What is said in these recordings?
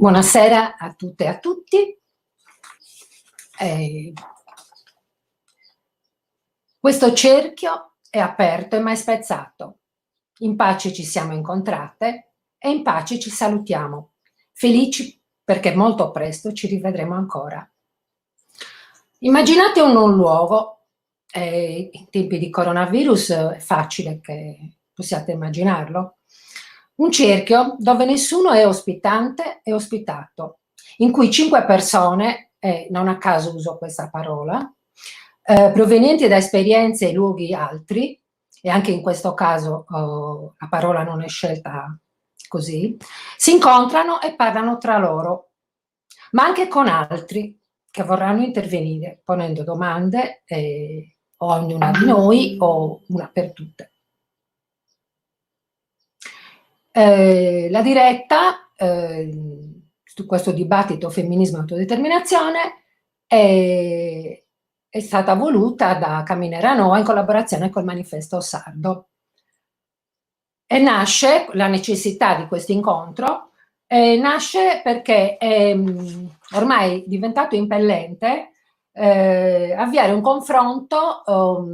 Buonasera a tutte e a tutti. Questo cerchio è aperto e mai spezzato. In pace ci siamo incontrate e in pace ci salutiamo. Felici perché molto presto ci rivedremo ancora. Immaginate un luogo, in tempi di coronavirus è facile che possiate immaginarlo, un cerchio dove nessuno è ospitante e ospitato, in cui 5 persone, non a caso uso questa parola, provenienti da esperienze e luoghi altri, e anche in questo caso la parola non è scelta così, si incontrano e parlano tra loro, ma anche con altri che vorranno intervenire ponendo domande o a ognuna di noi o una per tutte. La diretta su questo dibattito femminismo e autodeterminazione è stata voluta da Caminera Noa in collaborazione col Manifesto Sardo. E nasce la necessità di questo incontro, nasce perché è ormai diventato impellente avviare un confronto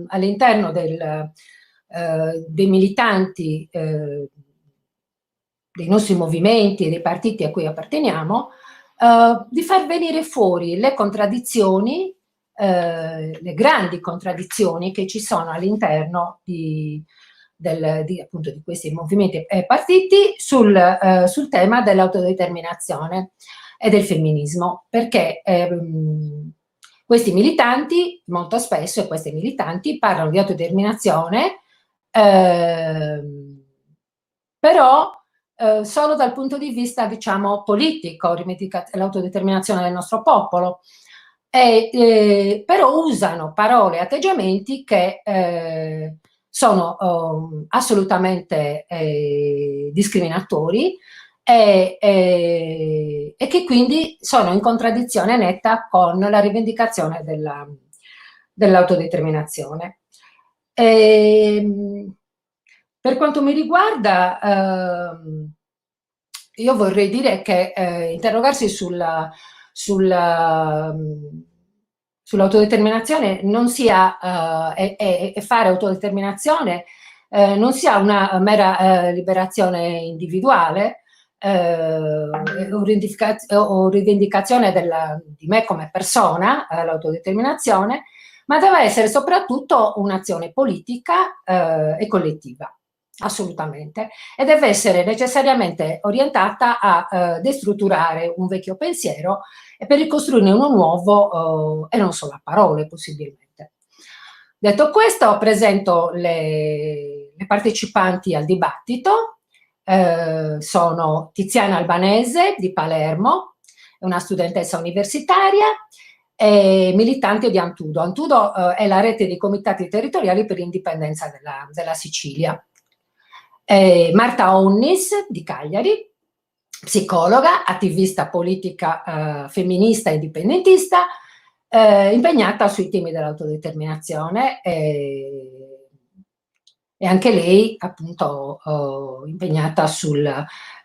all'interno dei militanti dei nostri movimenti e dei partiti a cui apparteniamo, di far venire fuori le contraddizioni, le grandi contraddizioni che ci sono all'interno appunto di questi movimenti e partiti sul tema dell'autodeterminazione e del femminismo, perché questi militanti molto spesso e queste militanti parlano di autodeterminazione però solo dal punto di vista, diciamo, politico, l'autodeterminazione del nostro popolo, però usano parole e atteggiamenti che sono assolutamente discriminatori e che quindi sono in contraddizione netta con la rivendicazione dell'autodeterminazione. Per quanto mi riguarda, io vorrei dire che interrogarsi sull'autodeterminazione non sia e fare autodeterminazione non sia una mera liberazione individuale o rivendicazione di me come persona, l'autodeterminazione, ma deve essere soprattutto un'azione politica e collettiva. Assolutamente, e deve essere necessariamente orientata a destrutturare un vecchio pensiero e per ricostruirne uno nuovo e non solo a parole possibilmente. Detto questo, presento le partecipanti al dibattito. Sono Tiziana Albanese di Palermo, una studentessa universitaria e militante di Antudo. Antudo è la rete dei comitati territoriali per l'indipendenza della Sicilia. Marta Onnis di Cagliari, psicologa, attivista politica femminista e indipendentista, impegnata sui temi dell'autodeterminazione e anche lei appunto impegnata sul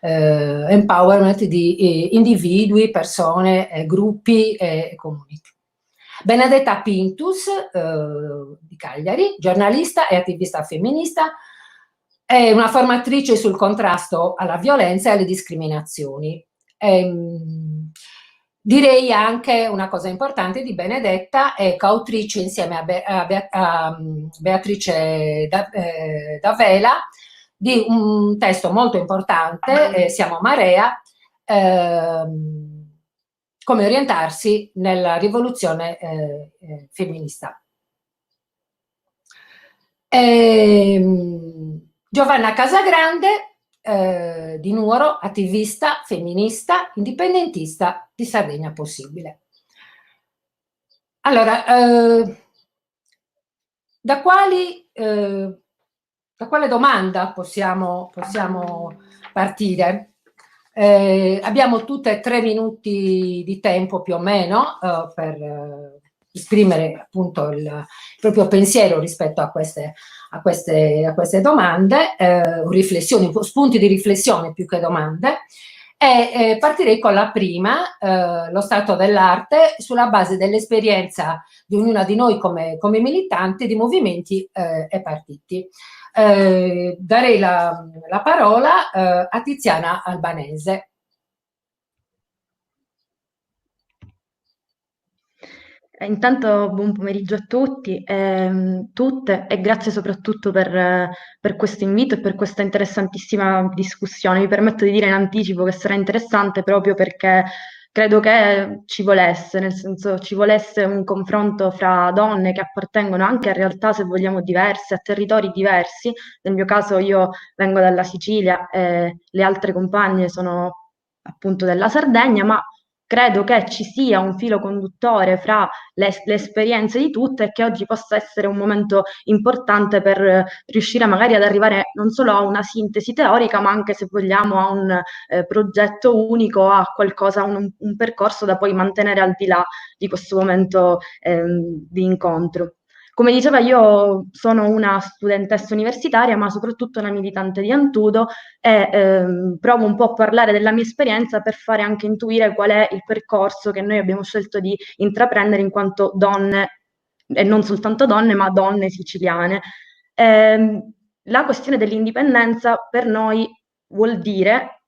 empowerment di individui, persone, gruppi e community. Benedetta Pintus di Cagliari, giornalista e attivista femminista, è una formatrice sul contrasto alla violenza e alle discriminazioni. Direi anche una cosa importante di Benedetta, è coautrice insieme a Beatrice D'Avela di un testo molto importante, Siamo Marea, come orientarsi nella rivoluzione femminista. Giovanna Casagrande di Nuoro, attivista, femminista, indipendentista di Sardegna Possibile. Allora, da quale domanda possiamo partire? Abbiamo tutte e 3 minuti di tempo più o meno per esprimere appunto il proprio pensiero rispetto a queste domande, riflessioni, spunti di riflessione più che domande, E partirei con la prima, lo stato dell'arte, sulla base dell'esperienza di ognuna di noi come militanti di movimenti e partiti. Darei la parola a Tiziana Albanese. Intanto buon pomeriggio a tutti, tutte, e grazie soprattutto per questo invito e per questa interessantissima discussione. Mi permetto di dire in anticipo che sarà interessante proprio perché credo che ci volesse, nel senso ci volesse un confronto fra donne che appartengono anche a realtà, se vogliamo, diverse, a territori diversi. Nel mio caso io vengo dalla Sicilia e le altre compagne sono appunto della Sardegna, ma credo che ci sia un filo conduttore fra le esperienze di tutte e che oggi possa essere un momento importante per riuscire magari ad arrivare non solo a una sintesi teorica, ma anche, se vogliamo, a un progetto unico, a qualcosa, un percorso da poi mantenere al di là di questo momento di incontro. Come diceva, io sono una studentessa universitaria, ma soprattutto una militante di Antudo e provo un po' a parlare della mia esperienza per fare anche intuire qual è il percorso che noi abbiamo scelto di intraprendere in quanto donne, e non soltanto donne, ma donne siciliane. La questione dell'indipendenza per noi vuol dire,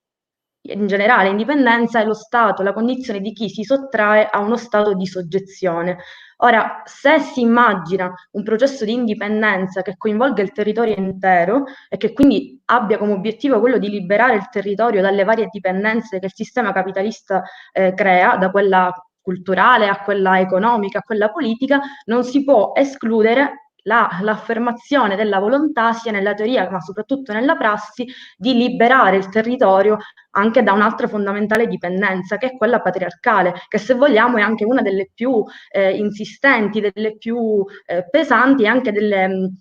in generale, indipendenza è lo stato, la condizione di chi si sottrae a uno stato di soggezione. Ora, se si immagina un processo di indipendenza che coinvolga il territorio intero e che quindi abbia come obiettivo quello di liberare il territorio dalle varie dipendenze che il sistema capitalista crea, da quella culturale a quella economica, a quella politica, non si può escludere l'affermazione della volontà, sia nella teoria ma soprattutto nella prassi, di liberare il territorio anche da un'altra fondamentale dipendenza, che è quella patriarcale, che se vogliamo è anche una delle più insistenti, delle più pesanti e anche delle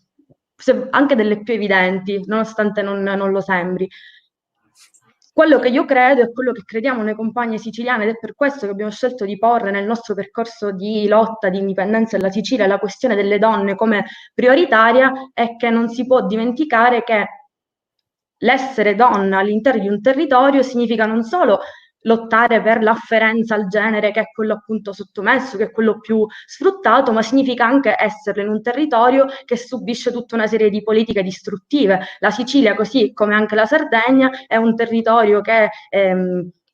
più evidenti, nonostante non lo sembri. Quello che io credo e quello che crediamo noi compagne siciliane, ed è per questo che abbiamo scelto di porre nel nostro percorso di lotta di indipendenza della Sicilia la questione delle donne come prioritaria, è che non si può dimenticare che l'essere donna all'interno di un territorio significa non solo lottare per l'afferenza al genere, che è quello appunto sottomesso, che è quello più sfruttato, ma significa anche essere in un territorio che subisce tutta una serie di politiche distruttive. La Sicilia, così come anche la Sardegna, è un territorio che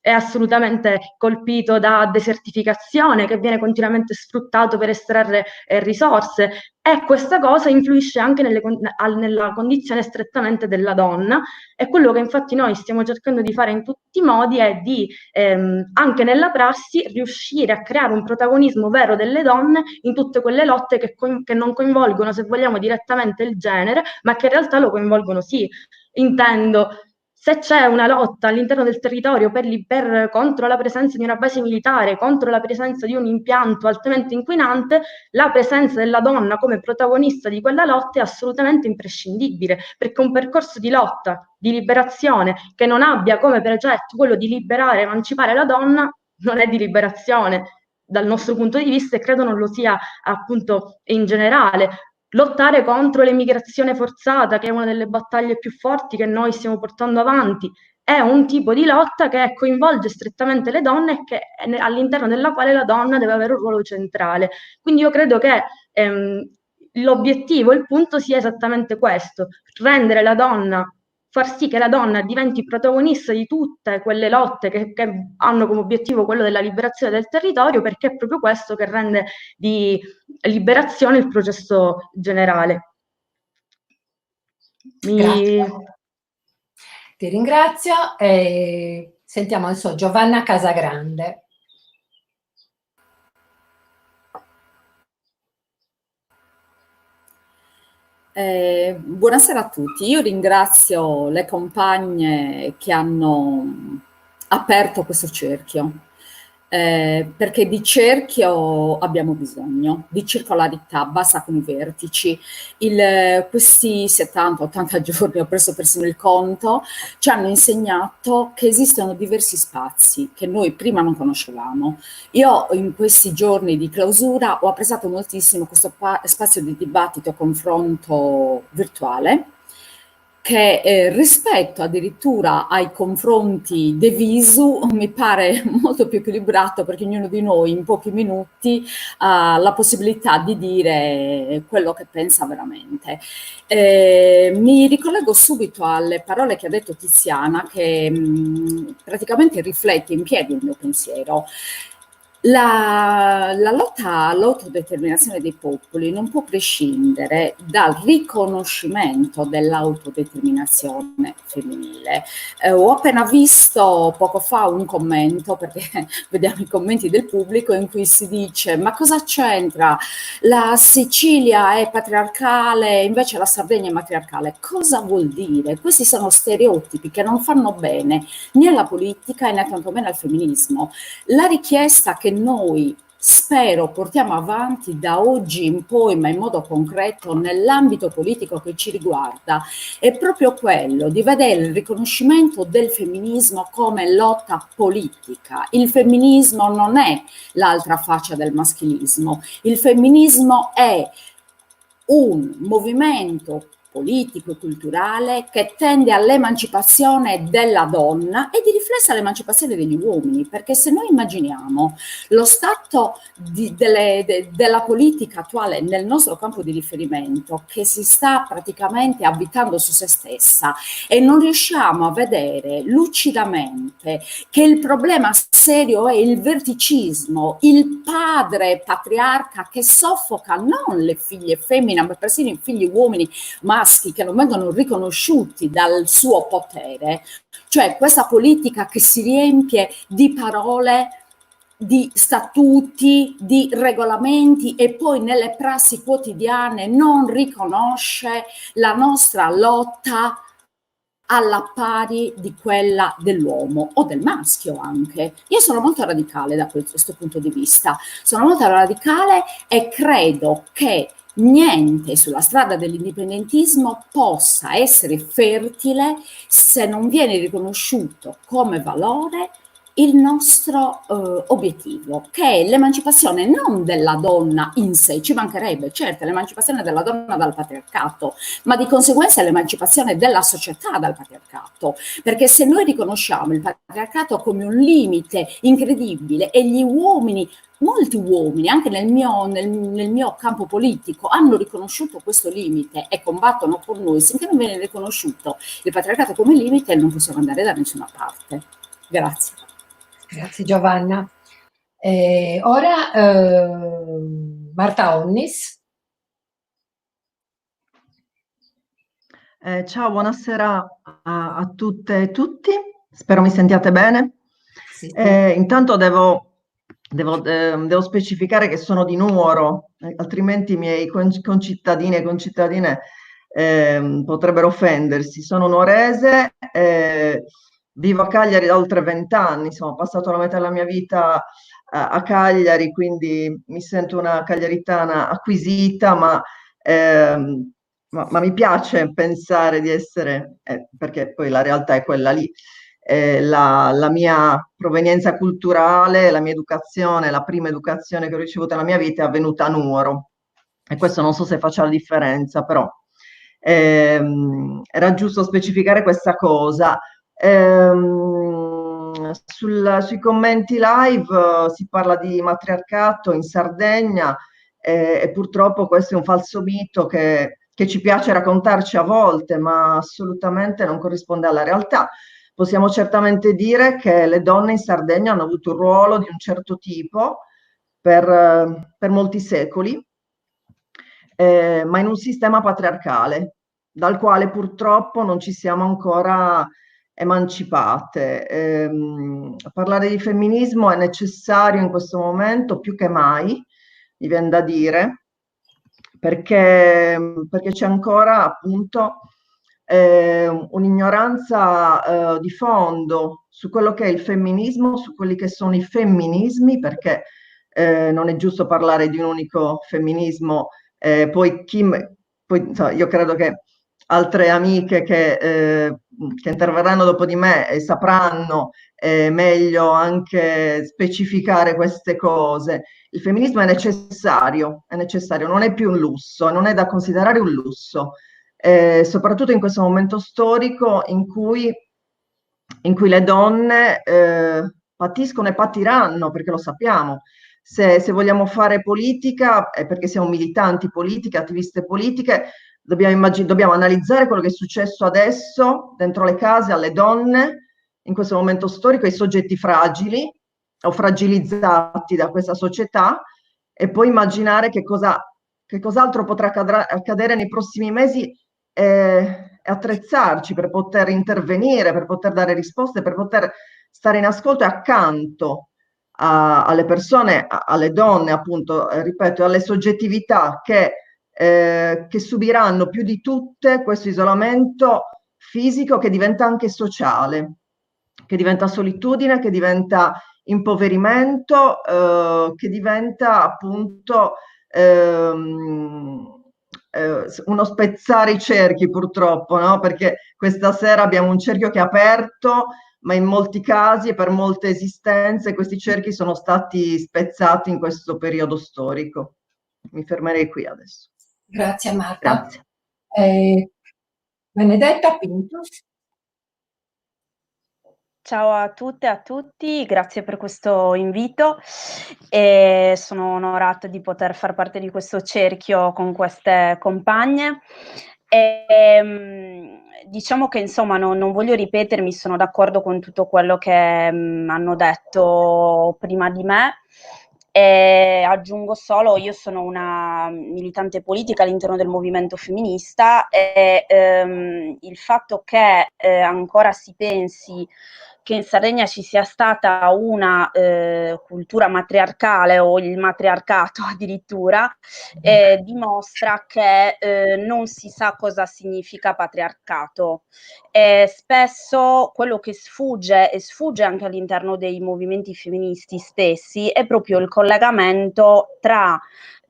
è assolutamente colpito da desertificazione, che viene continuamente sfruttato per estrarre risorse, e questa cosa influisce anche nella condizione strettamente della donna, e quello che infatti noi stiamo cercando di fare in tutti i modi è di, anche nella prassi, riuscire a creare un protagonismo vero delle donne in tutte quelle lotte che non coinvolgono, se vogliamo, direttamente il genere, ma che in realtà lo coinvolgono sì. Intendo, se c'è una lotta all'interno del territorio contro la presenza di una base militare, contro la presenza di un impianto altamente inquinante, la presenza della donna come protagonista di quella lotta è assolutamente imprescindibile, perché un percorso di lotta, di liberazione, che non abbia come progetto quello di liberare, emancipare la donna, non è di liberazione dal nostro punto di vista, e credo non lo sia appunto in generale. Lottare contro l'emigrazione forzata, che è una delle battaglie più forti che noi stiamo portando avanti, è un tipo di lotta che coinvolge strettamente le donne e all'interno della quale la donna deve avere un ruolo centrale. Quindi io credo che l'obiettivo, il punto sia esattamente questo: rendere la donna, far sì che la donna diventi protagonista di tutte quelle lotte che hanno come obiettivo quello della liberazione del territorio, perché è proprio questo che rende di liberazione il processo generale. Grazie. Ti ringrazio e sentiamo adesso Giovanna Casagrande. Buonasera a tutti, io ringrazio le compagne che hanno aperto questo cerchio, perché di cerchio abbiamo bisogno, di circolarità, basta con i vertici. Questi 70-80 giorni, ho preso persino il conto, ci hanno insegnato che esistono diversi spazi che noi prima non conoscevamo. Io in questi giorni di clausura ho apprezzato moltissimo questo spazio di dibattito, confronto virtuale, che rispetto addirittura ai confronti de visu mi pare molto più equilibrato, perché ognuno di noi in pochi minuti ha la possibilità di dire quello che pensa veramente. Mi ricollego subito alle parole che ha detto Tiziana, che praticamente riflette in piedi il mio pensiero. La lotta all'autodeterminazione dei popoli non può prescindere dal riconoscimento dell'autodeterminazione femminile. Ho appena visto poco fa un commento, perché vediamo i commenti del pubblico, in cui si dice: ma cosa c'entra? La Sicilia è patriarcale, invece la Sardegna è matriarcale. Cosa vuol dire? Questi sono stereotipi che non fanno bene né alla politica né tantomeno al femminismo. La richiesta che noi, spero, portiamo avanti da oggi in poi, ma in modo concreto nell'ambito politico che ci riguarda, è proprio quello di vedere il riconoscimento del femminismo come lotta politica. Il femminismo non è l'altra faccia del maschilismo, il femminismo è un movimento politico e culturale che tende all'emancipazione della donna e di riflesso all'emancipazione degli uomini, perché se noi immaginiamo lo stato della politica attuale nel nostro campo di riferimento, che si sta praticamente avvitando su se stessa, e non riusciamo a vedere lucidamente che il problema serio è il verticismo, il padre patriarca che soffoca non le figlie femmine, ma persino i figli uomini maschi che non vengono riconosciuti dal suo potere, cioè questa politica che si riempie di parole, di statuti, di regolamenti e poi nelle prassi quotidiane non riconosce la nostra lotta alla pari di quella dell'uomo o del maschio anche. Io sono molto radicale da questo punto di vista, sono molto radicale e credo che niente sulla strada dell'indipendentismo possa essere fertile se non viene riconosciuto come valore il nostro obiettivo, che è l'emancipazione non della donna in sé, ci mancherebbe, certo, l'emancipazione della donna dal patriarcato, ma di conseguenza l'emancipazione della società dal patriarcato, perché se noi riconosciamo il patriarcato come un limite incredibile e gli uomini, molti uomini, anche nel mio campo politico, hanno riconosciuto questo limite e combattono con noi, finché non viene riconosciuto il patriarcato come limite, non possiamo andare da nessuna parte. Grazie. Grazie Giovanna. Ora Marta Onnis. Ciao, buonasera a tutte e tutti, spero mi sentiate bene. Sì. Intanto devo specificare che sono di Nuoro, altrimenti i miei concittadini e concittadine potrebbero offendersi. Sono nuorese, vivo a Cagliari da oltre 20 anni, insomma, ho passato la metà della mia vita a Cagliari, quindi mi sento una cagliaritana acquisita, ma mi piace pensare di essere, perché poi la realtà è quella lì, la mia provenienza culturale, la mia educazione, la prima educazione che ho ricevuto nella mia vita è avvenuta a Nuoro, e questo non so se faccia la differenza, però era giusto specificare questa cosa. Sui commenti live si parla di matriarcato in Sardegna, e purtroppo questo è un falso mito che ci piace raccontarci a volte, ma assolutamente non corrisponde alla realtà. Possiamo certamente dire che le donne in Sardegna hanno avuto un ruolo di un certo tipo per molti secoli, ma in un sistema patriarcale, dal quale purtroppo non ci siamo ancora emancipate. Parlare di femminismo è necessario in questo momento più che mai, mi viene da dire, perché c'è ancora appunto un'ignoranza di fondo su quello che è il femminismo, su quelli che sono i femminismi, perché non è giusto parlare di un unico femminismo. Poi insomma, io credo che altre amiche che interverranno dopo di me sapranno meglio anche specificare queste cose. Il femminismo è necessario, non è più un lusso, non è da considerare un lusso. soprattutto in questo momento storico in cui le donne patiscono e patiranno, perché lo sappiamo. Se vogliamo fare politica, perché siamo militanti politiche, attiviste politiche, dobbiamo analizzare quello che è successo adesso dentro le case alle donne, in questo momento storico, ai soggetti fragili o fragilizzati da questa società, e poi immaginare che cos'altro potrà accadere nei prossimi mesi, e attrezzarci per poter intervenire, per poter dare risposte, per poter stare in ascolto e accanto alle persone, alle donne, appunto, ripeto, alle soggettività che subiranno più di tutte questo isolamento fisico, che diventa anche sociale, che diventa solitudine, che diventa impoverimento, che diventa appunto uno spezzare i cerchi, purtroppo, no? Perché questa sera abbiamo un cerchio che è aperto, ma in molti casi e per molte esistenze questi cerchi sono stati spezzati in questo periodo storico. Mi fermerei qui adesso. Grazie Marta. Grazie. Benedetta Pinto. Ciao a tutte e a tutti, grazie per questo invito e sono onorata di poter far parte di questo cerchio con queste compagne. Diciamo che insomma non voglio ripetermi, sono d'accordo con tutto quello che hanno detto prima di me. E aggiungo solo, io sono una militante politica all'interno del movimento femminista e il fatto che ancora si pensi che in Sardegna ci sia stata una cultura matriarcale o il matriarcato addirittura, dimostra che non si sa cosa significa patriarcato. Spesso quello che sfugge e sfugge anche all'interno dei movimenti femministi stessi è proprio il collegamento tra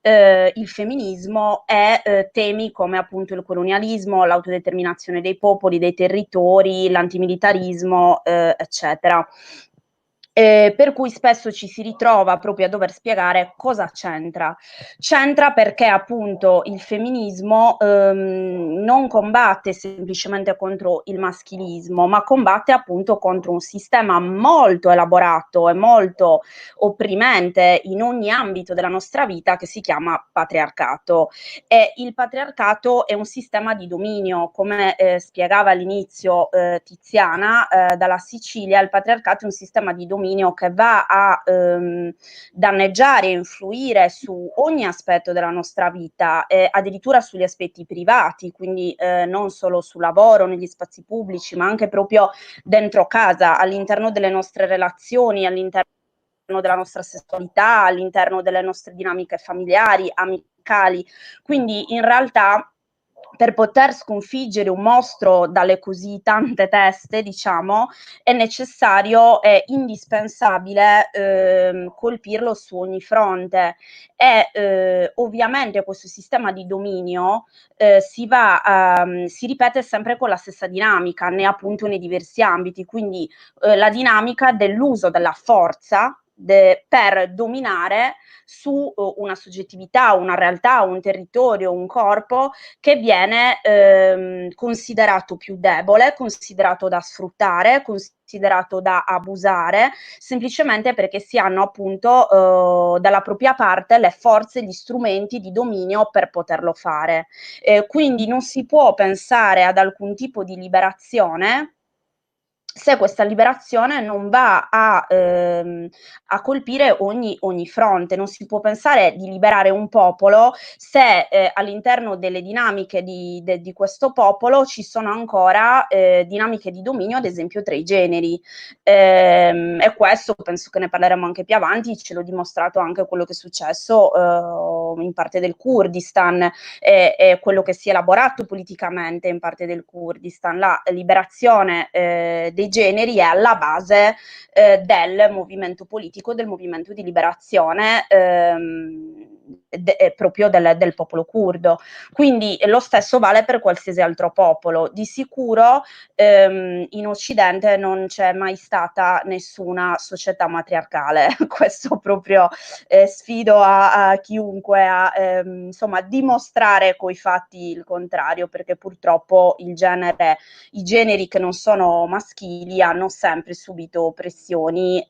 il femminismo e temi come appunto il colonialismo, l'autodeterminazione dei popoli, dei territori, l'antimilitarismo, eccetera. Per cui spesso ci si ritrova proprio a dover spiegare cosa c'entra. C'entra perché appunto il femminismo non combatte semplicemente contro il maschilismo, ma combatte appunto contro un sistema molto elaborato e molto opprimente in ogni ambito della nostra vita che si chiama patriarcato. E il patriarcato è un sistema di dominio, come spiegava all'inizio Tiziana, dalla Sicilia. Il patriarcato è un sistema di dominio che va a danneggiare e influire su ogni aspetto della nostra vita, addirittura sugli aspetti privati, quindi non solo sul lavoro, negli spazi pubblici, ma anche proprio dentro casa, all'interno delle nostre relazioni, all'interno della nostra sessualità, all'interno delle nostre dinamiche familiari, amicali. Quindi in realtà per poter sconfiggere un mostro dalle così tante teste, diciamo, è necessario, è indispensabile colpirlo su ogni fronte e ovviamente questo sistema di dominio si ripete sempre con la stessa dinamica, né appunto nei diversi ambiti, quindi la dinamica dell'uso della forza per dominare su una soggettività, una realtà, un territorio, un corpo che viene considerato più debole, considerato da sfruttare, considerato da abusare, semplicemente perché si hanno appunto dalla propria parte le forze, gli strumenti di dominio per poterlo fare. Quindi non si può pensare ad alcun tipo di liberazione se questa liberazione non va a colpire ogni fronte. Non si può pensare di liberare un popolo se all'interno delle dinamiche di questo popolo ci sono ancora dinamiche di dominio, ad esempio tra i generi. E questo penso che ne parleremo anche più avanti, ce l'ho dimostrato anche quello che è successo in parte del Kurdistan e quello che si è elaborato politicamente in parte del Kurdistan. La liberazione dei generi è alla base del movimento politico, del movimento di liberazione proprio del popolo curdo. Quindi lo stesso vale per qualsiasi altro popolo. Di sicuro in Occidente non c'è mai stata nessuna società matriarcale, questo proprio sfido a chiunque a insomma dimostrare coi fatti il contrario, perché purtroppo i generi che non sono maschili hanno sempre subito pressioni,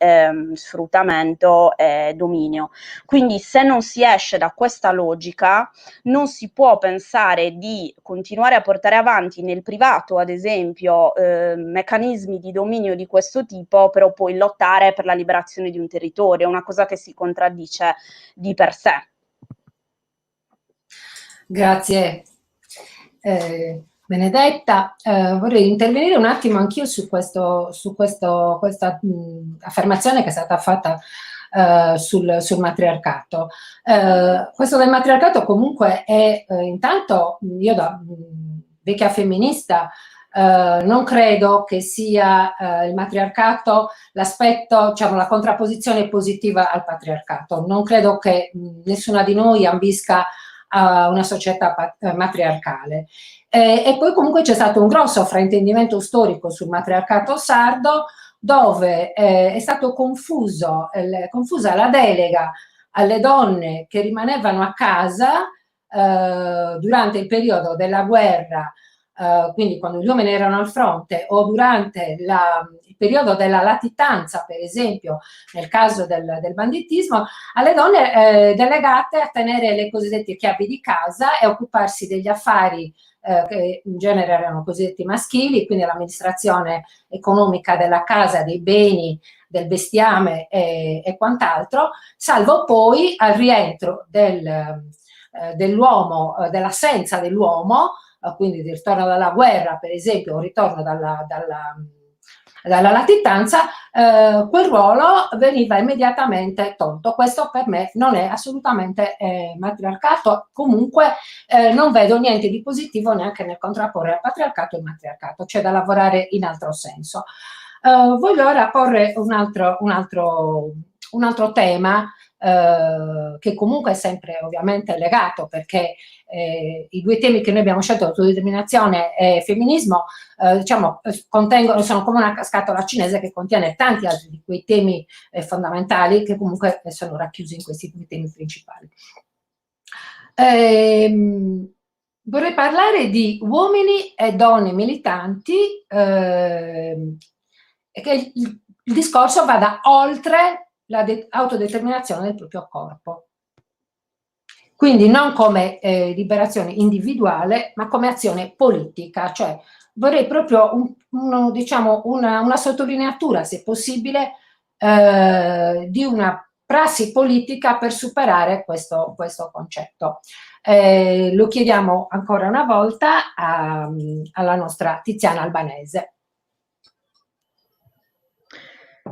sfruttamento e dominio. Quindi se non si esce da questa logica non si può pensare di continuare a portare avanti nel privato, ad esempio, meccanismi di dominio di questo tipo, però poi lottare per la liberazione di un territorio, è una cosa che si contraddice di per sé. Grazie Benedetta. Vorrei intervenire un attimo anch'io su questa affermazione che è stata fatta sul matriarcato. Questo del matriarcato comunque è, intanto io da vecchia femminista non credo che sia il matriarcato l'aspetto, diciamo, la contrapposizione positiva al patriarcato. Non credo che nessuna di noi ambisca a una società matriarcale. E poi comunque c'è stato un grosso fraintendimento storico sul matriarcato sardo, dove è stato confusa la delega alle donne che rimanevano a casa durante il periodo della guerra, quindi quando gli uomini erano al fronte, o durante il periodo della latitanza, per esempio nel caso del banditismo, alle donne delegate a tenere le cosiddette chiavi di casa e occuparsi degli affari che in genere erano cosiddetti maschili, quindi l'amministrazione economica della casa, dei beni, del bestiame e quant'altro, salvo poi al rientro dell'uomo, dell'assenza dell'uomo, quindi di ritorno dalla guerra, per esempio, o ritorno dalla latitanza, quel ruolo veniva immediatamente tolto. Questo per me non è assolutamente matriarcato. Comunque non vedo niente di positivo neanche nel contrapporre al patriarcato e il matriarcato, c'è da lavorare in altro senso. Voglio ora porre un altro tema che comunque è sempre ovviamente legato, perché i due temi che noi abbiamo scelto, autodeterminazione e femminismo, diciamo, sono come una scatola cinese che contiene tanti altri di quei temi fondamentali che comunque sono racchiusi in questi due temi principali. Vorrei parlare di uomini e donne militanti, e che il discorso vada oltre l'autodeterminazione del proprio corpo. Quindi non come liberazione individuale, ma come azione politica. Cioè vorrei proprio diciamo una sottolineatura, se possibile, di una prassi politica per superare questo concetto. Lo chiediamo ancora una volta alla nostra Tiziana Albanese.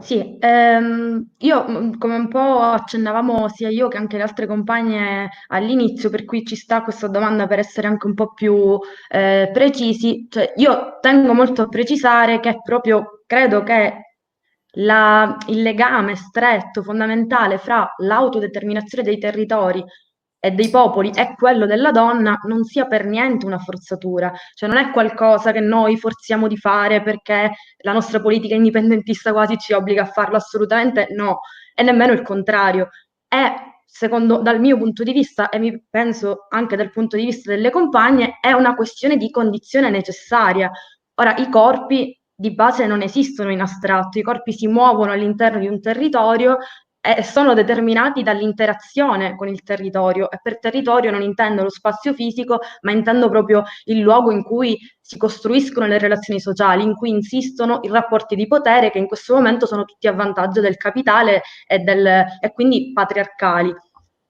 Sì, io come un po' accennavamo sia io che anche le altre compagne all'inizio, per cui ci sta questa domanda per essere anche un po' più precisi, cioè io tengo molto a precisare che proprio credo che il legame stretto, fondamentale fra l'autodeterminazione dei territori e dei popoli e quello della donna non sia per niente una forzatura, cioè non è qualcosa che noi forziamo di fare perché la nostra politica indipendentista quasi ci obbliga a farlo, assolutamente no, e nemmeno il contrario. È, dal mio punto di vista, e mi penso anche dal punto di vista delle compagne, è una questione di condizione necessaria. Ora, i corpi di base non esistono in astratto, i corpi si muovono all'interno di un territorio e sono determinati dall'interazione con il territorio, e per territorio non intendo lo spazio fisico, ma intendo proprio il luogo in cui si costruiscono le relazioni sociali, in cui insistono i rapporti di potere che in questo momento sono tutti a vantaggio del capitale e quindi patriarcali.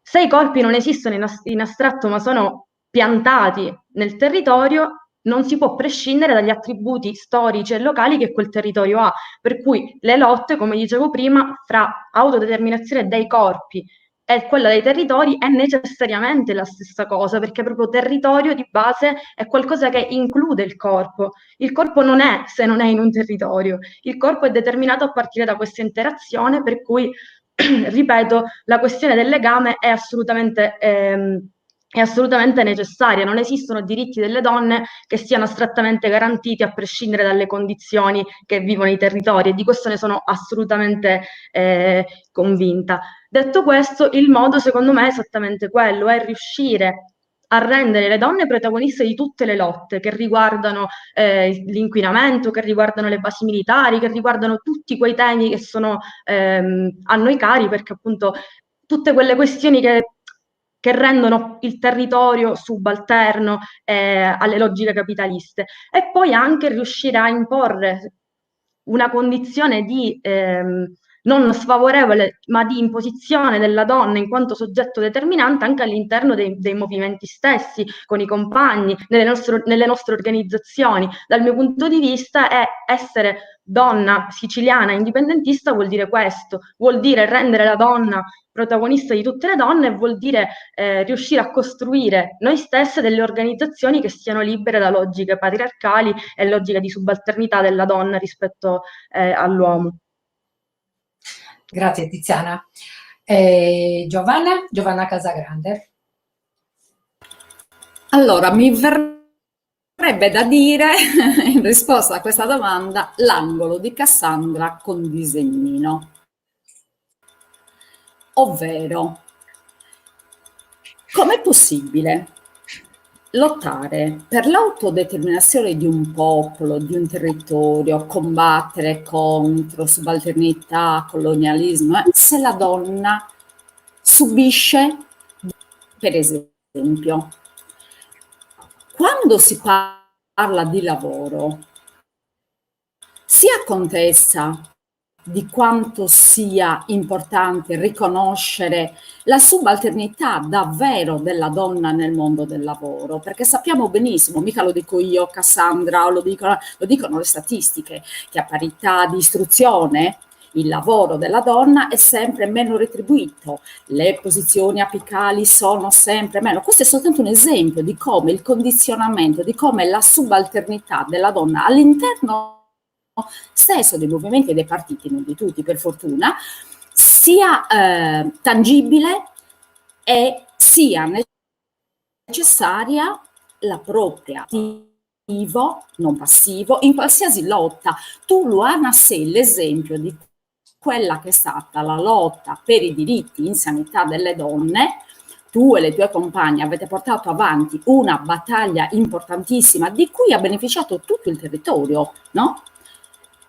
Se i corpi non esistono in astratto ma sono piantati nel territorio, non si può prescindere dagli attributi storici e locali che quel territorio ha, per cui le lotte, come dicevo prima, fra autodeterminazione dei corpi e quella dei territori è necessariamente la stessa cosa, perché proprio territorio di base è qualcosa che include il corpo. Il corpo non è se non è in un territorio, il corpo è determinato a partire da questa interazione, per cui ripeto, la questione del legame è assolutamente necessaria. Non esistono diritti delle donne che siano astrattamente garantiti a prescindere dalle condizioni che vivono i territori, e di questo ne sono assolutamente convinta. Detto questo, il modo secondo me è esattamente quello, è riuscire a rendere le donne protagoniste di tutte le lotte che riguardano l'inquinamento, che riguardano le basi militari, che riguardano tutti quei temi che sono a noi cari, perché appunto tutte quelle questioni che rendono il territorio subalterno alle logiche capitaliste, e poi anche riuscire a imporre una condizione di non sfavorevole, ma di imposizione della donna in quanto soggetto determinante anche all'interno dei movimenti stessi, con i compagni, nelle nostre organizzazioni. Dal mio punto di vista, essere donna siciliana indipendentista vuol dire questo, vuol dire rendere la donna protagonista di tutte le donne, e vuol dire riuscire a costruire noi stesse delle organizzazioni che siano libere da logiche patriarcali e logiche di subalternità della donna rispetto all'uomo. Grazie Tiziana. Giovanna Casagrande. Allora, mi verrebbe da dire, in risposta a questa domanda, l'angolo di Cassandra con disegnino. Ovvero, com'è possibile lottare per l'autodeterminazione di un popolo, di un territorio, combattere contro subalternità, colonialismo, se la donna subisce, per esempio, quando si parla di lavoro, sia contessa di quanto sia importante riconoscere la subalternità davvero della donna nel mondo del lavoro, perché sappiamo benissimo, mica lo dico io, Cassandra, o lo dicono le statistiche, che a parità di istruzione il lavoro della donna è sempre meno retribuito, le posizioni apicali sono sempre meno. Questo è soltanto un esempio di come il condizionamento, di come la subalternità della donna all'interno stesso dei movimenti e dei partiti, non di tutti per fortuna, sia tangibile e sia necessaria la propria attivo, non passivo, in qualsiasi lotta. Tu, Luana, sei l'esempio di quella che è stata la lotta per i diritti in sanità delle donne. Tu e le tue compagne avete portato avanti una battaglia importantissima di cui ha beneficiato tutto il territorio, no?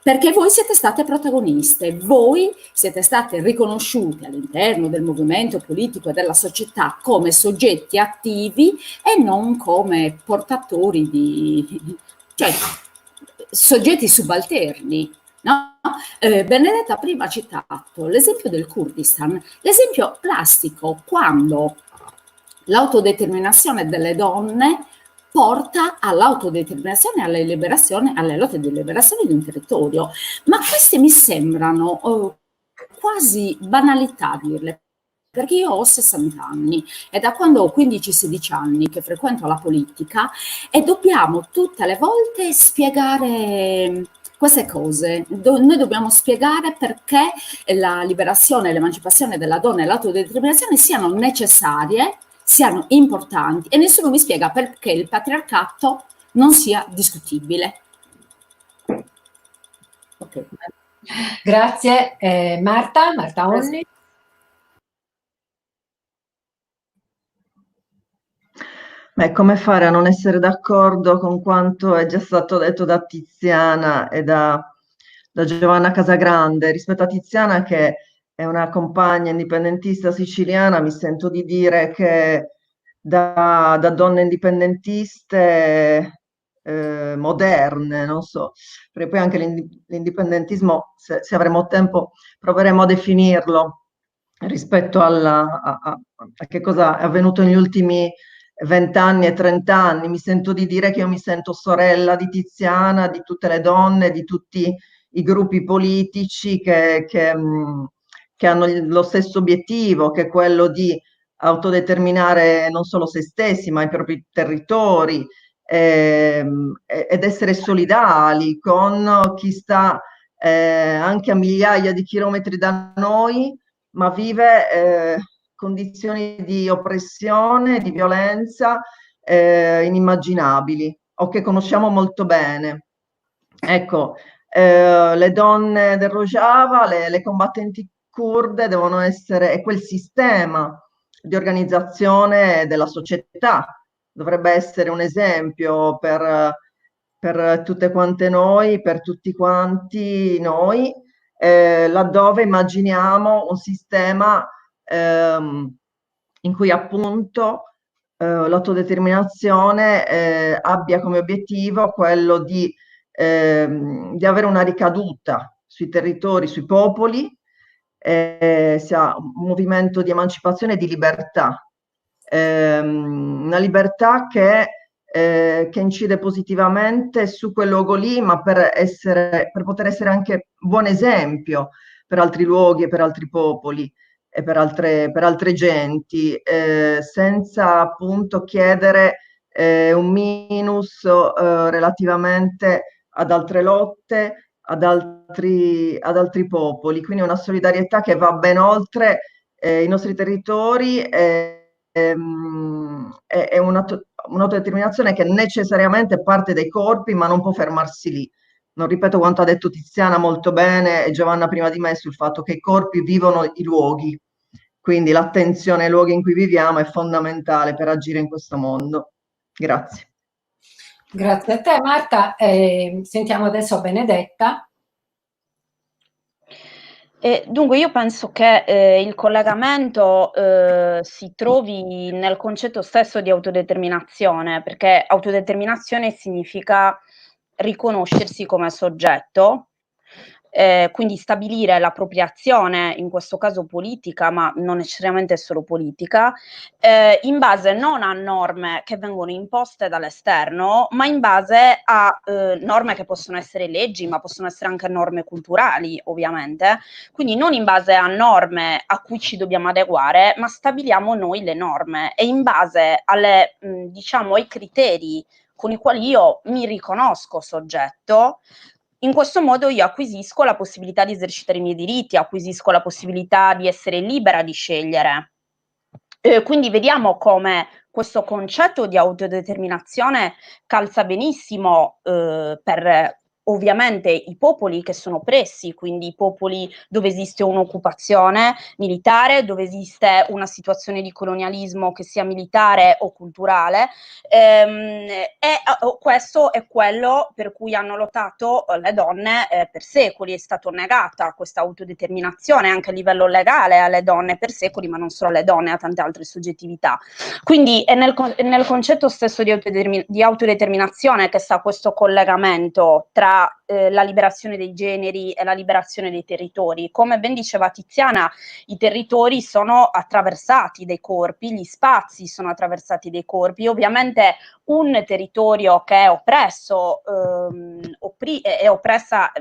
Perché voi siete state protagoniste, voi siete state riconosciute all'interno del movimento politico e della società come soggetti attivi e non come portatori cioè soggetti subalterni. No? Benedetta prima ha citato l'esempio del Kurdistan, l'esempio plastico, quando l'autodeterminazione delle donne porta all'autodeterminazione e alla liberazione, alle lotte di liberazione di un territorio. Ma queste mi sembrano quasi banalità a dirle, perché io ho 60 anni e da quando ho 15-16 anni che frequento la politica e dobbiamo tutte le volte spiegare queste cose. Noi dobbiamo spiegare perché la liberazione e l'emancipazione della donna e l'autodeterminazione siano necessarie, siano importanti, e nessuno mi spiega perché il patriarcato non sia discutibile. Okay. Grazie. Marta Onni. Beh, come fare a non essere d'accordo con quanto è già stato detto da Tiziana e da Giovanna Casagrande? Rispetto a Tiziana, che è una compagna indipendentista siciliana, mi sento di dire che da donne indipendentiste moderne, non so, perché poi anche l'indipendentismo, se avremo tempo, proveremo a definirlo rispetto a che cosa è avvenuto negli ultimi 20 anni e 30 anni. Mi sento di dire che io mi sento sorella di Tiziana, di tutte le donne, di tutti i gruppi politici che hanno lo stesso obiettivo, che è quello di autodeterminare non solo se stessi, ma i propri territori, ed essere solidali con chi sta anche a migliaia di chilometri da noi, ma vive condizioni di oppressione, di violenza inimmaginabili o che conosciamo molto bene. Ecco, le donne del Rojava, le combattenti curde devono essere, è quel sistema di organizzazione della società, dovrebbe essere un esempio per tutte quante noi, per tutti quanti noi, laddove immaginiamo un sistema in cui appunto l'autodeterminazione abbia come obiettivo quello di avere una ricaduta sui territori, sui popoli, sia un movimento di emancipazione e di libertà, una libertà che incide positivamente su quel luogo lì, ma per poter essere anche buon esempio per altri luoghi e per altri popoli e per altre genti, senza appunto chiedere un minus relativamente ad altre lotte, ad altri popoli. Quindi una solidarietà che va ben oltre i nostri territori, è un'autodeterminazione che necessariamente parte dai corpi, ma non può fermarsi lì. Non ripeto quanto ha detto Tiziana molto bene e Giovanna prima di me sul fatto che i corpi vivono i luoghi, quindi l'attenzione ai luoghi in cui viviamo è fondamentale per agire in questo mondo. Grazie. Grazie a te Marta. Sentiamo adesso Benedetta. Dunque io penso che il collegamento si trovi nel concetto stesso di autodeterminazione, perché autodeterminazione significa riconoscersi come soggetto, quindi stabilire la propria azione, in questo caso politica, ma non necessariamente solo politica, in base non a norme che vengono imposte dall'esterno, ma in base a norme che possono essere leggi, ma possono essere anche norme culturali, ovviamente. Quindi non in base a norme a cui ci dobbiamo adeguare, ma stabiliamo noi le norme e in base alle, diciamo, ai criteri con i quali io mi riconosco soggetto. In questo modo io acquisisco la possibilità di esercitare i miei diritti, acquisisco la possibilità di essere libera di scegliere. Quindi vediamo come questo concetto di autodeterminazione calza benissimo per ovviamente i popoli che sono oppressi, quindi i popoli dove esiste un'occupazione militare, dove esiste una situazione di colonialismo che sia militare o culturale, questo è quello per cui hanno lottato le donne per secoli. È stata negata questa autodeterminazione anche a livello legale alle donne per secoli, ma non solo alle donne, a tante altre soggettività. Quindi è nel concetto stesso di autodeterminazione che sta questo collegamento tra la liberazione dei generi e la liberazione dei territori. Come ben diceva Tiziana, i territori sono attraversati dai corpi, gli spazi sono attraversati dai corpi. Ovviamente un territorio che è oppresso ne è oppressa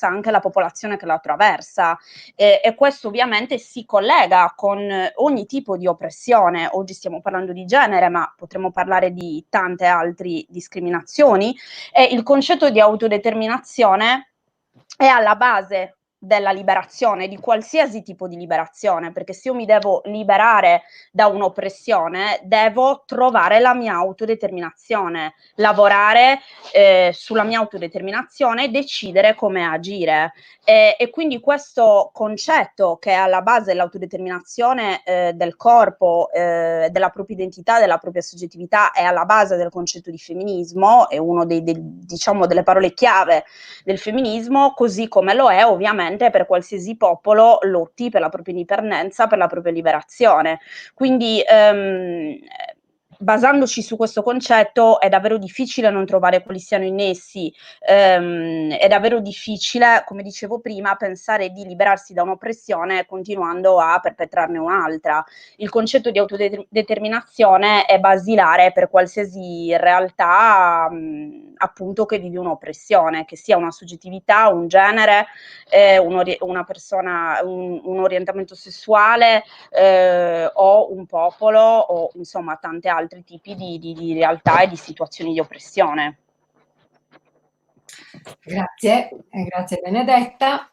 anche la popolazione che lo attraversa, e questo ovviamente si collega con ogni tipo di oppressione. Oggi stiamo parlando di genere, ma potremmo parlare di tante altre discriminazioni, e il concetto di autodeterminazione è alla base della liberazione, di qualsiasi tipo di liberazione, perché se io mi devo liberare da un'oppressione, devo trovare la mia autodeterminazione, lavorare sulla mia autodeterminazione e decidere come agire. E quindi questo concetto che è alla base dell'autodeterminazione del corpo, della propria identità, della propria soggettività, è alla base del concetto di femminismo, è uno diciamo delle parole chiave del femminismo, così come lo è ovviamente per qualsiasi popolo lotti per la propria indipendenza, per la propria liberazione. Quindi basandoci su questo concetto è davvero difficile non trovare quali siano i nessi, è davvero difficile, come dicevo prima, pensare di liberarsi da un'oppressione continuando a perpetrarne un'altra. Il concetto di autodeterminazione è basilare per qualsiasi realtà appunto che vive un'oppressione, che sia una soggettività, un genere, una persona, un orientamento sessuale o un popolo, o insomma tanti altri tipi di realtà e di situazioni di oppressione. Grazie Benedetta.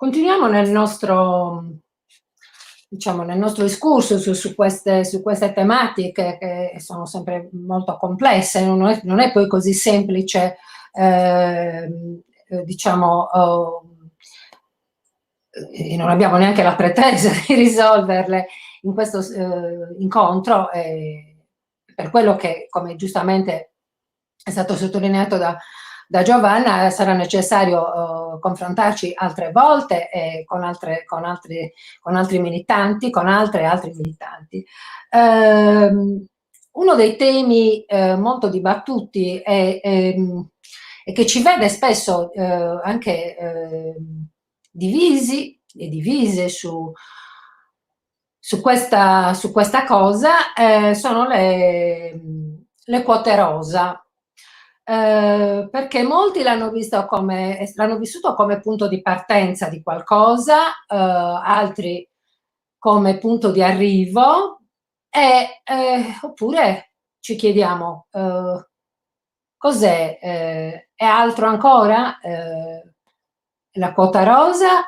Continuiamo nel nostro, diciamo, nel nostro discorso su queste tematiche che sono sempre molto complesse, non è poi così semplice, diciamo, e non abbiamo neanche la pretesa di risolverle in questo incontro, per quello che, come giustamente è stato sottolineato da Giovanna, sarà necessario confrontarci altre volte con altri militanti, con altri militanti. Uno dei temi molto dibattuti e che ci vede spesso anche divisi e divise su questa cosa sono le quote rosa. Perché molti l'hanno vissuto come punto di partenza di qualcosa, altri come punto di arrivo, oppure ci chiediamo cos'è, è altro ancora la quota rosa,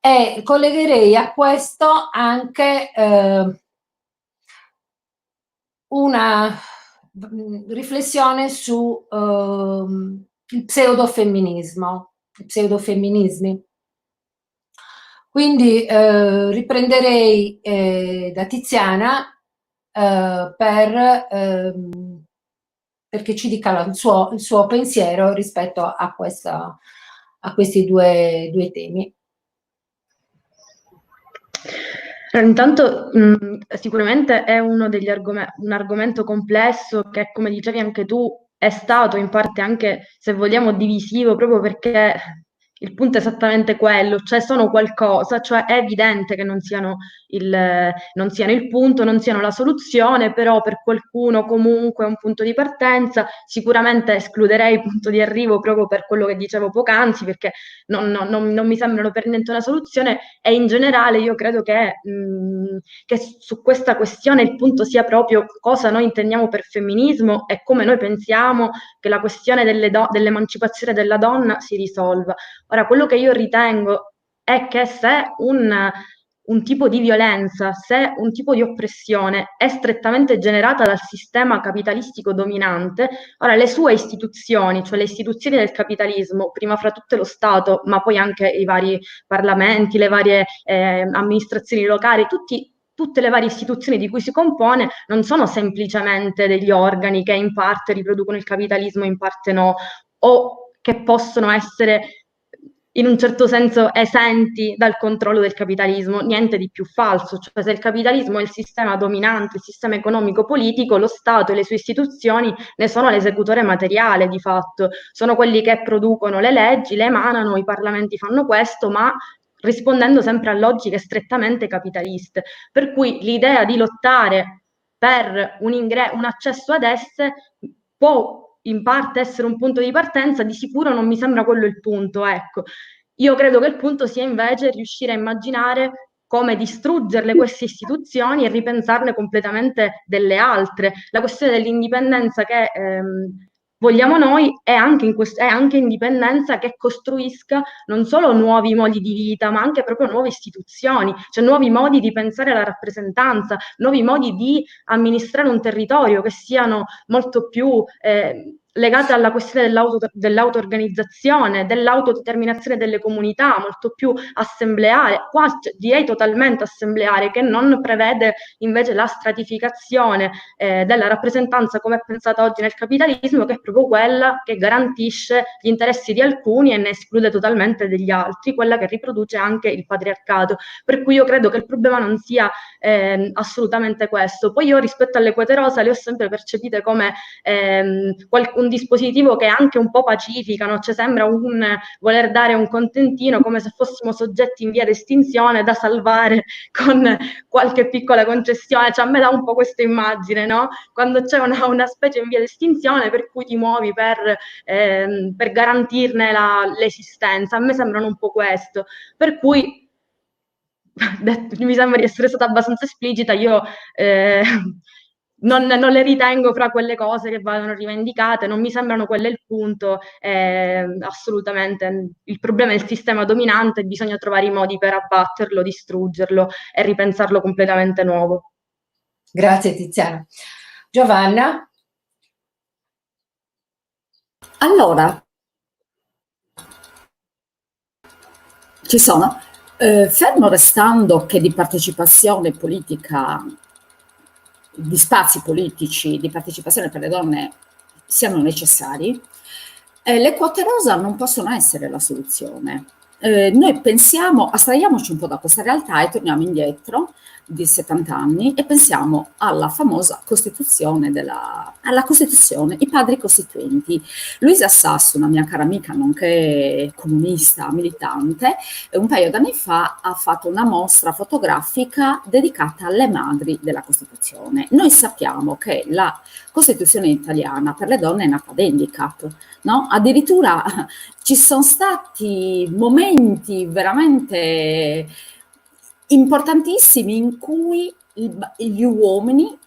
e collegherei a questo anche una riflessione su il pseudofemminismo, i pseudofemminismi. Quindi riprenderei da Tiziana perché ci dica il suo pensiero rispetto a questi due temi. Intanto sicuramente è un argomento complesso che, come dicevi anche tu, è stato in parte anche, se vogliamo, divisivo, proprio perché il punto è esattamente quello, cioè sono qualcosa, cioè è evidente che non siano il punto, non siano la soluzione, però per qualcuno comunque è un punto di partenza. Sicuramente escluderei il punto di arrivo proprio per quello che dicevo poc'anzi, perché non mi sembrano per niente una soluzione, e in generale io credo che su questa questione il punto sia proprio cosa noi intendiamo per femminismo e come noi pensiamo che la questione dell'emancipazione della donna si risolva. Ora, quello che io ritengo è che se un tipo di violenza, se un tipo di oppressione è strettamente generata dal sistema capitalistico dominante, ora le sue istituzioni, cioè le istituzioni del capitalismo, prima fra tutte lo Stato, ma poi anche i vari parlamenti, le varie amministrazioni locali, tutte le varie istituzioni di cui si compone non sono semplicemente degli organi che in parte riproducono il capitalismo, in parte no, o che possono essere in un certo senso esenti dal controllo del capitalismo. Niente di più falso. Cioè, se il capitalismo è il sistema dominante, il sistema economico-politico, lo Stato e le sue istituzioni ne sono l'esecutore materiale di fatto, sono quelli che producono le leggi, le emanano, i parlamenti fanno questo, ma rispondendo sempre a logiche strettamente capitaliste. Per cui l'idea di lottare per un accesso ad esse può in parte essere un punto di partenza, di sicuro non mi sembra quello il punto, ecco. Io credo che il punto sia invece riuscire a immaginare come distruggerle queste istituzioni e ripensarne completamente delle altre. La questione dell'indipendenza che vogliamo noi è anche indipendenza che costruisca non solo nuovi modi di vita, ma anche proprio nuove istituzioni, cioè nuovi modi di pensare la rappresentanza, nuovi modi di amministrare un territorio che siano molto più legate alla questione dell'auto-organizzazione, dell'autodeterminazione delle comunità, molto più assembleare, quasi direi totalmente assembleare, che non prevede invece la stratificazione della rappresentanza come è pensata oggi nel capitalismo, che è proprio quella che garantisce gli interessi di alcuni e ne esclude totalmente degli altri, quella che riproduce anche il patriarcato. Per cui io credo che il problema non sia assolutamente questo. Poi io rispetto alle quote rosa le ho sempre percepite come un dispositivo che è anche un po' pacificano, cioè sembra voler dare un contentino, come se fossimo soggetti in via d'estinzione da salvare con qualche piccola concessione, cioè a me dà un po' questa immagine, no? Quando c'è una specie in via d'estinzione per cui ti muovi per garantirne l'esistenza, a me sembrano un po' questo, per cui mi sembra di essere stata abbastanza esplicita, io non le ritengo fra quelle cose che vadano rivendicate, non mi sembrano quelle il punto, assolutamente. Il problema è il sistema dominante, bisogna trovare i modi per abbatterlo, distruggerlo e ripensarlo completamente nuovo. Grazie Tiziana. Giovanna? Allora, ci sono. Fermo restando che di partecipazione politica, di spazi politici, di partecipazione per le donne siano necessari, le quote rosa non possono essere la soluzione. Noi pensiamo, astraiamoci un po' da questa realtà e torniamo indietro di 70 anni e pensiamo alla famosa Costituzione, alla Costituzione, i padri costituenti. Luisa Sasso, una mia cara amica, nonché comunista, militante, un paio d'anni fa ha fatto una mostra fotografica dedicata alle madri della Costituzione. Noi sappiamo che la Costituzione italiana per le donne è nata ad handicap, no? Addirittura ci sono stati momenti veramente importantissimi in cui gli uomini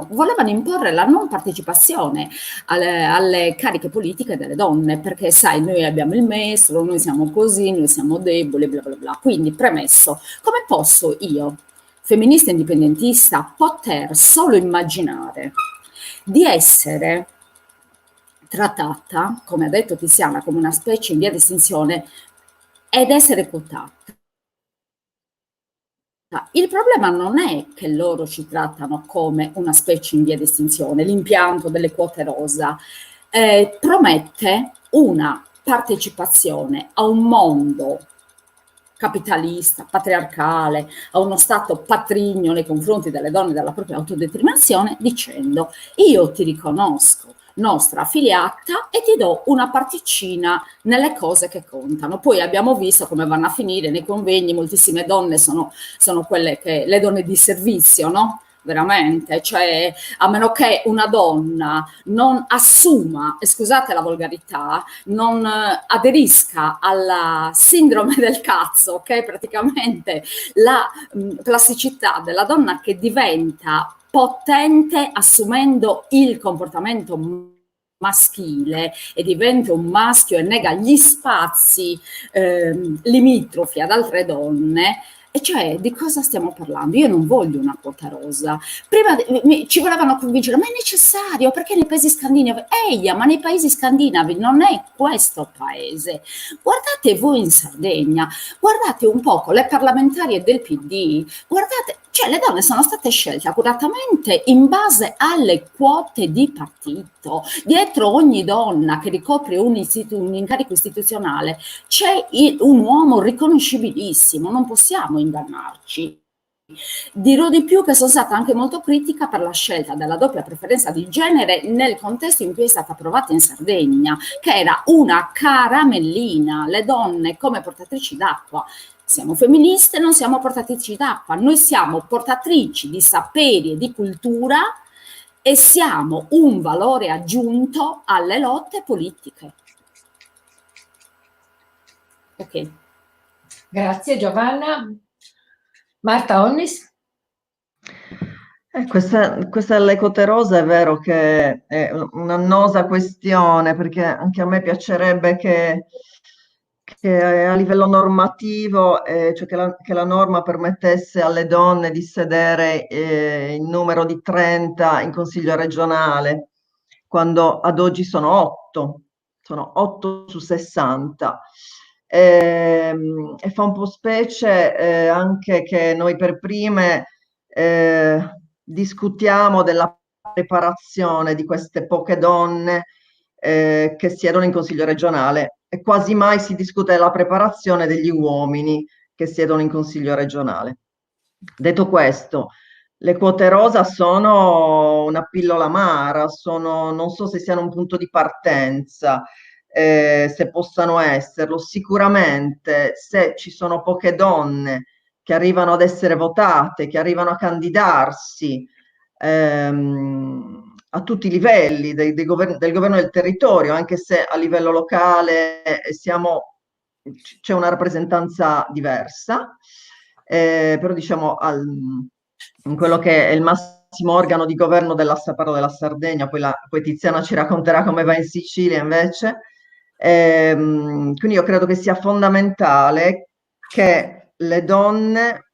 volevano imporre la non partecipazione alle cariche politiche delle donne, perché sai, noi abbiamo il mestolo, noi siamo così, noi siamo deboli, bla bla bla. Quindi, premesso, come posso io, femminista indipendentista, poter solo immaginare di essere trattata, come ha detto Tiziana, come una specie in via di estinzione ed essere quotata? Il problema non è che loro ci trattano come una specie in via di estinzione, l'impianto delle quote rosa promette una partecipazione a un mondo capitalista, patriarcale, a uno stato patrigno nei confronti delle donne e della propria autodeterminazione, dicendo: io ti riconosco nostra affiliata e ti do una particina nelle cose che contano. Poi abbiamo visto come vanno a finire nei convegni, moltissime donne sono quelle che, le donne di servizio, no? Veramente, cioè a meno che una donna non assuma, e scusate la volgarità, non aderisca alla sindrome del cazzo, che è praticamente la plasticità della donna che diventa potente assumendo il comportamento maschile e diventa un maschio e nega gli spazi limitrofi ad altre donne. E cioè, di cosa stiamo parlando? Io non voglio una quota rosa. Prima ci volevano convincere, ma è necessario, perché nei paesi scandinavi? Ma nei paesi scandinavi non è questo paese. Guardate voi in Sardegna, guardate un poco le parlamentari del PD, guardate, cioè le donne sono state scelte accuratamente in base alle quote di partito. Dietro ogni donna che ricopre un incarico istituzionale c'è un uomo riconoscibilissimo, non possiamo ingannarci. Dirò di più che sono stata anche molto critica per la scelta della doppia preferenza di genere nel contesto in cui è stata approvata in Sardegna, che era una caramellina, le donne come portatrici d'acqua. Siamo femministe, non siamo portatrici d'acqua, noi siamo portatrici di saperi e di cultura e siamo un valore aggiunto alle lotte politiche. Ok. Grazie Giovanna. Marta Onnis? Questa delle quote rosa è vero che è un'annosa questione, perché anche a me piacerebbe che a livello normativo, cioè che la norma permettesse alle donne di sedere in numero di 30 in consiglio regionale, quando ad oggi sono 8 su 60. E fa un po' specie anche che noi per prime discutiamo della preparazione di queste poche donne che siedono in consiglio regionale, e quasi mai si discute della preparazione degli uomini che siedono in consiglio regionale. Detto questo, le quote rosa sono una pillola amara, non so se siano un punto di partenza, se possano esserlo. Sicuramente se ci sono poche donne che arrivano ad essere votate, che arrivano a candidarsi a tutti i livelli del governo del territorio, anche se a livello locale c'è una rappresentanza diversa, però diciamo in quello che è il massimo organo di governo parlo della Sardegna, poi Tiziana ci racconterà come va in Sicilia invece. Quindi io credo che sia fondamentale che le donne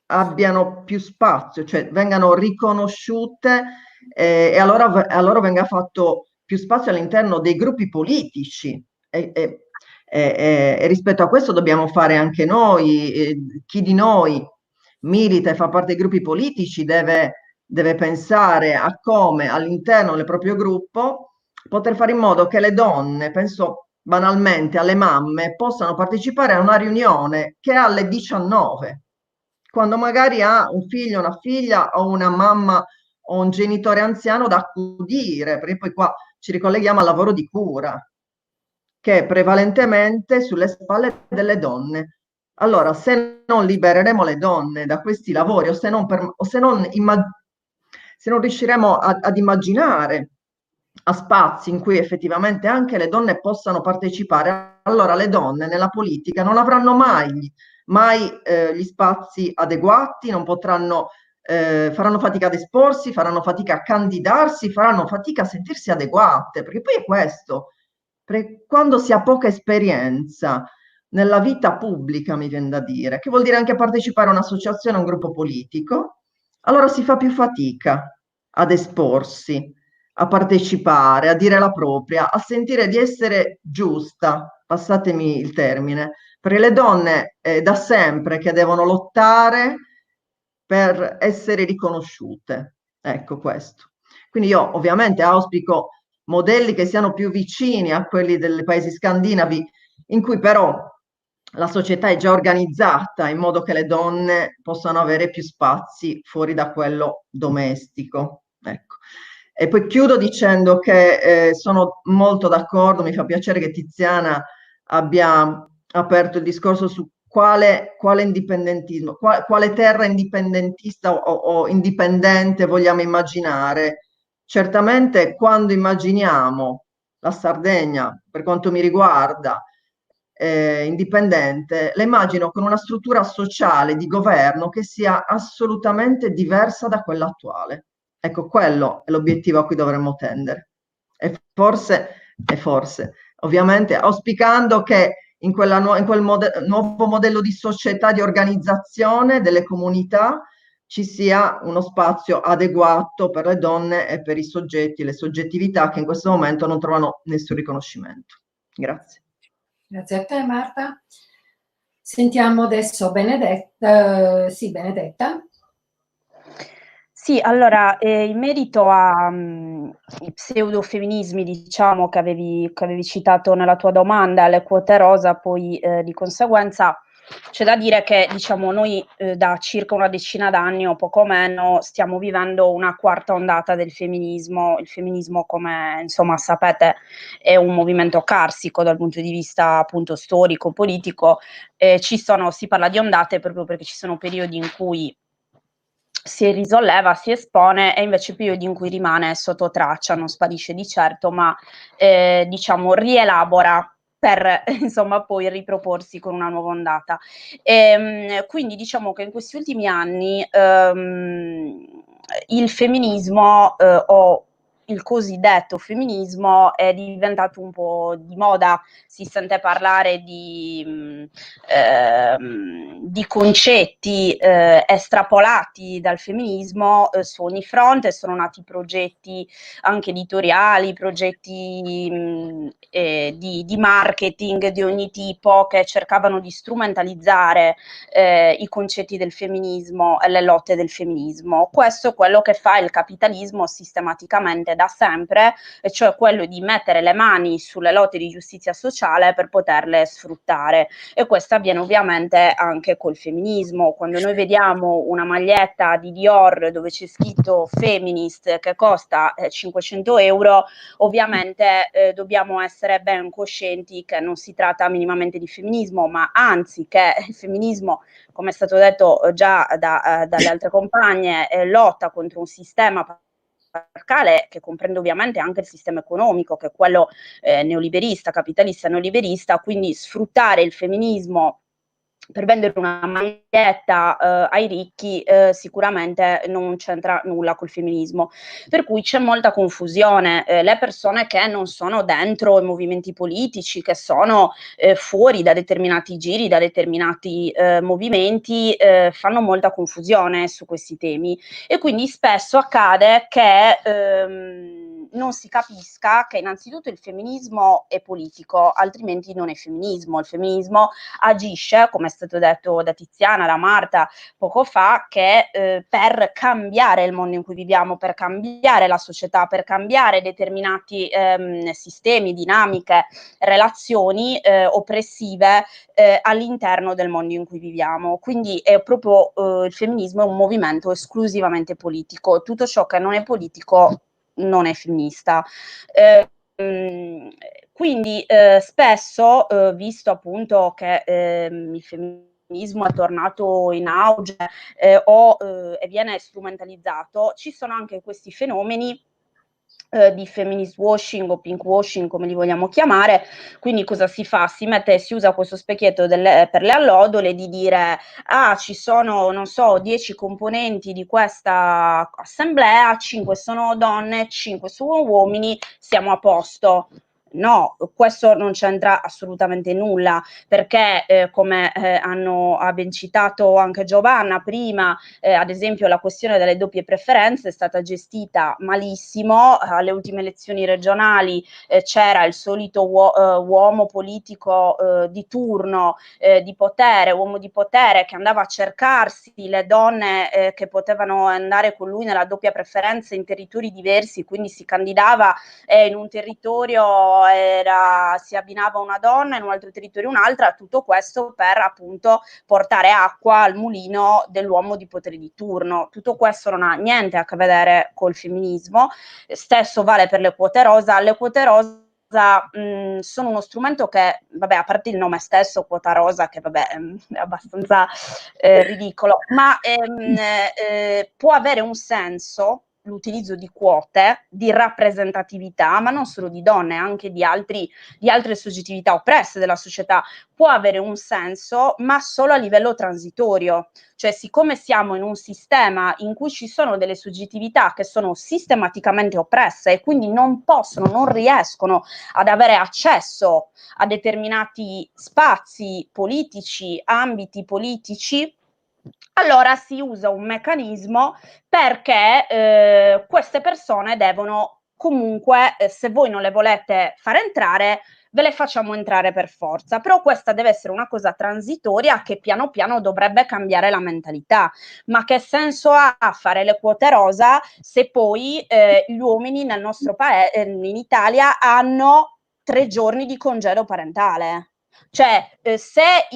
abbiano più spazio, cioè vengano riconosciute e a loro venga fatto più spazio all'interno dei gruppi politici. E rispetto a questo dobbiamo fare anche noi, chi di noi milita e fa parte dei gruppi politici deve pensare a come all'interno del proprio gruppo poter fare in modo che le donne, penso banalmente alle mamme, possano partecipare a una riunione che è alle 19, quando magari ha un figlio, una figlia o una mamma o un genitore anziano da accudire, perché poi qua ci ricolleghiamo al lavoro di cura, che è prevalentemente sulle spalle delle donne. Allora, se non libereremo le donne da questi lavori, o se non riusciremo ad immaginare a spazi in cui effettivamente anche le donne possano partecipare, allora le donne nella politica non avranno mai gli spazi adeguati, non potranno, faranno fatica ad esporsi, faranno fatica a candidarsi, faranno fatica a sentirsi adeguate, perché poi è questo. Perché quando si ha poca esperienza nella vita pubblica, mi viene da dire, che vuol dire anche partecipare a un'associazione, a un gruppo politico, allora si fa più fatica ad esporsi, a partecipare, a dire la propria, a sentire di essere giusta, passatemi il termine, perché le donne da sempre che devono lottare per essere riconosciute. Ecco questo. Quindi io ovviamente auspico modelli che siano più vicini a quelli dei paesi scandinavi, in cui però la società è già organizzata in modo che le donne possano avere più spazi fuori da quello domestico. Ecco. E poi chiudo dicendo che sono molto d'accordo, mi fa piacere che Tiziana abbia aperto il discorso su quale indipendentismo, quale terra indipendentista o indipendente vogliamo immaginare. Certamente quando immaginiamo la Sardegna, per quanto mi riguarda, indipendente, la immagino con una struttura sociale di governo che sia assolutamente diversa da quella attuale. Ecco, quello è l'obiettivo a cui dovremmo tendere. E forse, ovviamente, auspicando che in quel nuovo modello di società, di organizzazione delle comunità, ci sia uno spazio adeguato per le donne e per i soggetti, le soggettività che in questo momento non trovano nessun riconoscimento. Grazie. Grazie a te Marta. Sentiamo adesso Benedetta. Sì, Benedetta. Sì, allora, in merito ai pseudofemminismi, diciamo, che avevi citato nella tua domanda, le quote rosa, poi di conseguenza c'è da dire che, diciamo, noi da circa una decina d'anni o poco meno stiamo vivendo una quarta ondata del femminismo. Il femminismo, come insomma sapete, è un movimento carsico dal punto di vista appunto storico, politico. Si parla di ondate proprio perché ci sono periodi in cui si risolleva, si espone, e invece periodi in cui rimane sotto traccia, non sparisce di certo, ma diciamo rielabora per insomma poi riproporsi con una nuova ondata. Quindi diciamo che in questi ultimi anni il femminismo o il cosiddetto femminismo è diventato un po' di moda, si sente parlare di concetti estrapolati dal femminismo su ogni fronte. Sono nati progetti anche editoriali, progetti di marketing di ogni tipo che cercavano di strumentalizzare i concetti del femminismo e le lotte del femminismo. Questo è quello che fa il capitalismo sistematicamente da sempre, e cioè quello di mettere le mani sulle lotte di giustizia sociale per poterle sfruttare. E questo avviene ovviamente anche col femminismo. Quando noi vediamo una maglietta di Dior dove c'è scritto feminist che costa 500 euro, ovviamente dobbiamo essere ben coscienti che non si tratta minimamente di femminismo, ma anzi che il femminismo, come è stato detto già dalle altre compagne, lotta contro un sistema patriarcale che comprende ovviamente anche il sistema economico, che è quello neoliberista, capitalista neoliberista. Quindi sfruttare il femminismo per vendere una maglietta ai ricchi sicuramente non c'entra nulla col femminismo, per cui c'è molta confusione. Le persone che non sono dentro i movimenti politici, che sono fuori da determinati giri, da determinati movimenti, fanno molta confusione su questi temi, e quindi spesso accade che non si capisca che innanzitutto il femminismo è politico, altrimenti non è femminismo. Il femminismo agisce, come è stato detto da Tiziana, da Marta poco fa, che per cambiare il mondo in cui viviamo, per cambiare la società, per cambiare determinati sistemi, dinamiche, relazioni oppressive all'interno del mondo in cui viviamo. Quindi è proprio il femminismo è un movimento esclusivamente politico. Tutto ciò che non è politico non è femminista. Quindi spesso, visto appunto che il femminismo è tornato in auge e viene strumentalizzato, ci sono anche questi fenomeni di feminist washing o pink washing, come li vogliamo chiamare. Quindi cosa si fa? Si usa questo specchietto per le allodole di dire ci sono, non so, 10 componenti di questa assemblea, 5 sono donne, 5 sono uomini, siamo a posto. No, questo non c'entra assolutamente nulla, perché come ha ben citato anche Giovanna prima, ad esempio la questione delle doppie preferenze è stata gestita malissimo. Alle ultime elezioni regionali c'era il solito uomo politico di turno, di potere, uomo di potere, che andava a cercarsi le donne che potevano andare con lui nella doppia preferenza in territori diversi, quindi si candidava in un territorio si abbinava una donna, in un altro territorio un'altra, tutto questo per appunto portare acqua al mulino dell'uomo di potere di turno. Tutto questo non ha niente a che vedere col femminismo. Stesso vale per le quote rosa. Le quote rosa sono uno strumento che, vabbè, a parte il nome stesso, quota rosa, che vabbè è abbastanza ridicolo, ma può avere un senso l'utilizzo di quote, di rappresentatività, ma non solo di donne, anche di altre soggettività oppresse della società, può avere un senso, ma solo a livello transitorio. Cioè, siccome siamo in un sistema in cui ci sono delle soggettività che sono sistematicamente oppresse e quindi non riescono ad avere accesso a determinati spazi politici, ambiti politici, allora si usa un meccanismo perché queste persone devono comunque, se voi non le volete fare entrare, ve le facciamo entrare per forza. Però questa deve essere una cosa transitoria che piano piano dovrebbe cambiare la mentalità. Ma che senso ha fare le quote rosa se poi gli uomini nel nostro paese, in Italia, hanno 3 giorni di congedo parentale? Cioè, se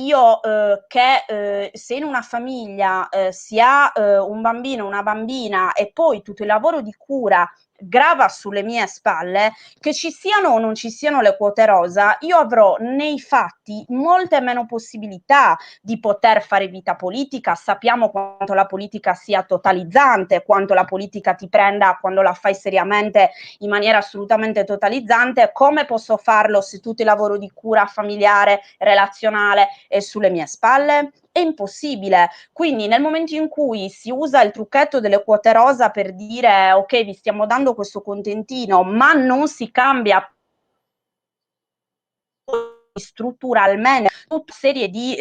se in una famiglia si ha un bambino, una bambina, e poi tutto il lavoro di cura grava sulle mie spalle, che ci siano o non ci siano le quote rosa, io avrò nei fatti molte meno possibilità di poter fare vita politica. Sappiamo quanto la politica sia totalizzante, quanto la politica ti prenda quando la fai seriamente in maniera assolutamente totalizzante. Come posso farlo se tutto il lavoro di cura familiare, relazionale è sulle mie spalle? È impossibile. Quindi nel momento in cui si usa il trucchetto delle quote rosa per dire ok, vi stiamo dando questo contentino, ma non si cambia strutturalmente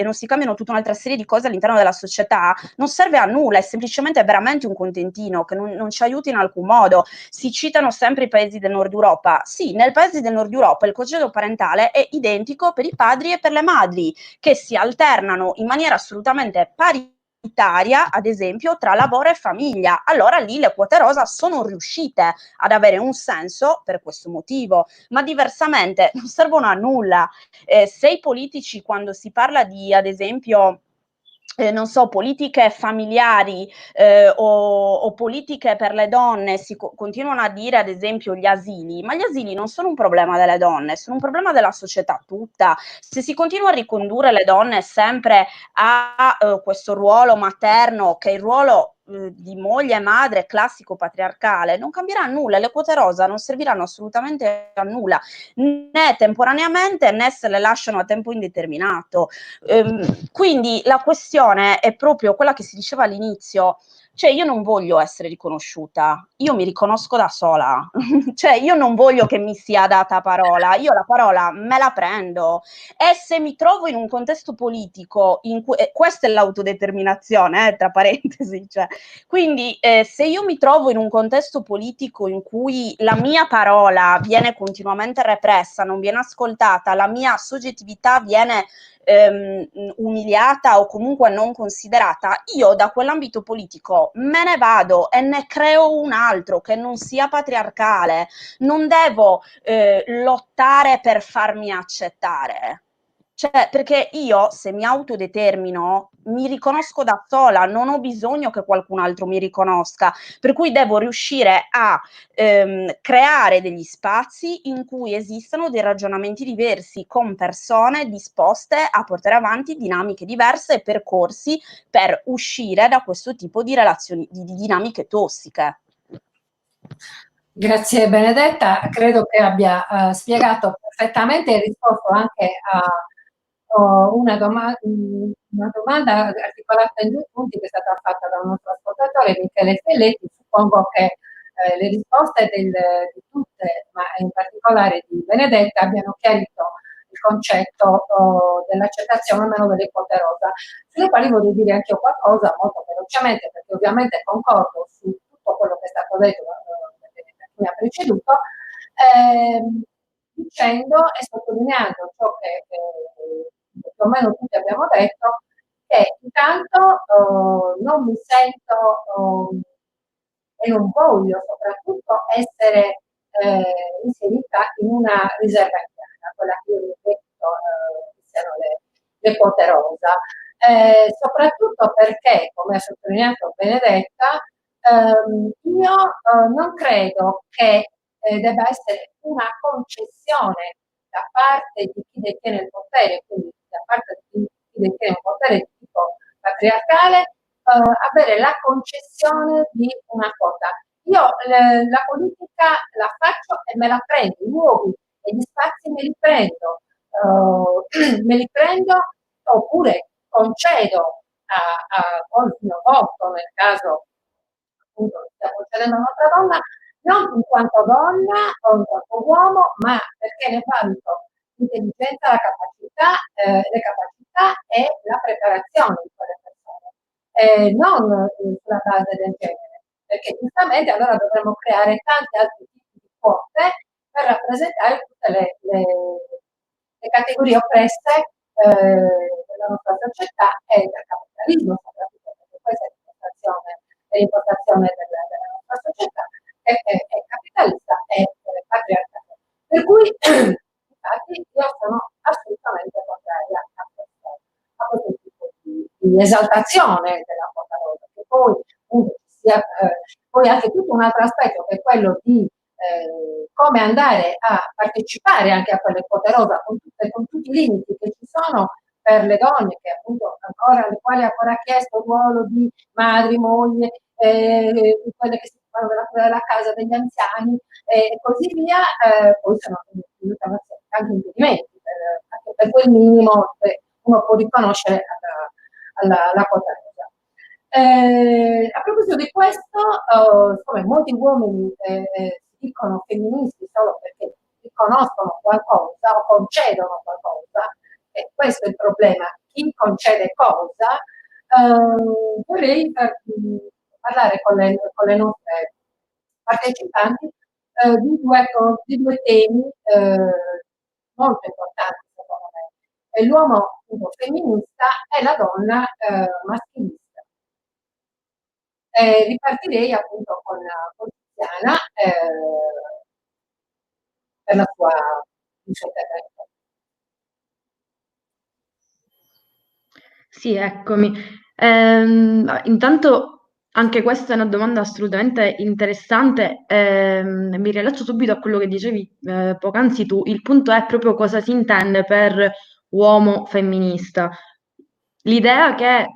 non si cambiano tutta un'altra serie di cose all'interno della società, non serve a nulla, è semplicemente veramente un contentino che non ci aiuta in alcun modo. Si citano sempre i paesi del nord Europa. Sì, nel paese del nord Europa il congedo parentale è identico per i padri e per le madri, che si alternano in maniera assolutamente paritaria, ad esempio, tra lavoro e famiglia. Allora lì le quote rosa sono riuscite ad avere un senso per questo motivo, ma diversamente non servono a nulla. Se i politici, quando si parla di, ad esempio, non so, politiche familiari o politiche per le donne, continuano a dire ad esempio gli asili, ma gli asili non sono un problema delle donne, sono un problema della società tutta. Se si continua a ricondurre le donne sempre a questo ruolo materno, che è il ruolo di moglie e madre classico patriarcale, non cambierà nulla, le quote rosa non serviranno assolutamente a nulla, né temporaneamente né se le lasciano a tempo indeterminato. Quindi la questione è proprio quella che si diceva all'inizio, cioè io non voglio essere riconosciuta, io mi riconosco da sola, cioè io non voglio che mi sia data parola, io la parola me la prendo e se mi trovo in un contesto politico in cui, questa è l'autodeterminazione, tra parentesi, cioè, quindi se io mi trovo in un contesto politico in cui la mia parola viene continuamente repressa, non viene ascoltata, la mia soggettività viene umiliata o comunque non considerata, io da quell'ambito politico me ne vado e ne creo un altro che non sia patriarcale. Non devo lottare per farmi accettare. Cioè, perché io, se mi autodetermino, mi riconosco da sola, non ho bisogno che qualcun altro mi riconosca, per cui devo riuscire a creare degli spazi in cui esistano dei ragionamenti diversi, con persone disposte a portare avanti dinamiche diverse e percorsi per uscire da questo tipo di relazioni, di dinamiche tossiche. Grazie Benedetta, credo che abbia spiegato perfettamente e risposto anche a una domanda articolata in 2 punti che è stata fatta da un nostro ascoltatore, Michele Felletti. Suppongo che le risposte di tutte, ma in particolare di Benedetta, abbiano chiarito il concetto dell'accettazione almeno delle quote rosa, sulle quali voglio dire anche io qualcosa molto velocemente, perché ovviamente concordo su tutto quello che è stato detto mi ha preceduto, dicendo e sottolineando ciò che più o meno tutti abbiamo detto, che intanto non mi sento e non voglio soprattutto essere inserita in una riserva indiana, quella che io ho detto che siano le quote rosa, soprattutto perché, come ha sottolineato Benedetta, io non credo che debba essere una concessione da parte di chi detiene il potere, quindi da parte di chi detiene un potere di tipo patriarcale, avere la concessione di una quota. Io la politica la faccio e me la prendo, i luoghi e gli spazi me li prendo, me li prendo oppure concedo con il mio voto, nel caso appunto stia concedendo a un'altra donna, non in quanto donna o in quanto uomo, ma perché ne valuto l'intelligenza, le capacità e la preparazione di quelle persone, non sulla base del genere, perché giustamente allora dovremmo creare tanti altri tipi di quote per rappresentare tutte le categorie oppresse della nostra società e del capitalismo, soprattutto perché questa è l'impostazione della nostra società, è capitalista e patriarcale. Per cui, infatti, io sono assolutamente contraria a questo tipo di esaltazione della quota rosa, che poi appunto sia poi anche tutto un altro aspetto che è quello di come andare a partecipare anche a quelle quote rosa con tutti i limiti che ci sono per le donne che appunto ancora, alle quali ancora chiesto il ruolo di madri, mogli, quelle che si occupano della cura della casa, degli anziani e così via, poi sono anche impedimenti anche per quel minimo che uno può riconoscere alla quota rosa. A proposito di questo, come molti uomini si dicono femministi solo perché riconoscono qualcosa o concedono qualcosa, e questo è il problema, chi concede cosa, vorrei parlare con le nostre partecipanti di due temi molto importanti secondo me, l'uomo femminista e la donna maschilista. Ripartirei appunto con Tiziana per il suo intervento. Sì, eccomi. Intanto anche questa è una domanda assolutamente interessante. Mi riallaccio subito a quello che dicevi poc'anzi tu. Il punto è proprio cosa si intende per uomo femminista. L'idea che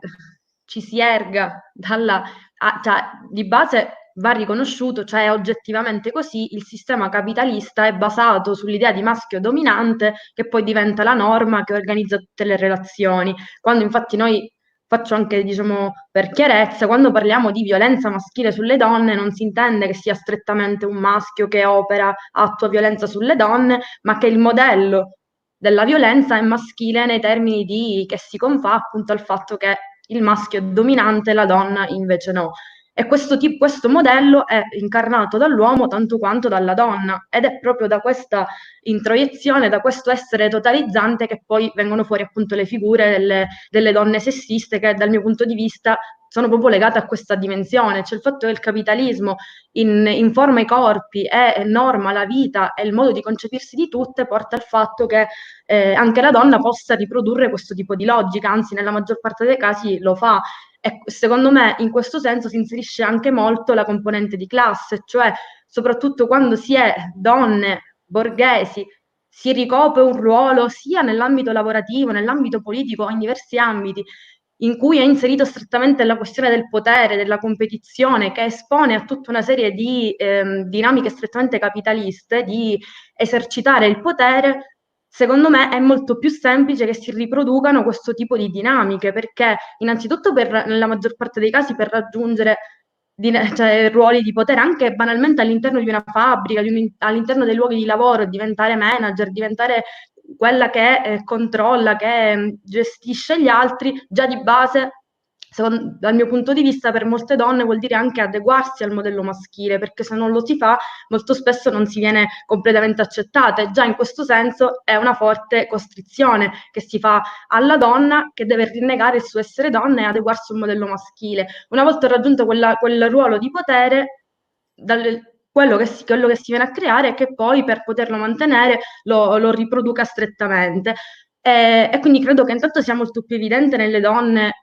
ci si erga cioè, di base va riconosciuto, cioè è oggettivamente così, il sistema capitalista è basato sull'idea di maschio dominante che poi diventa la norma che organizza tutte le relazioni. Quando infatti noi, faccio anche, diciamo, per chiarezza, quando parliamo di violenza maschile sulle donne non si intende che sia strettamente un maschio che opera, attua violenza sulle donne, ma che il modello della violenza è maschile nei termini di che si confà appunto al fatto che il maschio è dominante e la donna invece no. E questo modello è incarnato dall'uomo tanto quanto dalla donna, ed è proprio da questa introiezione, da questo essere totalizzante che poi vengono fuori appunto le figure delle donne sessiste che dal mio punto di vista sono proprio legate a questa dimensione, cioè il fatto che il capitalismo informa i corpi e norma la vita e il modo di concepirsi di tutte porta al fatto che anche la donna possa riprodurre questo tipo di logica, anzi nella maggior parte dei casi lo fa. E secondo me in questo senso si inserisce anche molto la componente di classe, cioè soprattutto quando si è donne borghesi, si ricopre un ruolo sia nell'ambito lavorativo, nell'ambito politico, in diversi ambiti, in cui è inserito strettamente la questione del potere, della competizione, che espone a tutta una serie di dinamiche strettamente capitaliste, di esercitare il potere. Secondo me è molto più semplice che si riproducano questo tipo di dinamiche, perché innanzitutto nella maggior parte dei casi per raggiungere cioè, ruoli di potere, anche banalmente all'interno di una fabbrica, all'interno dei luoghi di lavoro, diventare manager, diventare quella che controlla, che gestisce gli altri, già di base, dal mio punto di vista, per molte donne vuol dire anche adeguarsi al modello maschile, perché se non lo si fa, molto spesso non si viene completamente accettata, e già in questo senso è una forte costrizione che si fa alla donna, che deve rinnegare il suo essere donna e adeguarsi al modello maschile. Una volta raggiunto quel ruolo di potere, quello che si viene a creare è che poi per poterlo mantenere lo riproduca strettamente. E quindi credo che intanto sia molto più evidente nelle donne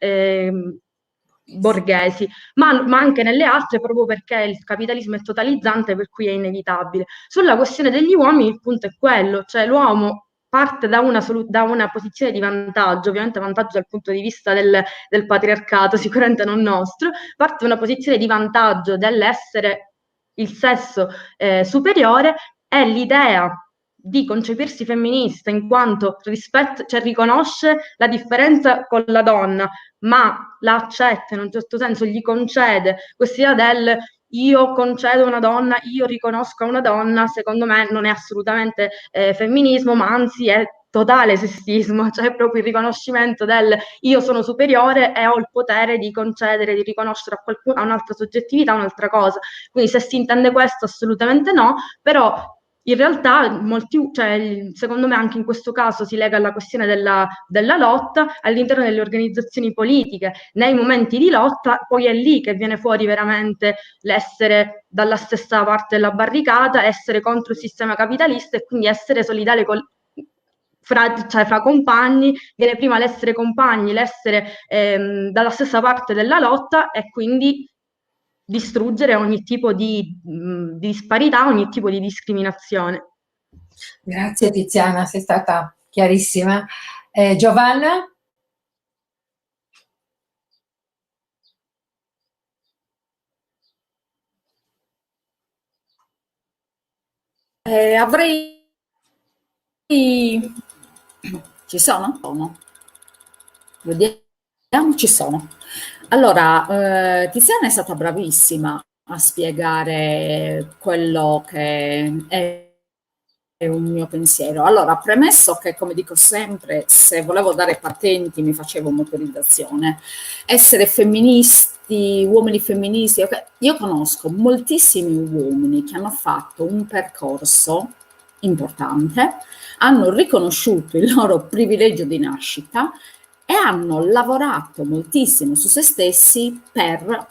borghesi, ma anche nelle altre, proprio perché il capitalismo è totalizzante, per cui è inevitabile. Sulla questione degli uomini il punto è quello, cioè l'uomo parte da una posizione di vantaggio, ovviamente vantaggio dal punto di vista del patriarcato, sicuramente non nostro, parte da una posizione di vantaggio dell'essere il sesso superiore, e l'idea di concepirsi femminista in quanto cioè riconosce la differenza con la donna, ma la accetta in un certo senso, gli concede quest'idea del io concedo una donna, io riconosco una donna, secondo me non è assolutamente femminismo, ma anzi è totale sessismo, cioè proprio il riconoscimento del io sono superiore e ho il potere di concedere, di riconoscere a qualcuno, a un'altra soggettività, un'altra cosa. Quindi se si intende questo, assolutamente no, però in realtà, cioè, secondo me anche in questo caso si lega alla questione della lotta all'interno delle organizzazioni politiche. Nei momenti di lotta, poi è lì che viene fuori veramente l'essere dalla stessa parte della barricata, essere contro il sistema capitalista e quindi essere solidale fra compagni. Viene prima l'essere compagni, l'essere dalla stessa parte della lotta, e quindi distruggere ogni tipo di disparità, ogni tipo di discriminazione. Grazie Tiziana, sei stata chiarissima. Giovanna? Avrei... Ci sono? Vediamo, ci sono. Allora, Tiziana è stata bravissima a spiegare quello che è un mio pensiero. Allora, premesso che, come dico sempre, se volevo dare patenti mi facevo motorizzazione. Essere femministi, uomini femministi, okay. Io conosco moltissimi uomini che hanno fatto un percorso importante, hanno riconosciuto il loro privilegio di nascita e hanno lavorato moltissimo su se stessi per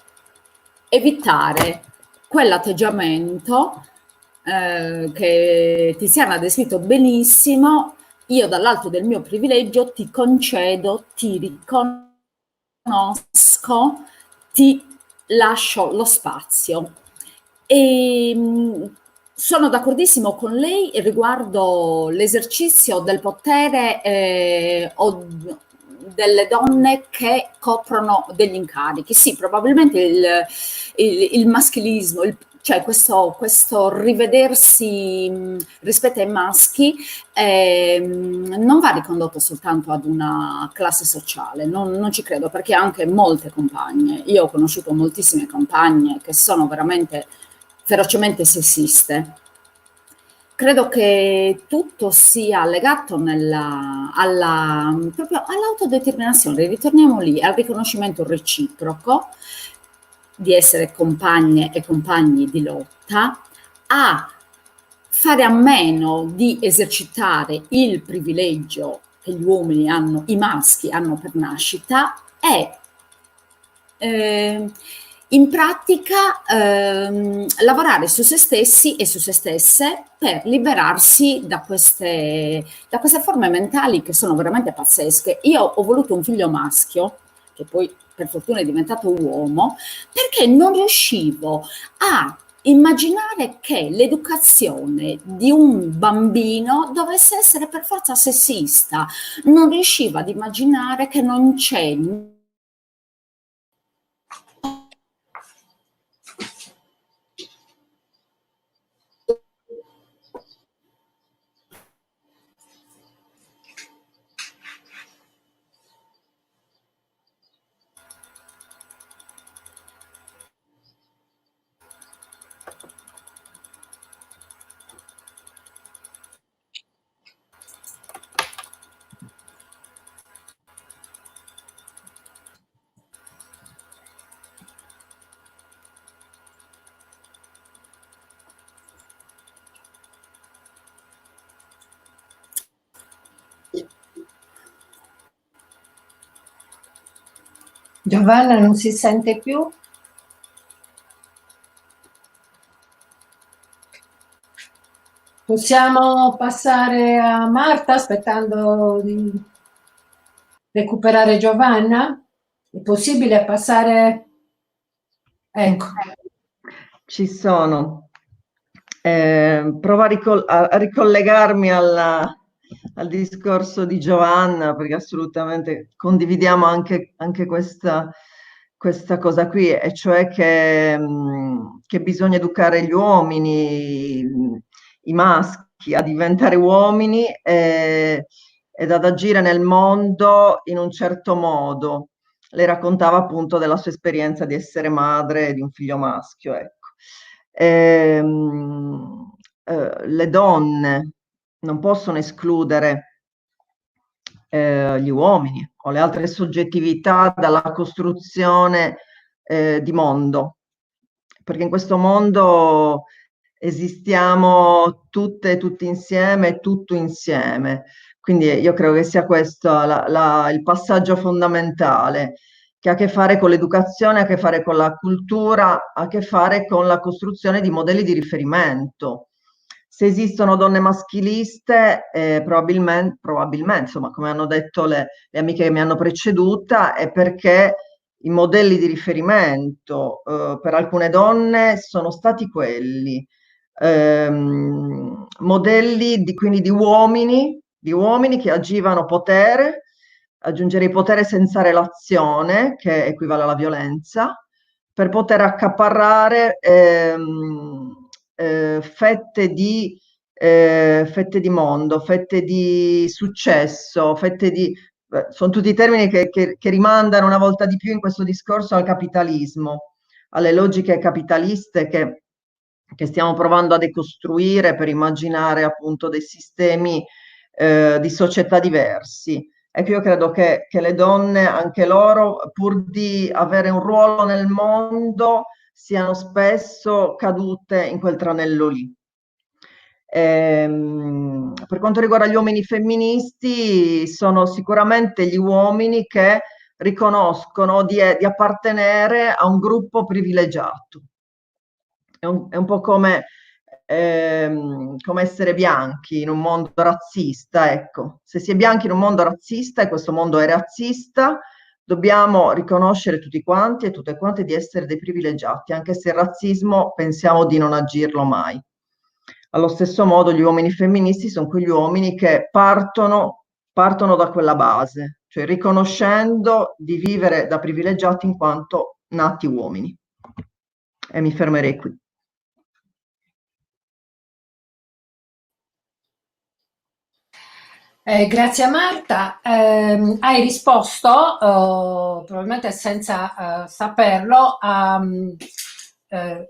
evitare quell'atteggiamento che Tiziana ha descritto benissimo: io dall'alto del mio privilegio ti concedo, ti riconosco, ti lascio lo spazio. E sono d'accordissimo con lei riguardo l'esercizio del potere delle donne che coprono degli incarichi. Sì, probabilmente il maschilismo, cioè questo rivedersi rispetto ai maschi non va ricondotto soltanto ad una classe sociale, non ci credo, perché anche molte compagne, io ho conosciuto moltissime compagne che sono veramente ferocemente sessiste. Credo che tutto sia legato proprio all'autodeterminazione, ritorniamo lì, al riconoscimento reciproco di essere compagne e compagni di lotta, a fare a meno di esercitare il privilegio che gli uomini hanno, i maschi hanno per nascita, e in pratica lavorare su se stessi e su se stesse per liberarsi da queste forme mentali che sono veramente pazzesche. Io ho voluto un figlio maschio, che poi per fortuna è diventato uomo, perché non riuscivo a immaginare che l'educazione di un bambino dovesse essere per forza sessista. Non riuscivo ad immaginare che non c'è Giovanna non si sente più? Possiamo passare a Marta aspettando di recuperare Giovanna? È possibile passare? Ecco. Ci sono. Provo a ricollegarmi al discorso di Giovanna, perché assolutamente condividiamo anche questa cosa qui, e cioè che bisogna educare gli uomini, i maschi, a diventare uomini ed ad agire nel mondo in un certo modo. Lei raccontava appunto della sua esperienza di essere madre di un figlio maschio, ecco. Le donne non possono escludere gli uomini o le altre soggettività dalla costruzione di mondo, perché in questo mondo esistiamo tutte e tutti insieme, tutto insieme. Quindi io credo che sia questo il passaggio fondamentale, che ha a che fare con l'educazione, ha a che fare con la cultura, ha a che fare con la costruzione di modelli di riferimento. Se esistono donne maschiliste, probabilmente, insomma, come hanno detto le amiche che mi hanno preceduta, è perché i modelli di riferimento per alcune donne sono stati quelli, modelli quindi di uomini che agivano potere, aggiungerei potere senza relazione, che equivale alla violenza, per poter accaparrare fette di mondo, fette di successo, sono tutti termini che rimandano una volta di più in questo discorso al capitalismo, alle logiche capitaliste che stiamo provando a decostruire per immaginare appunto dei sistemi di società diversi. Ecco, io credo che le donne, anche loro, pur di avere un ruolo nel mondo, siano spesso cadute in quel tranello lì. Per quanto riguarda gli uomini femministi, sono sicuramente gli uomini che riconoscono di appartenere a un gruppo privilegiato. È un po' come essere bianchi in un mondo razzista, ecco. Se si è bianchi in un mondo razzista e questo mondo è razzista, dobbiamo riconoscere tutti quanti e tutte quante di essere dei privilegiati, anche se il razzismo pensiamo di non agirlo mai. Allo stesso modo gli uomini femministi sono quegli uomini che partono partono da quella base, cioè riconoscendo di vivere da privilegiati in quanto nati uomini. E mi fermerei qui. Grazie a Marta. Hai risposto, probabilmente senza saperlo,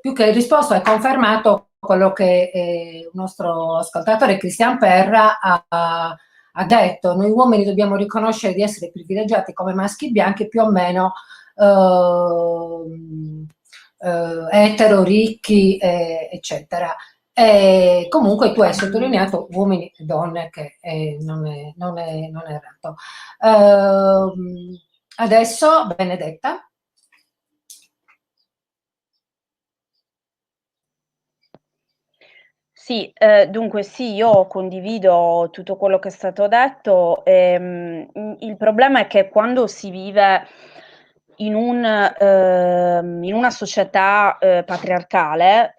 più che risposto, hai confermato quello che il nostro ascoltatore Cristian Perra ha detto. Noi uomini dobbiamo riconoscere di essere privilegiati come maschi bianchi più o meno etero, ricchi, eccetera. E comunque tu hai sottolineato uomini e donne, che non è errato. Adesso Benedetta. Sì, dunque sì, io condivido tutto quello che è stato detto. Il problema è che quando si vive in una società patriarcale,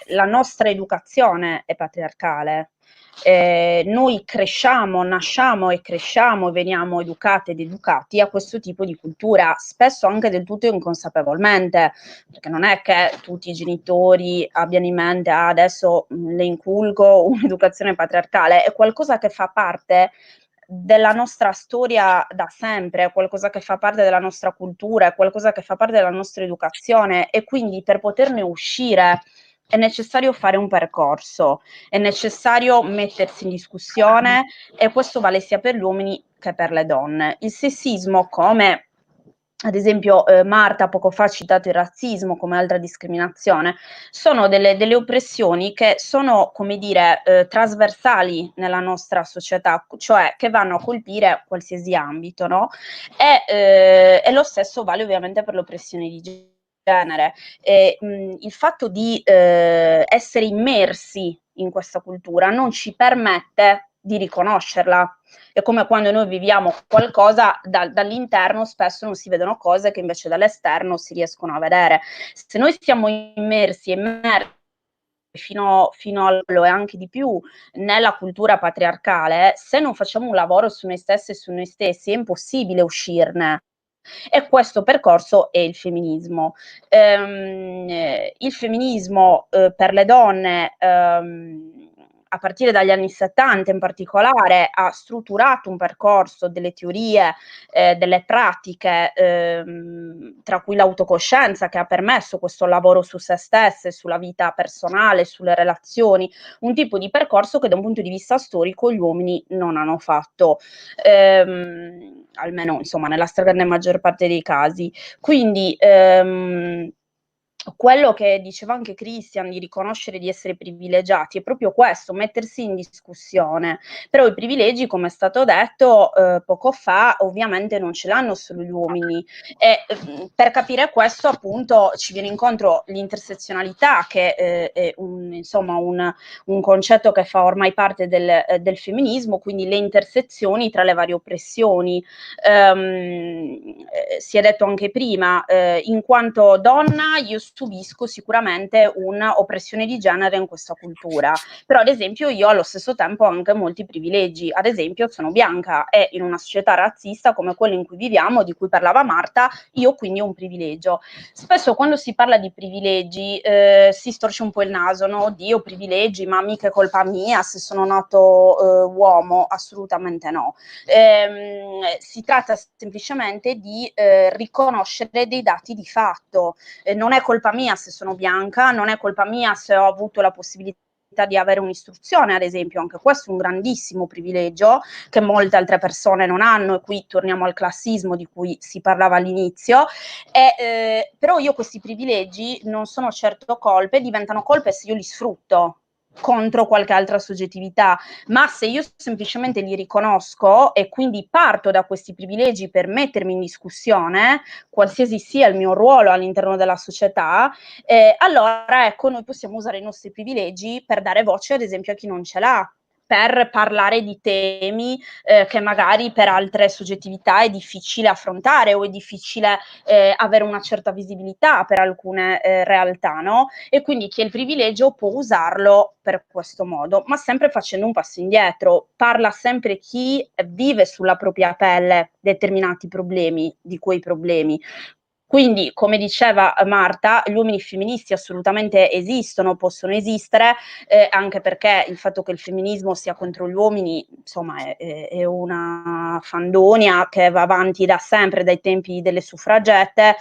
la nostra educazione è patriarcale. Noi nasciamo e cresciamo e veniamo educate ed educati a questo tipo di cultura, spesso anche del tutto inconsapevolmente, perché non è che tutti i genitori abbiano in mente adesso le inculco un'educazione patriarcale, è qualcosa che fa parte della nostra storia da sempre, è qualcosa che fa parte della nostra cultura, è qualcosa che fa parte della nostra educazione, e quindi per poterne uscire è necessario fare un percorso, è necessario mettersi in discussione, e questo vale sia per gli uomini che per le donne. Il sessismo, come ad esempio Marta poco fa ha citato il razzismo come altra discriminazione, sono delle oppressioni che sono, come dire, trasversali nella nostra società, cioè che vanno a colpire qualsiasi ambito, no? E lo stesso vale ovviamente per l'oppressione di genere. Il fatto di essere immersi in questa cultura non ci permette di riconoscerla. È come quando noi viviamo qualcosa dall'interno, spesso non si vedono cose che invece dall'esterno si riescono a vedere. Se noi siamo immersi fino e anche di più nella cultura patriarcale, se non facciamo un lavoro su noi stessi e su noi stessi è impossibile uscirne. E questo percorso è il femminismo. Il femminismo per le donne, a partire dagli anni 70 in particolare, ha strutturato un percorso, delle teorie, delle pratiche, tra cui l'autocoscienza, che ha permesso questo lavoro su se stesse, sulla vita personale, sulle relazioni, un tipo di percorso che da un punto di vista storico gli uomini non hanno fatto. Almeno insomma nella stragrande maggior parte dei casi. Quindi quello che diceva anche Christian di riconoscere di essere privilegiati è proprio questo, mettersi in discussione. Però i privilegi, come è stato detto poco fa, ovviamente non ce l'hanno solo gli uomini, e per capire questo appunto ci viene incontro l'intersezionalità, che è un concetto che fa ormai parte del femminismo, quindi le intersezioni tra le varie oppressioni. Si è detto anche prima, in quanto donna io subisco sicuramente un'oppressione di genere in questa cultura, però ad esempio io allo stesso tempo ho anche molti privilegi. Ad esempio sono bianca, e in una società razzista come quella in cui viviamo, di cui parlava Marta, io quindi ho un privilegio. Spesso quando si parla di privilegi si storce un po' il naso, no? Oddio, privilegi, ma mica è colpa mia se sono nato uomo. Assolutamente no. Si tratta semplicemente di riconoscere dei dati di fatto. Non è colpa mia se sono bianca, non è colpa mia se ho avuto la possibilità di avere un'istruzione, ad esempio. Anche questo è un grandissimo privilegio che molte altre persone non hanno, e qui torniamo al classismo di cui si parlava all'inizio. Però io questi privilegi non sono certo colpe, diventano colpe se io li sfrutto contro qualche altra soggettività, ma se io semplicemente li riconosco e quindi parto da questi privilegi per mettermi in discussione, qualsiasi sia il mio ruolo all'interno della società, allora ecco, noi possiamo usare i nostri privilegi per dare voce ad esempio a chi non ce l'ha, per parlare di temi che magari per altre soggettività è difficile affrontare o è difficile avere una certa visibilità per alcune realtà, no? E quindi chi ha il privilegio può usarlo per questo modo, ma sempre facendo un passo indietro. Parla sempre chi vive sulla propria pelle determinati problemi, di quei problemi. Quindi, come diceva Marta, gli uomini femministi assolutamente esistono, possono esistere, anche perché il fatto che il femminismo sia contro gli uomini, insomma, è una fandonia che va avanti da sempre, dai tempi delle suffragette,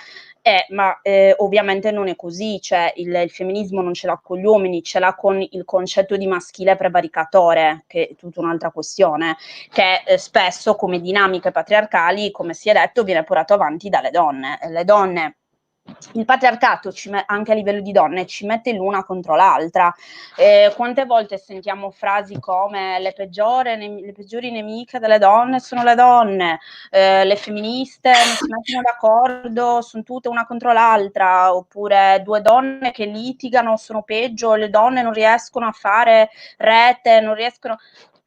ma ovviamente non è così, cioè il femminismo non ce l'ha con gli uomini, ce l'ha con il concetto di maschile prevaricatore, che è tutta un'altra questione, che spesso come dinamiche patriarcali, come si è detto, viene portato avanti dalle donne. Le donne, il patriarcato anche a livello di donne ci mette l'una contro l'altra. Quante volte sentiamo frasi come le peggiori nemiche delle donne sono le donne, le femministe non si mettono d'accordo, sono tutte una contro l'altra, oppure due donne che litigano sono peggio, le donne non riescono a fare rete, non riescono...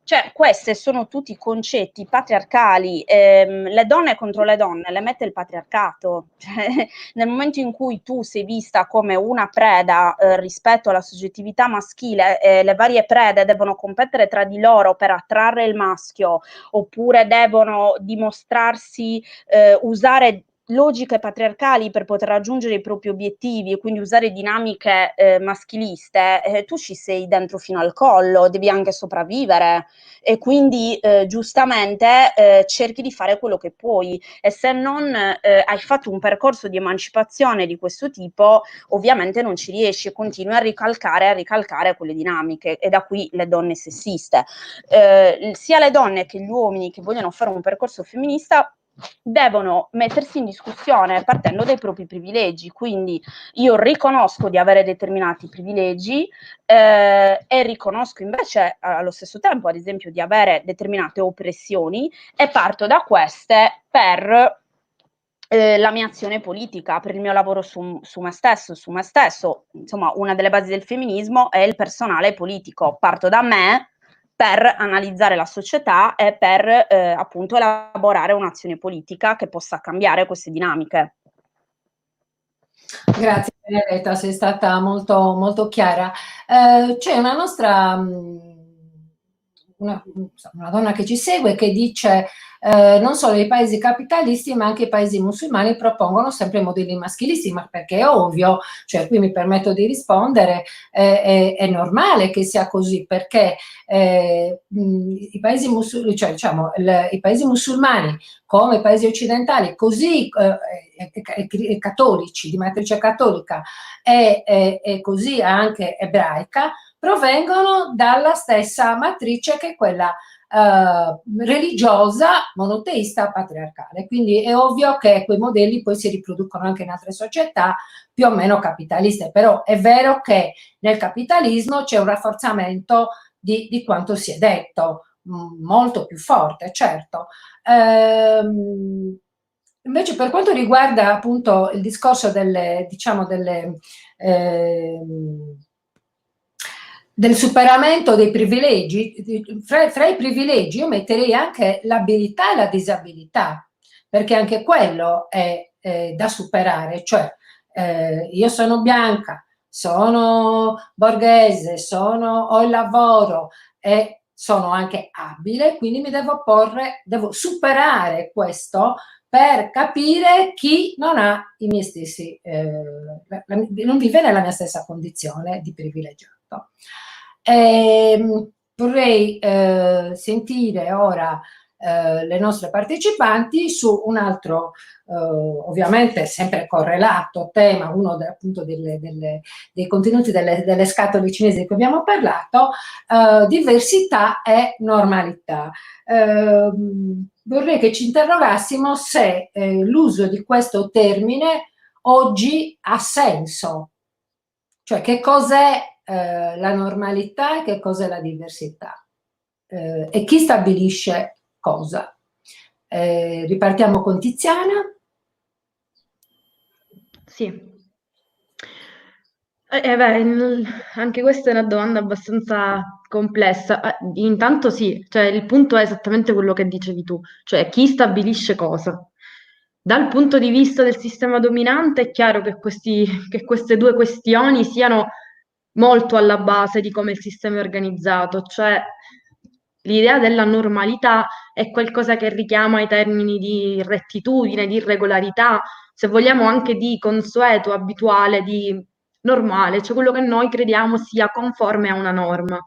Cioè, questi sono tutti concetti patriarcali, le donne contro le donne le mette il patriarcato, cioè, nel momento in cui tu sei vista come una preda rispetto alla soggettività maschile, le varie prede devono competere tra di loro per attrarre il maschio, oppure devono dimostrarsi, usare logiche patriarcali per poter raggiungere i propri obiettivi e quindi usare dinamiche maschiliste, tu ci sei dentro fino al collo, devi anche sopravvivere e quindi giustamente cerchi di fare quello che puoi e se non hai fatto un percorso di emancipazione di questo tipo ovviamente non ci riesci e continui a ricalcare quelle dinamiche e da qui le donne sessiste. Sia le donne che gli uomini che vogliono fare un percorso femminista devono mettersi in discussione partendo dai propri privilegi, quindi io riconosco di avere determinati privilegi e riconosco invece allo stesso tempo, ad esempio, di avere determinate oppressioni e parto da queste per la mia azione politica, per il mio lavoro su me stesso, insomma una delle basi del femminismo è il personale politico, parto da me per analizzare la società e per appunto elaborare un'azione politica che possa cambiare queste dinamiche. Grazie Benedetta, sei stata molto, molto chiara. C'è una nostra, una donna che ci segue che dice non solo i paesi capitalisti ma anche i paesi musulmani propongono sempre modelli maschilisti, ma perché è ovvio, cioè qui mi permetto di rispondere, è normale che sia così perché i paesi musulmani, cioè diciamo i paesi musulmani come i paesi occidentali, così cattolici, di matrice cattolica e così anche ebraica, provengono dalla stessa matrice che è quella religiosa, monoteista, patriarcale. Quindi è ovvio che quei modelli poi si riproducono anche in altre società più o meno capitaliste, però è vero che nel capitalismo c'è un rafforzamento di quanto si è detto, molto più forte, certo. Invece per quanto riguarda appunto il discorso delle, diciamo, del superamento dei privilegi, fra i privilegi io metterei anche l'abilità e la disabilità, perché anche quello è da superare, cioè io sono bianca, sono borghese, ho il lavoro e sono anche abile, quindi mi devo superare questo per capire chi non ha i miei stessi, non vive nella mia stessa condizione di privilegiato. Vorrei sentire ora le nostre partecipanti su un altro, ovviamente sempre correlato tema, uno appunto dei contenuti delle scatole cinesi di cui abbiamo parlato, diversità e normalità. Vorrei che ci interrogassimo se l'uso di questo termine oggi ha senso, cioè che cos'è la normalità e che cos'è la diversità e chi stabilisce cosa. Ripartiamo con Tiziana. Sì. Anche questa è una domanda abbastanza complessa. Intanto sì, cioè il punto è esattamente quello che dicevi tu, cioè chi stabilisce cosa. Dal punto di vista del sistema dominante è chiaro che che queste due questioni siano molto alla base di come il sistema è organizzato, cioè l'idea della normalità è qualcosa che richiama i termini di rettitudine, di regolarità, se vogliamo anche di consueto, abituale, di normale, cioè quello che noi crediamo sia conforme a una norma.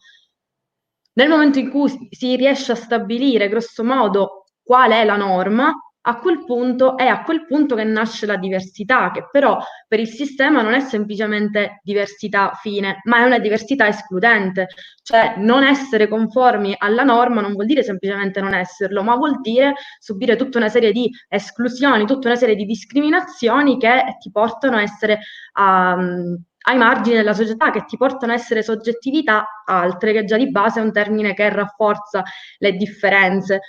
Nel momento in cui si riesce a stabilire, grosso modo, qual è la norma, a quel punto è a quel punto che nasce la diversità, che però per il sistema non è semplicemente diversità fine, ma è una diversità escludente. Cioè non essere conformi alla norma non vuol dire semplicemente non esserlo, ma vuol dire subire tutta una serie di esclusioni, tutta una serie di discriminazioni che ti portano a essere ai margini della società, che ti portano a essere soggettività altre, che già di base è un termine che rafforza le differenze.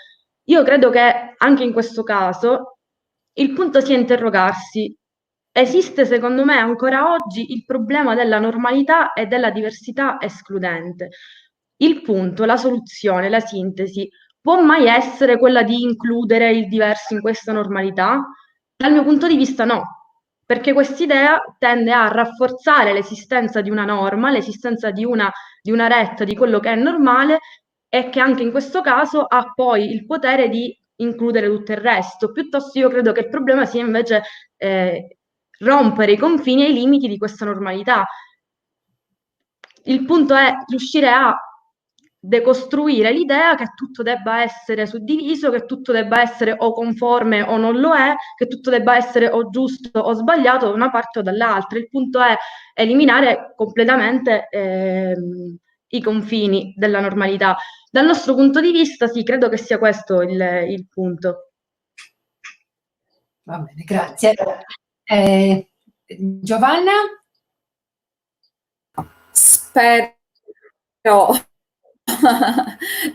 Io credo che anche in questo caso il punto sia interrogarsi. Esiste secondo me ancora oggi il problema della normalità e della diversità escludente. Il punto, la soluzione, la sintesi può mai essere quella di includere il diverso in questa normalità? Dal mio punto di vista no, perché quest'idea tende a rafforzare l'esistenza di una norma, l'esistenza di una retta, di quello che è normale e che anche in questo caso ha poi il potere di includere tutto il resto. Piuttosto io credo che il problema sia invece rompere i confini e i limiti di questa normalità. Il punto è riuscire a decostruire l'idea che tutto debba essere suddiviso, che tutto debba essere o conforme o non lo è, che tutto debba essere o giusto o sbagliato da una parte o dall'altra. Il punto è eliminare completamente i confini della normalità. Dal nostro punto di vista, sì, credo che sia questo il punto. Va bene, grazie. Giovanna? Spero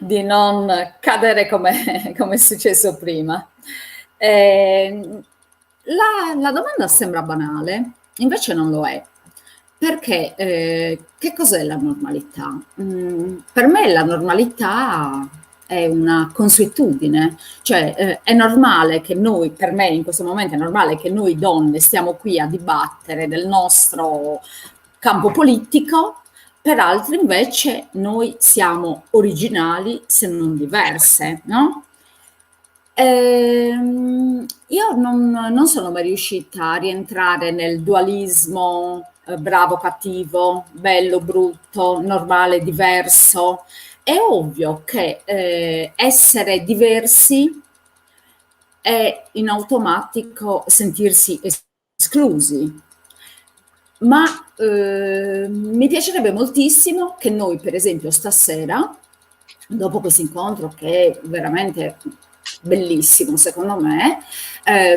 di non cadere come è successo prima. La domanda sembra banale, invece non lo è. Perché che cos'è la normalità? Per me la normalità è una consuetudine, cioè è normale che noi, per me in questo momento è normale che noi donne stiamo qui a dibattere del nostro campo politico, per altri invece noi siamo originali se non diverse, no? Io non sono mai riuscita a rientrare nel dualismo bravo, cattivo, bello, brutto, normale, diverso. È ovvio che essere diversi è in automatico sentirsi esclusi, ma mi piacerebbe moltissimo che noi, per esempio, stasera, dopo questo incontro che è veramente bellissimo secondo me,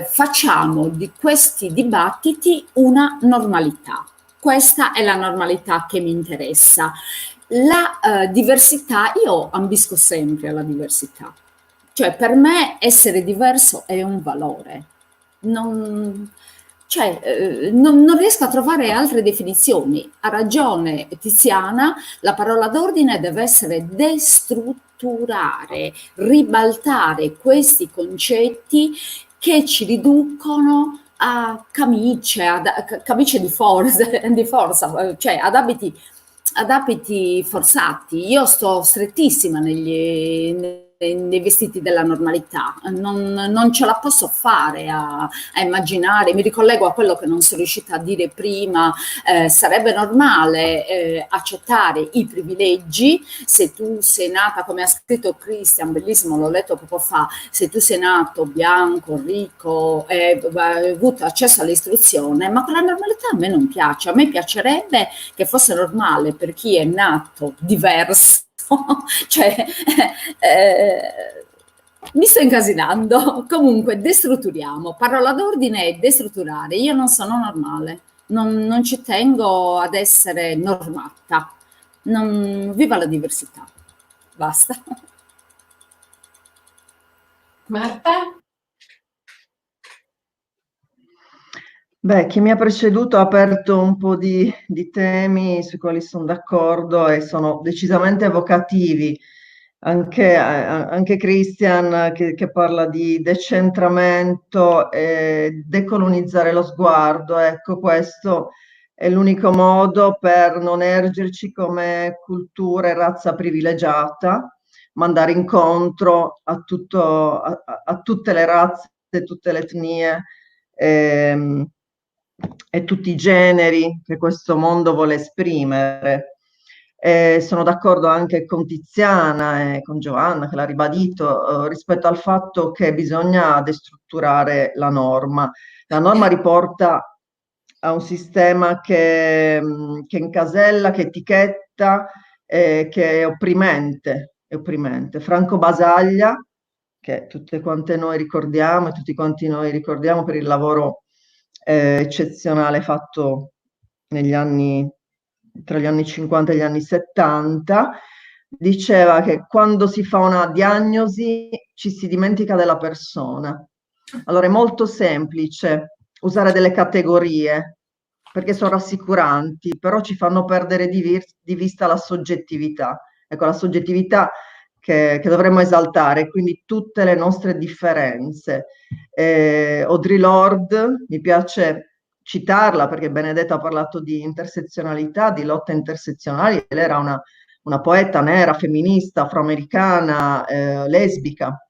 facciamo di questi dibattiti una normalità. Questa è la normalità che mi interessa. La diversità, io ambisco sempre alla diversità, cioè per me essere diverso è un valore. Non, non riesco a trovare altre definizioni. Ha ragione Tiziana, la parola d'ordine deve essere destrutturare, ribaltare questi concetti che ci riducono a camicie, camicie di forza, cioè ad abiti forzati. Io sto strettissima nei vestiti della normalità, non ce la posso fare a immaginare, mi ricollego a quello che non sono riuscita a dire prima, sarebbe normale accettare i privilegi se tu sei nata, come ha scritto Christian, bellissimo, l'ho letto poco fa, se tu sei nato bianco, ricco, hai avuto accesso all'istruzione, ma quella normalità a me non piace, a me piacerebbe che fosse normale per chi è nato diverso, cioè mi sto incasinando. Comunque destrutturiamo, parola d'ordine è destrutturare. Io non sono normale, non ci tengo ad essere normata, viva la diversità, basta. Marta? Beh, chi mi ha preceduto ha aperto un po' di temi sui quali sono d'accordo e sono decisamente evocativi. Anche Christian che parla di decentramento e decolonizzare lo sguardo. Ecco, questo è l'unico modo per non ergerci come cultura e razza privilegiata, ma andare incontro a tutte le razze, tutte le etnie e tutti i generi che questo mondo vuole esprimere. Sono d'accordo anche con Tiziana e con Giovanna, che l'ha ribadito, rispetto al fatto che bisogna destrutturare la norma. La norma riporta a un sistema che incasella, che etichetta, che è opprimente, è opprimente. Franco Basaglia, che tutte quante noi ricordiamo e tutti quanti noi ricordiamo per il lavoro eccezionale fatto negli anni, tra gli anni 50 e gli anni 70, diceva che quando si fa una diagnosi ci si dimentica della persona. Allora è molto semplice usare delle categorie perché sono rassicuranti, però ci fanno perdere di vista la soggettività. Ecco, la soggettività che dovremmo esaltare, quindi tutte le nostre differenze. Audre Lorde, mi piace citarla perché Benedetta ha parlato di intersezionalità, di lotte intersezionali, lei era una poeta nera, femminista, afroamericana, lesbica,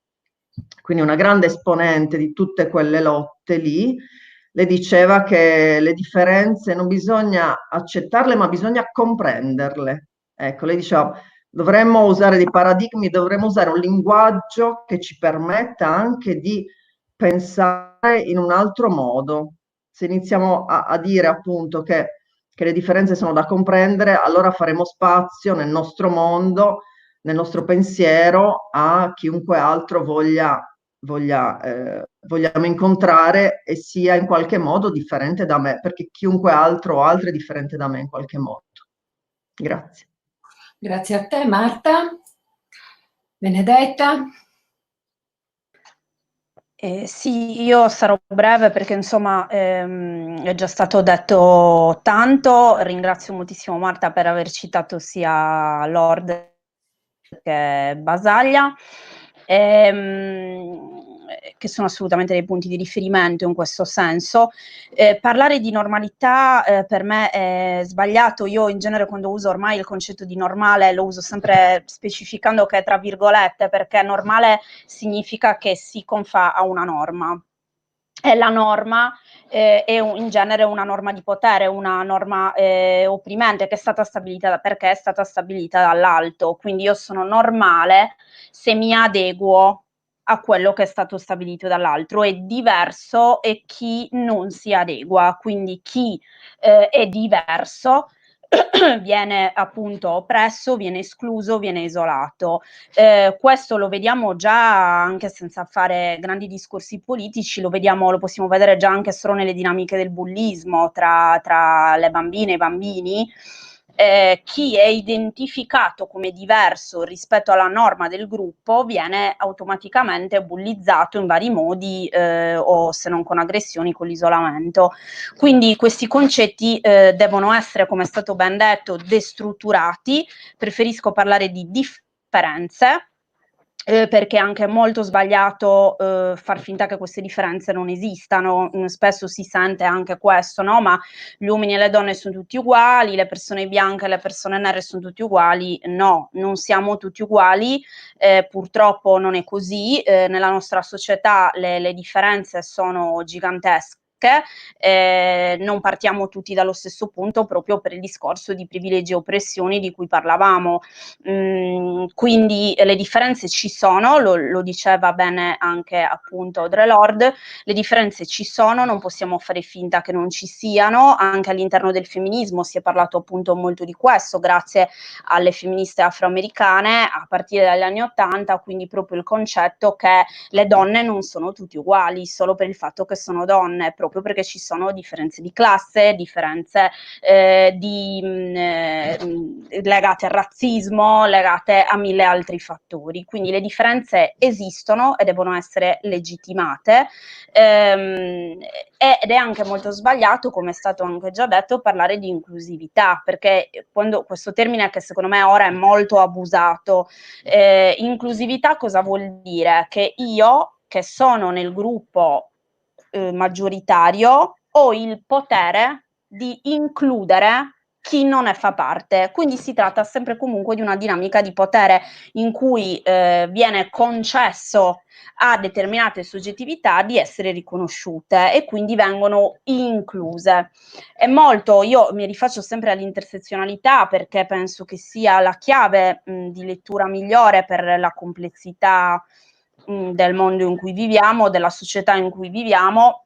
quindi una grande esponente di tutte quelle lotte lì. Le diceva che le differenze non bisogna accettarle, ma bisogna comprenderle. Ecco, lei diceva, dovremmo usare dei paradigmi, dovremmo usare un linguaggio che ci permetta anche di pensare in un altro modo. Se iniziamo a dire appunto che le differenze sono da comprendere, allora faremo spazio nel nostro mondo, nel nostro pensiero, a chiunque altro vogliamo incontrare e sia in qualche modo differente da me, perché chiunque altro o altro è differente da me in qualche modo. Grazie. Grazie a te, Marta. Benedetta? Sì, io sarò breve perché insomma è già stato detto tanto. Ringrazio moltissimo Marta per aver citato sia Lorde che Basaglia, che sono assolutamente dei punti di riferimento in questo senso. Parlare di normalità per me è sbagliato. Io in genere quando uso ormai il concetto di normale lo uso sempre specificando che è tra virgolette, perché normale significa che si confà a una norma. E la norma è in genere una norma di potere, una norma opprimente che è stata stabilita perché è stata stabilita dall'alto. Quindi io sono normale se mi adeguo a quello che è stato stabilito dall'altro. È diverso e chi non si adegua, quindi chi è diverso viene appunto oppresso, viene escluso, viene isolato. Questo lo vediamo già anche senza fare grandi discorsi politici, lo possiamo vedere già anche solo nelle dinamiche del bullismo tra le bambine e i bambini. Chi è identificato come diverso rispetto alla norma del gruppo viene automaticamente bullizzato in vari modi o se non con aggressioni, con l'isolamento. Quindi questi concetti devono essere, come è stato ben detto, destrutturati. Preferisco parlare di differenze perché è anche molto sbagliato far finta che queste differenze non esistano. Spesso si sente anche questo, no? Ma gli uomini e le donne sono tutti uguali, le persone bianche e le persone nere sono tutti uguali. No, non siamo tutti uguali, purtroppo non è così. Nella nostra società le differenze sono gigantesche. Non partiamo tutti dallo stesso punto proprio per il discorso di privilegi e oppressioni di cui parlavamo. Quindi le differenze ci sono, lo diceva bene anche appunto Audre Lorde, le differenze ci sono, non possiamo fare finta che non ci siano. Anche all'interno del femminismo si è parlato appunto molto di questo grazie alle femministe afroamericane a partire dagli anni '80, quindi proprio il concetto che le donne non sono tutte uguali solo per il fatto che sono donne, proprio perché ci sono differenze di classe, differenze legate al razzismo, legate a 1000 altri fattori. Quindi le differenze esistono e devono essere legittimate, ed è anche molto sbagliato, come è stato anche già detto, parlare di inclusività, perché quando questo termine, che secondo me ora è molto abusato, inclusività cosa vuol dire? Che io, che sono nel gruppo maggioritario, ho il potere di includere chi non ne fa parte. Quindi si tratta sempre comunque di una dinamica di potere in cui viene concesso a determinate soggettività di essere riconosciute e quindi vengono incluse. È molto, io mi rifaccio sempre all'intersezionalità perché penso che sia la chiave di lettura migliore per la complessità del mondo in cui viviamo, della società in cui viviamo.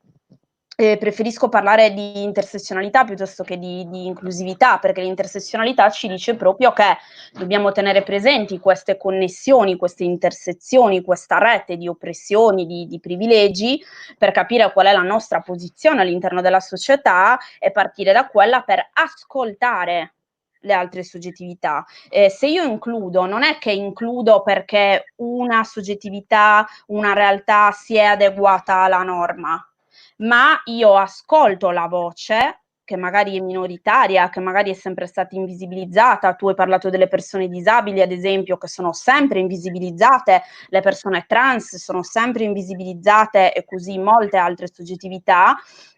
Preferisco parlare di intersezionalità piuttosto che di inclusività, perché l'intersezionalità ci dice proprio che dobbiamo tenere presenti queste connessioni, queste intersezioni, questa rete di oppressioni, di privilegi, per capire qual è la nostra posizione all'interno della società e partire da quella per ascoltare le altre soggettività. Se io includo, non è che includo perché una soggettività, una realtà si è adeguata alla norma, ma io ascolto la voce che magari è minoritaria, che magari è sempre stata invisibilizzata. Tu hai parlato delle persone disabili, ad esempio, che sono sempre invisibilizzate, le persone trans sono sempre invisibilizzate e così molte altre soggettività.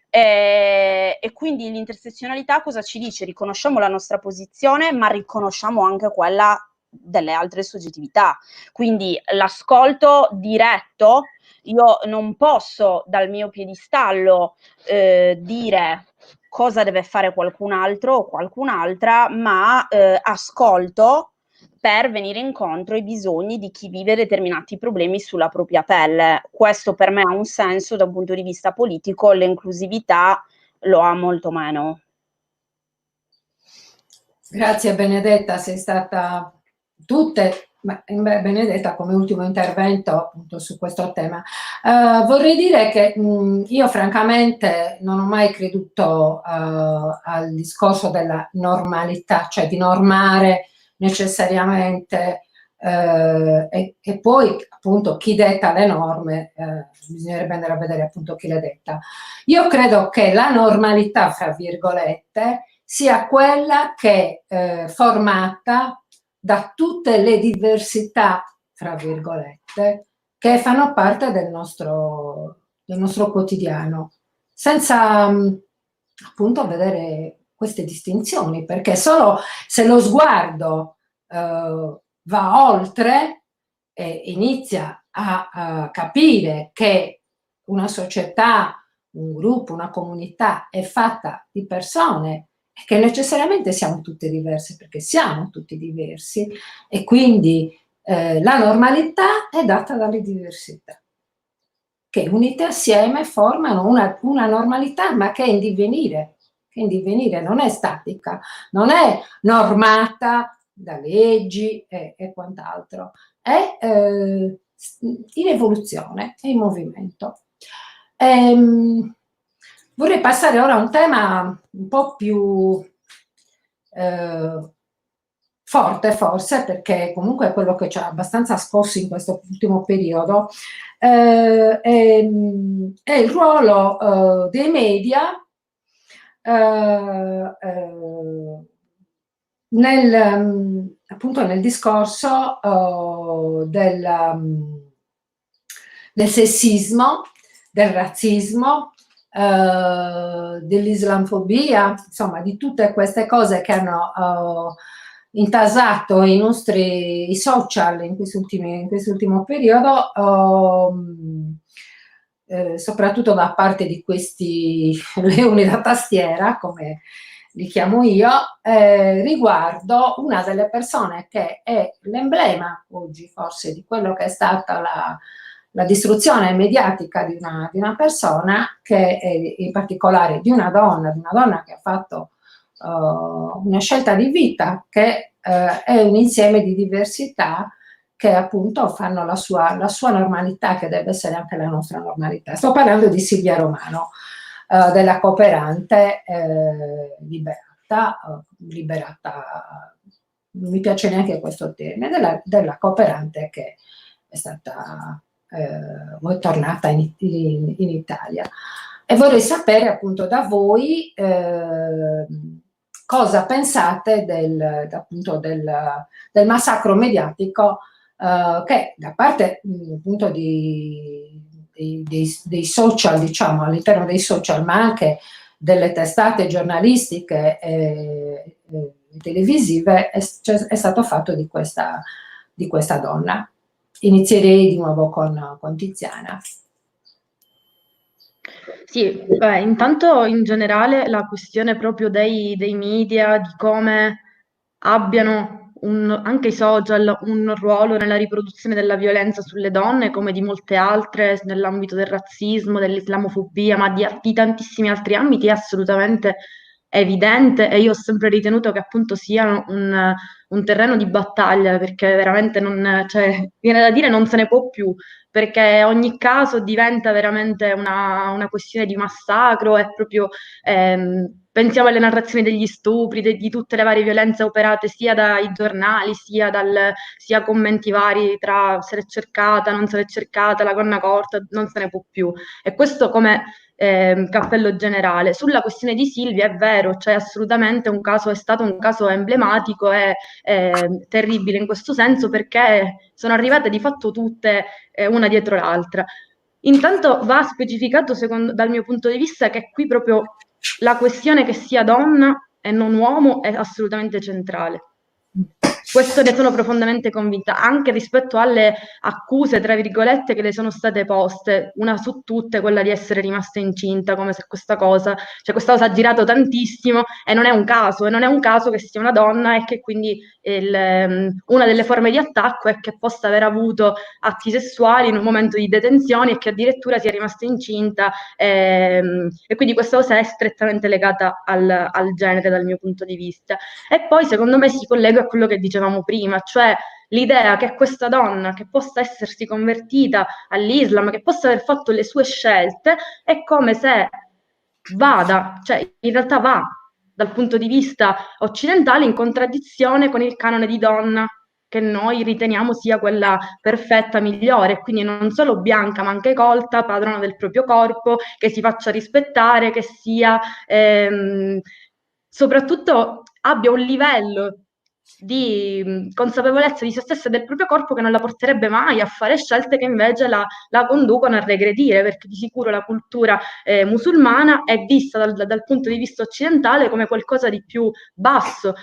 E quindi l'intersezionalità cosa ci dice? Riconosciamo la nostra posizione, ma riconosciamo anche quella delle altre soggettività. Quindi l'ascolto diretto, io non posso dal mio piedistallo dire cosa deve fare qualcun altro o qualcun'altra, ma ascolto per venire incontro ai bisogni di chi vive determinati problemi sulla propria pelle. Questo per me ha un senso da un punto di vista politico, l'inclusività lo ha molto meno. Grazie Benedetta, sei stata Benedetta come ultimo intervento appunto su questo tema. Vorrei dire che io francamente non ho mai creduto al discorso della normalità, cioè di normare necessariamente e poi appunto chi detta le norme, bisognerebbe andare a vedere appunto chi le detta. Io credo che la normalità, fra virgolette, sia quella che è formata da tutte le diversità, fra virgolette, che fanno parte del nostro quotidiano, senza appunto vedere queste distinzioni, perché solo se lo sguardo va oltre e inizia a capire che una società, un gruppo, una comunità è fatta di persone e che necessariamente siamo tutte diverse, perché siamo tutti diversi e quindi la normalità è data dalle diversità, che unite assieme formano una normalità, ma che è in divenire, non è statica, non è normata da leggi e quant'altro, è in evoluzione, è in movimento. Vorrei passare ora a un tema un po' più forte forse, perché comunque è quello che ci ha abbastanza scossi in questo ultimo periodo, è il ruolo dei media appunto nel discorso del sessismo, del razzismo, dell'islamofobia, insomma di tutte queste cose che hanno intasato i nostri social in quest'ultimo periodo, soprattutto da parte di questi leoni da tastiera, come li chiamo io, riguardo una delle persone che è l'emblema oggi forse di quello che è stata la distruzione mediatica di una persona, che è in particolare di una donna che ha fatto una scelta di vita, che è un insieme di diversità che appunto fanno la sua normalità, che deve essere anche la nostra normalità. Sto parlando di Silvia Romano. della cooperante liberata, non mi piace neanche questo termine, della cooperante che è stata tornata in Italia. E vorrei sapere appunto da voi cosa pensate appunto del massacro mediatico che da parte appunto dei social, diciamo, all'interno dei social, ma anche delle testate giornalistiche e televisive è stato fatto di questa donna. Inizierei di nuovo con Tiziana. Sì, beh, intanto in generale la questione proprio dei media, di come abbiano anche i social un ruolo nella riproduzione della violenza sulle donne, come di molte altre, nell'ambito del razzismo, dell'islamofobia, ma di tantissimi altri ambiti, è assolutamente evidente, e io ho sempre ritenuto che appunto siano un terreno di battaglia, perché veramente cioè, viene da dire non se ne può più, perché ogni caso diventa veramente una questione di massacro, è proprio, pensiamo alle narrazioni degli stupri, di tutte le varie violenze operate sia dai giornali, sia commenti vari tra se l'è cercata, non se l'è cercata, la gonna corta, non se ne può più. E questo come cappello generale. Sulla questione di Silvia è vero, cioè assolutamente è stato un caso emblematico e terribile in questo senso, perché sono arrivate di fatto tutte una dietro l'altra. Intanto va specificato, dal mio punto di vista, che qui proprio la questione che sia donna e non uomo è assolutamente centrale. Questo ne sono profondamente convinta, anche rispetto alle accuse, tra virgolette, che le sono state poste, una su tutte, quella di essere rimasta incinta, come se questa cosa ha girato tantissimo, e non è un caso che sia una donna, e che quindi una delle forme di attacco è che possa aver avuto atti sessuali in un momento di detenzione e che addirittura sia rimasta incinta, e quindi questa cosa è strettamente legata al genere dal mio punto di vista. E poi secondo me si collega a quello che dicevamo prima, cioè l'idea che questa donna, che possa essersi convertita all'Islam, che possa aver fatto le sue scelte, è come se cioè in realtà va dal punto di vista occidentale in contraddizione con il canone di donna che noi riteniamo sia quella perfetta, migliore, quindi non solo bianca ma anche colta, padrona del proprio corpo, che si faccia rispettare, che sia soprattutto abbia un livello di consapevolezza di se stessa e del proprio corpo che non la porterebbe mai a fare scelte che invece la conducono a regredire, perché di sicuro la cultura musulmana è vista dal punto di vista occidentale come qualcosa di più basso.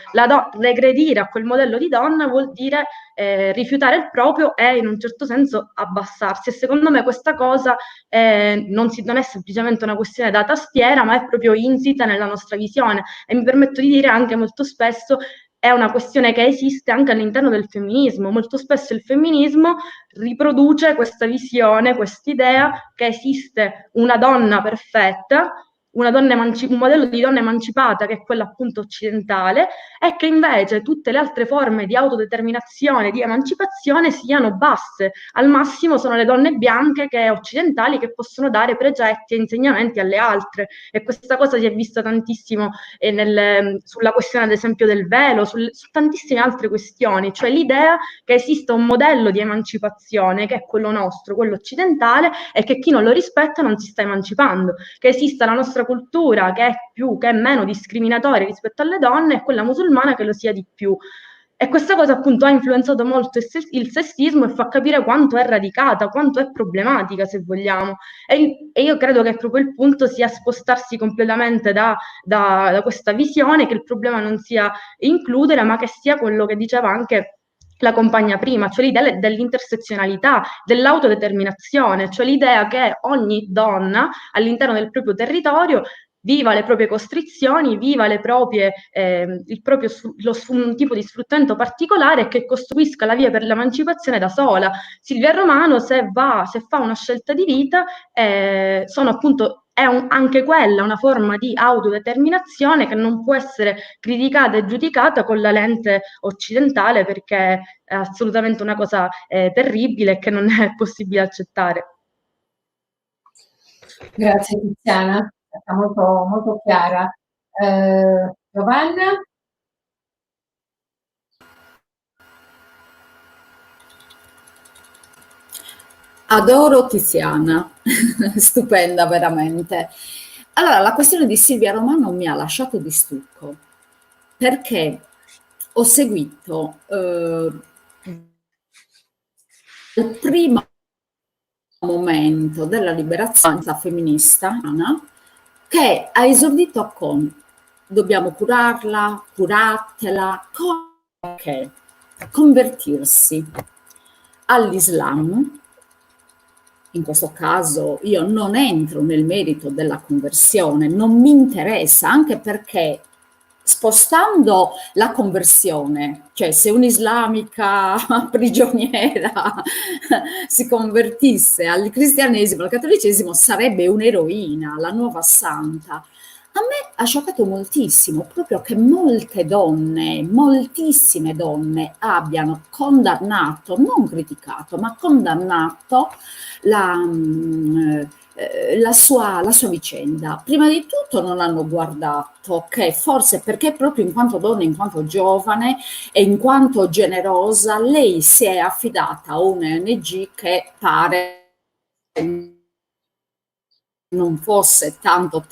Regredire a quel modello di donna vuol dire rifiutare il proprio e in un certo senso abbassarsi, e secondo me questa cosa non è semplicemente una questione da tastiera, ma è proprio insita nella nostra visione, e mi permetto di dire anche molto spesso è una questione che esiste anche all'interno del femminismo. Molto spesso il femminismo riproduce questa visione, quest'idea che esiste una donna perfetta, un modello di donna emancipata che è quella appunto occidentale, e che invece tutte le altre forme di autodeterminazione, di emancipazione siano basse. Al massimo sono le donne bianche occidentali che possono dare precetti e insegnamenti alle altre, e questa cosa si è vista tantissimo sulla questione ad esempio del velo, su tantissime altre questioni, cioè l'idea che esista un modello di emancipazione che è quello nostro, quello occidentale, e che chi non lo rispetta non si sta emancipando, che esista la nostra cultura che è meno discriminatoria rispetto alle donne, e quella musulmana che lo sia di più. E questa cosa appunto ha influenzato molto il sessismo, e fa capire quanto è radicata, quanto è problematica, se vogliamo. E io credo che proprio il punto sia spostarsi completamente da questa visione, che il problema non sia includere, ma che sia quello che diceva anche la compagna prima, cioè l'idea dell'intersezionalità, dell'autodeterminazione, cioè l'idea che ogni donna all'interno del proprio territorio viva le proprie costrizioni, viva un tipo di sfruttamento particolare, e che costruisca la via per l'emancipazione da sola. Silvia Romano, se fa una scelta di vita, anche quella una forma di autodeterminazione che non può essere criticata e giudicata con la lente occidentale, perché è assolutamente una cosa terribile che non è possibile accettare. Grazie Tiziana. stata molto, molto chiara. Giovanna? Adoro Tiziana, stupenda veramente. Allora, la questione di Silvia Romano mi ha lasciato di stucco, perché ho seguito il primo momento della liberazione femminista che ha esordito con dobbiamo curarla, curatela, che convertirsi all'Islam. In questo caso io non entro nel merito della conversione, non mi interessa, anche perché spostando la conversione, cioè se un'islamica prigioniera si convertisse al cristianesimo, al cattolicesimo, sarebbe un'eroina, la nuova santa. A me ha scioccato moltissimo proprio che molte donne, moltissime donne abbiano condannato, non criticato, ma condannato la, la sua vicenda. Prima di tutto non hanno guardato che forse perché proprio in quanto donna, in quanto giovane e in quanto generosa, lei si è affidata a una ONG che pare non fosse tanto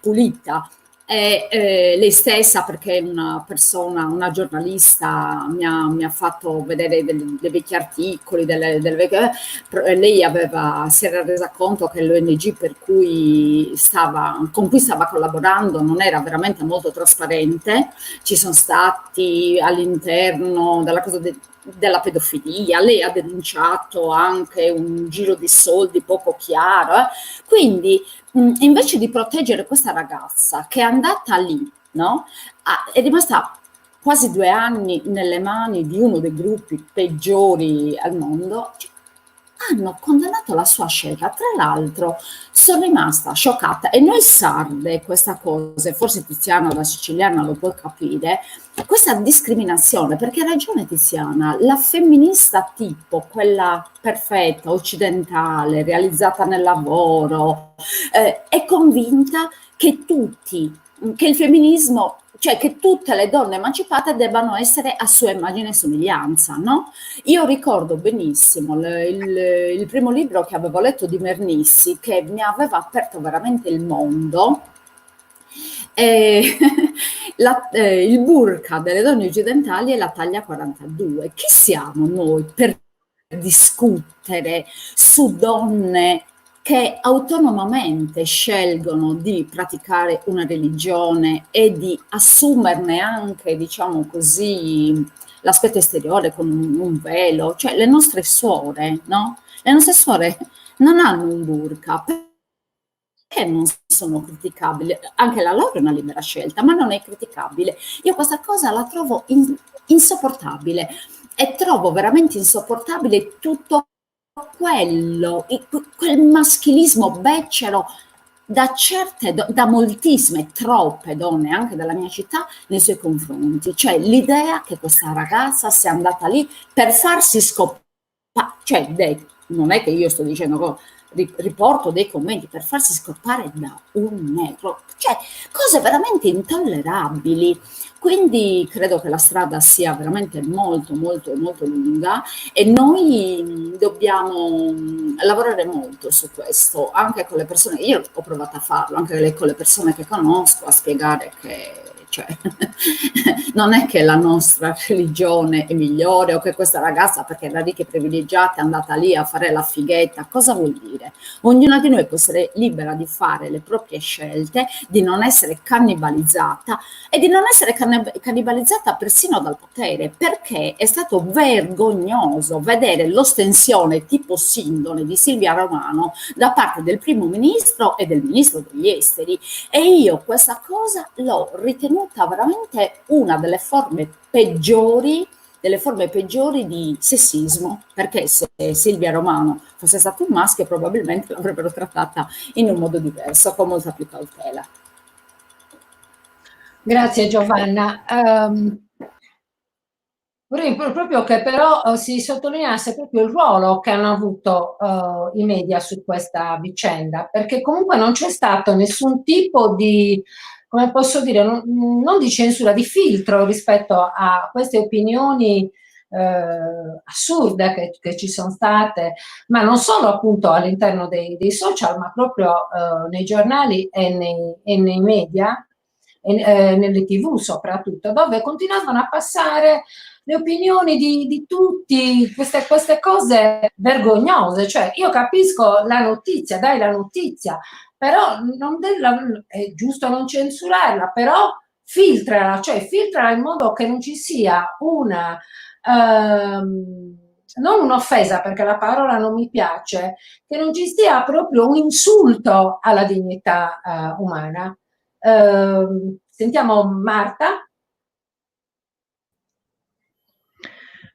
pulita. E lei stessa, perché una persona, una giornalista mi ha fatto vedere dei vecchi articoli, lei si era resa conto che l'ONG con cui stava collaborando non era veramente molto trasparente. Ci sono stati all'interno della cosa della pedofilia, lei ha denunciato anche un giro di soldi poco chiaro, quindi invece di proteggere questa ragazza che è andata lì, no? È rimasta quasi 2 anni nelle mani di uno dei gruppi peggiori al mondo, hanno condannato la sua scelta. Tra l'altro sono rimasta scioccata, e noi sarde questa cosa, forse Tiziana da siciliana lo può capire, questa discriminazione, perché ha ragione Tiziana, la femminista tipo, quella perfetta, occidentale, realizzata nel lavoro, è convinta che che il femminismo, cioè che tutte le donne emancipate debbano essere a sua immagine e somiglianza, no? Io ricordo benissimo il primo libro che avevo letto di Mernissi, che mi aveva aperto veramente il mondo. Il burqa delle donne occidentali è la taglia 42. Chi siamo noi per discutere su donne che autonomamente scelgono di praticare una religione e di assumerne anche, diciamo così, l'aspetto esteriore con un velo? Cioè le nostre suore, no? Le nostre suore non hanno un burqa, perché non sono criticabili? Anche la loro è una libera scelta, ma non è criticabile. Io questa cosa la trovo insopportabile, e trovo veramente insopportabile tutto quel maschilismo becero da moltissime, troppe donne, anche della mia città, nei suoi confronti. Cioè l'idea che questa ragazza sia andata lì per farsi scoprire, cioè non è che io sto dicendo, riporto dei commenti, per farsi scoppare da un negro, cioè cose veramente intollerabili. Quindi credo che la strada sia veramente molto molto molto lunga, e noi dobbiamo lavorare molto su questo, anche con le persone. Io ho provato a farlo anche con le persone che conosco, a spiegare che, cioè, non è che la nostra religione è migliore, o che questa ragazza, perché era ricca e privilegiata, è andata lì a fare la fighetta. Cosa vuol dire? Ognuna di noi può essere libera di fare le proprie scelte, di non essere cannibalizzata, e di non essere cannibalizzata persino dal potere, perché è stato vergognoso vedere l'ostensione tipo Sindone di Silvia Romano da parte del primo ministro e del ministro degli esteri, e io questa cosa l'ho ritenuta veramente una delle forme peggiori di sessismo, perché se Silvia Romano fosse stato un maschio probabilmente l'avrebbero trattata in un modo diverso, con molta più cautela. Grazie Giovanna. Vorrei proprio che però si sottolineasse proprio il ruolo che hanno avuto i media su questa vicenda, perché comunque non c'è stato nessun tipo di, come posso dire, non di censura, di filtro rispetto a queste opinioni assurde che ci sono state, ma non solo appunto all'interno dei social, ma proprio nei giornali e nei media, nelle TV soprattutto, dove continuavano a passare le opinioni di tutti, queste cose vergognose. Cioè, io capisco la notizia, dai la notizia, però è giusto non censurarla, però filtrala, cioè filtrala in modo che non ci sia una, non un'offesa, perché la parola non mi piace, che non ci sia proprio un insulto alla dignità umana. Sentiamo Marta.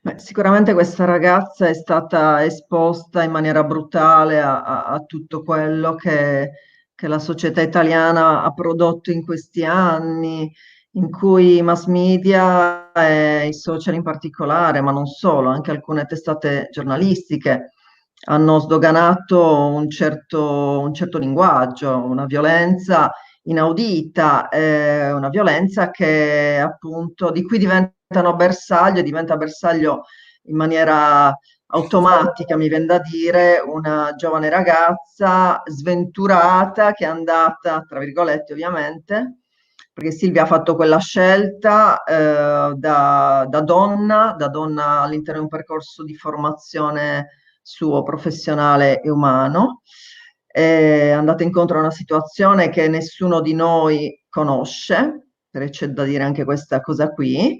Beh, sicuramente questa ragazza è stata esposta in maniera brutale a tutto quello che la società italiana ha prodotto in questi anni, in cui i mass media e i social in particolare, ma non solo, anche alcune testate giornalistiche hanno sdoganato un certo linguaggio, una violenza inaudita, una violenza che appunto di cui diventano bersaglio, diventa bersaglio in maniera automatica, mi viene da dire, una giovane ragazza sventurata che è andata, tra virgolette ovviamente, perché Silvia ha fatto quella scelta da donna all'interno di un percorso di formazione suo professionale e umano. È andata incontro a una situazione che nessuno di noi conosce, perché c'è da dire anche questa cosa qui,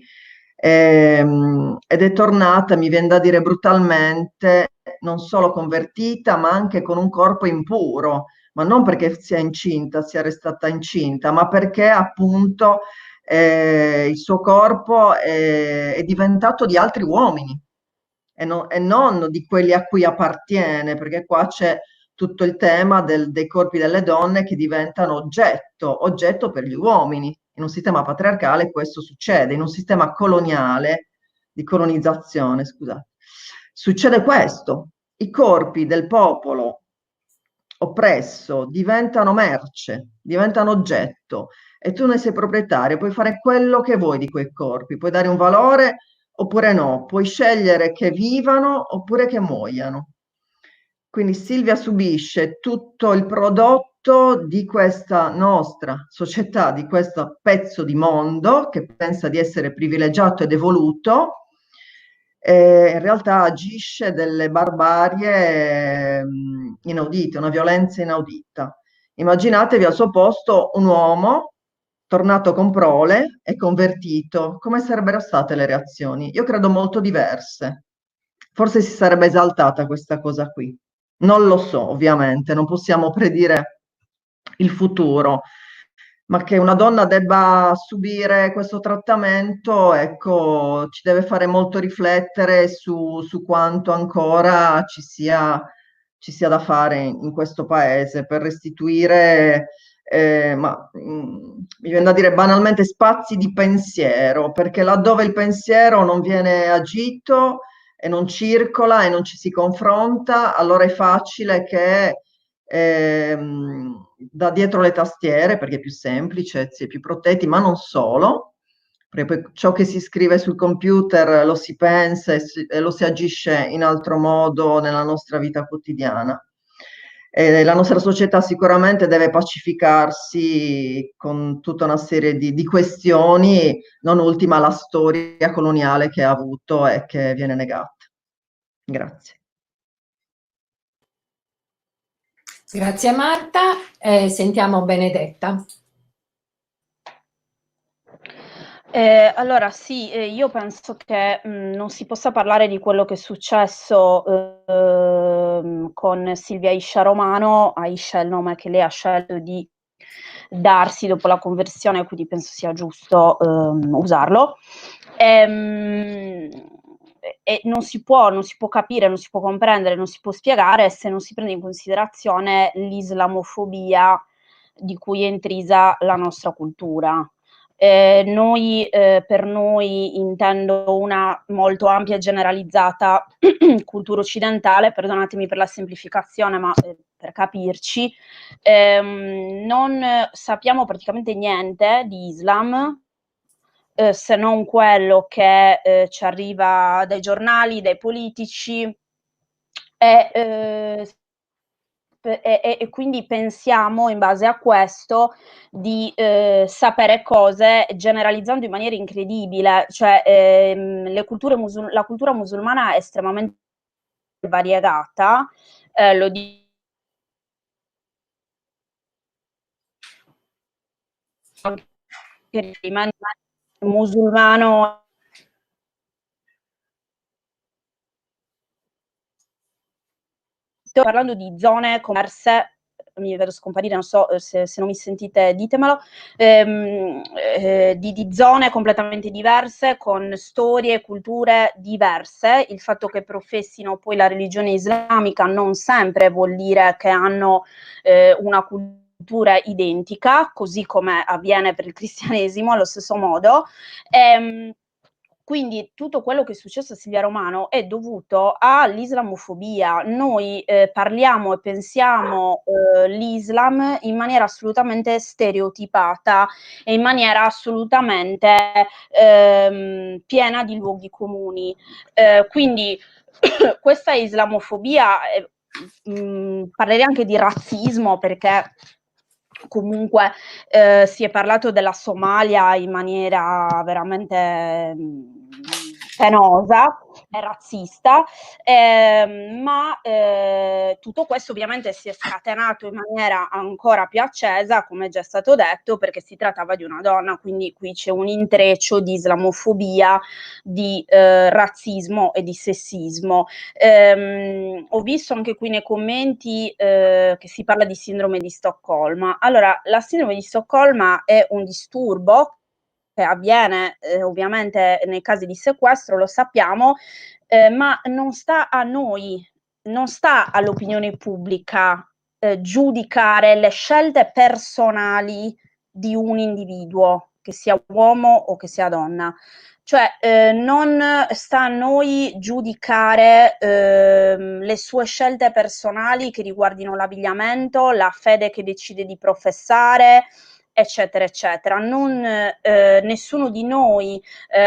ed è tornata, mi viene da dire brutalmente, non solo convertita, ma anche con un corpo impuro, ma non perché sia incinta, sia restata incinta, ma perché appunto il suo corpo è diventato di altri uomini e non di quelli a cui appartiene, perché qua c'è tutto il tema dei corpi delle donne che diventano oggetto per gli uomini. In un sistema patriarcale questo succede, in un sistema coloniale, di colonizzazione, scusate. Succede questo, i corpi del popolo oppresso diventano merce, diventano oggetto e tu ne sei proprietario, puoi fare quello che vuoi di quei corpi, puoi dare un valore oppure no, puoi scegliere che vivano oppure che muoiano. Quindi Silvia subisce tutto il prodotto di questa nostra società, di questo pezzo di mondo che pensa di essere privilegiato ed evoluto, e in realtà agisce delle barbarie inaudite, una violenza inaudita. Immaginatevi al suo posto un uomo tornato con prole e convertito, come sarebbero state le reazioni? Io credo molto diverse. Forse si sarebbe esaltata questa cosa qui. Non lo so, ovviamente, non possiamo predire il futuro, ma che una donna debba subire questo trattamento, ecco, ci deve fare molto riflettere su quanto ancora ci sia da fare in questo paese per restituire, mi viene da dire banalmente, spazi di pensiero, perché laddove il pensiero non viene agito e non circola e non ci si confronta, allora è facile che da dietro le tastiere, perché è più semplice, si è più protetti, ma non solo, perché poi ciò che si scrive sul computer lo si pensa e lo si agisce in altro modo nella nostra vita quotidiana. La nostra società sicuramente deve pacificarsi con tutta una serie di questioni, non ultima la storia coloniale che ha avuto e che viene negata. Grazie. Grazie Marta, sentiamo Benedetta. Allora sì, io penso che non si possa parlare di quello che è successo con Silvia Aisha Romano. Aisha è il nome che lei ha scelto di darsi dopo la conversione, quindi penso sia giusto usarlo. E non si può capire, non si può comprendere, non si può spiegare se non si prende in considerazione l'islamofobia di cui è intrisa la nostra cultura. Per noi intendo una molto ampia e generalizzata cultura occidentale, perdonatemi per la semplificazione, ma per capirci, non sappiamo praticamente niente di Islam, se non quello che ci arriva dai giornali, dai politici, e quindi pensiamo in base a questo di sapere cose generalizzando in maniera incredibile, cioè la cultura musulmana è estremamente variegata, lo dico anche rimane musulmano. Sto parlando di zone commerse, mi vedo scomparire, non so se non mi sentite ditemelo, di zone completamente diverse, con storie e culture diverse. Il fatto che professino poi la religione islamica non sempre vuol dire che hanno una cultura identica, così come avviene per il cristianesimo allo stesso modo. Quindi tutto quello che è successo a Silvia Romano è dovuto all'islamofobia. Noi parliamo e pensiamo l'Islam in maniera assolutamente stereotipata e in maniera assolutamente piena di luoghi comuni. Quindi questa islamofobia, parlerei anche di razzismo, perché comunque si è parlato della Somalia in maniera veramente penosa e razzista, ma tutto questo ovviamente si è scatenato in maniera ancora più accesa, come è già stato detto, perché si trattava di una donna, quindi qui c'è un intreccio di islamofobia, di razzismo e di sessismo. Ho visto anche qui nei commenti che si parla di sindrome di Stoccolma. Allora, la sindrome di Stoccolma è un disturbo che avviene ovviamente nei casi di sequestro, lo sappiamo, ma non sta a noi, non sta all'opinione pubblica giudicare le scelte personali di un individuo, che sia uomo o che sia donna. Cioè non sta a noi giudicare le sue scelte personali che riguardino l'abbigliamento, la fede che decide di professare, eccetera, eccetera. Nessuno di noi,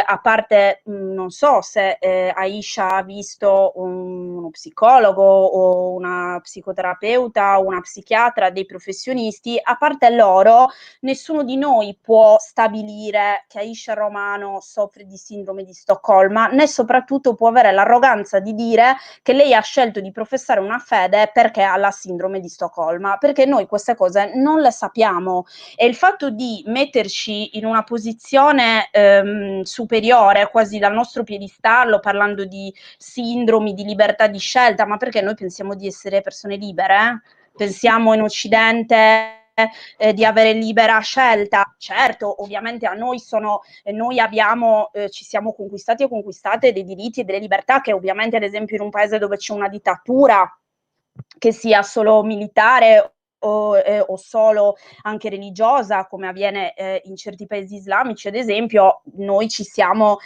a parte, non so se Aisha ha visto uno psicologo o una psicoterapeuta o una psichiatra, dei professionisti, a parte loro, nessuno di noi può stabilire che Aisha Romano soffre di sindrome di Stoccolma, né soprattutto può avere l'arroganza di dire che lei ha scelto di professare una fede perché ha la sindrome di Stoccolma, perché noi queste cose non le sappiamo, e il fatto di metterci in una posizione superiore, quasi dal nostro piedistallo, parlando di sindromi, di libertà di scelta, ma perché noi pensiamo di essere persone libere? Pensiamo in Occidente di avere libera scelta. Certo, ovviamente a noi noi abbiamo, ci siamo conquistati e conquistate dei diritti e delle libertà che ovviamente, ad esempio, in un paese dove c'è una dittatura, che sia solo militare o solo anche religiosa, come avviene in certi paesi islamici, ad esempio, noi ci siamo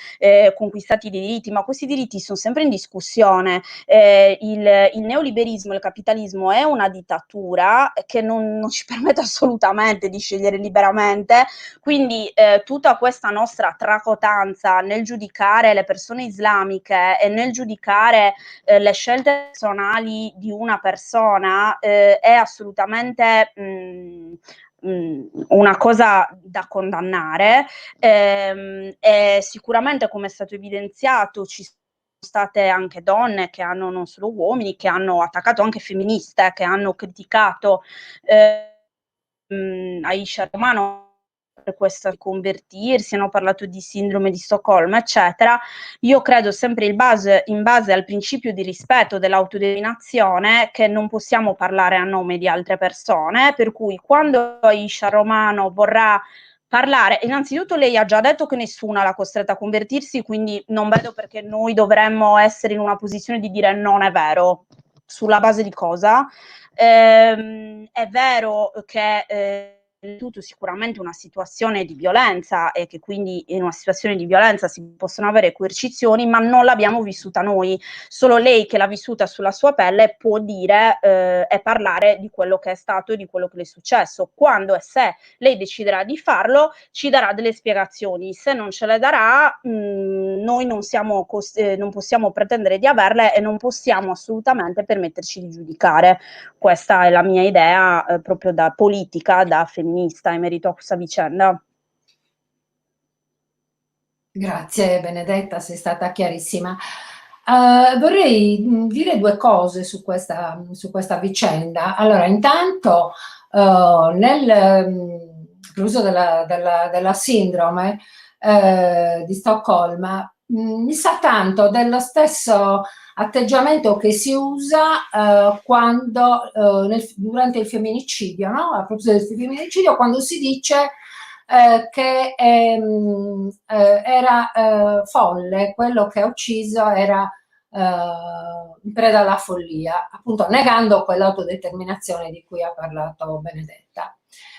conquistati dei diritti, ma questi diritti sono sempre in discussione. Il neoliberismo, il capitalismo è una dittatura che non ci permette assolutamente di scegliere liberamente, quindi tutta questa nostra tracotanza nel giudicare le persone islamiche e nel giudicare le scelte personali di una persona è assolutamente una cosa da condannare, e sicuramente, come è stato evidenziato, ci sono state anche donne che hanno, non solo uomini, che hanno attaccato, anche femministe, che hanno criticato Aisha Romano per questo convertirsi, hanno parlato di sindrome di Stoccolma, eccetera. Io credo sempre in base al principio di rispetto dell'autodeterminazione, che non possiamo parlare a nome di altre persone, per cui quando Aisha Romano vorrà parlare, innanzitutto lei ha già detto che nessuna l'ha costretta a convertirsi, quindi non vedo perché noi dovremmo essere in una posizione di dire non è vero. Sulla base di cosa? È vero che sicuramente una situazione di violenza e che quindi in una situazione di violenza si possono avere coercizioni, ma non l'abbiamo vissuta noi. Solo lei che l'ha vissuta sulla sua pelle può dire e parlare di quello che è stato e di quello che le è successo. Quando e se lei deciderà di farlo, ci darà delle spiegazioni. Se non ce le darà, noi non possiamo pretendere di averle e non possiamo assolutamente permetterci di giudicare. Questa è la mia idea proprio da politica, da femminista in merito a questa vicenda. Grazie Benedetta, sei stata chiarissima. Vorrei dire due cose su questa vicenda. Allora, intanto nell'uso della sindrome di Stoccolma, mi sa tanto dello stesso atteggiamento che si usa quando durante il femminicidio, no? A proposito del femminicidio, quando si dice che era folle, quello che ha ucciso era in preda alla follia, appunto negando quell'autodeterminazione di cui ha parlato Benedetta.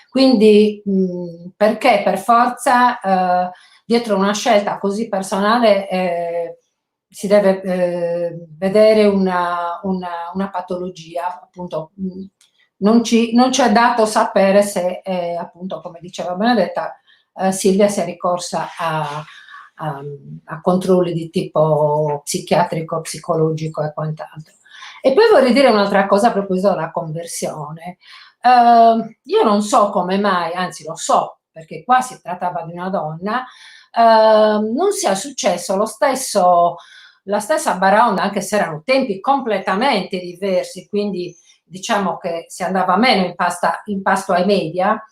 Quindi perché per forza dietro una scelta così personale si deve vedere una patologia, appunto. Non ci è dato sapere se, appunto, come diceva Benedetta, Silvia sia ricorsa a controlli di tipo psichiatrico, psicologico e quant'altro. E poi vorrei dire un'altra cosa a proposito della conversione. Io non so come mai, anzi lo so, perché qua si trattava di una donna, non sia successo la stessa baraonda, anche se erano tempi completamente diversi, quindi diciamo che si andava meno in pasto ai media,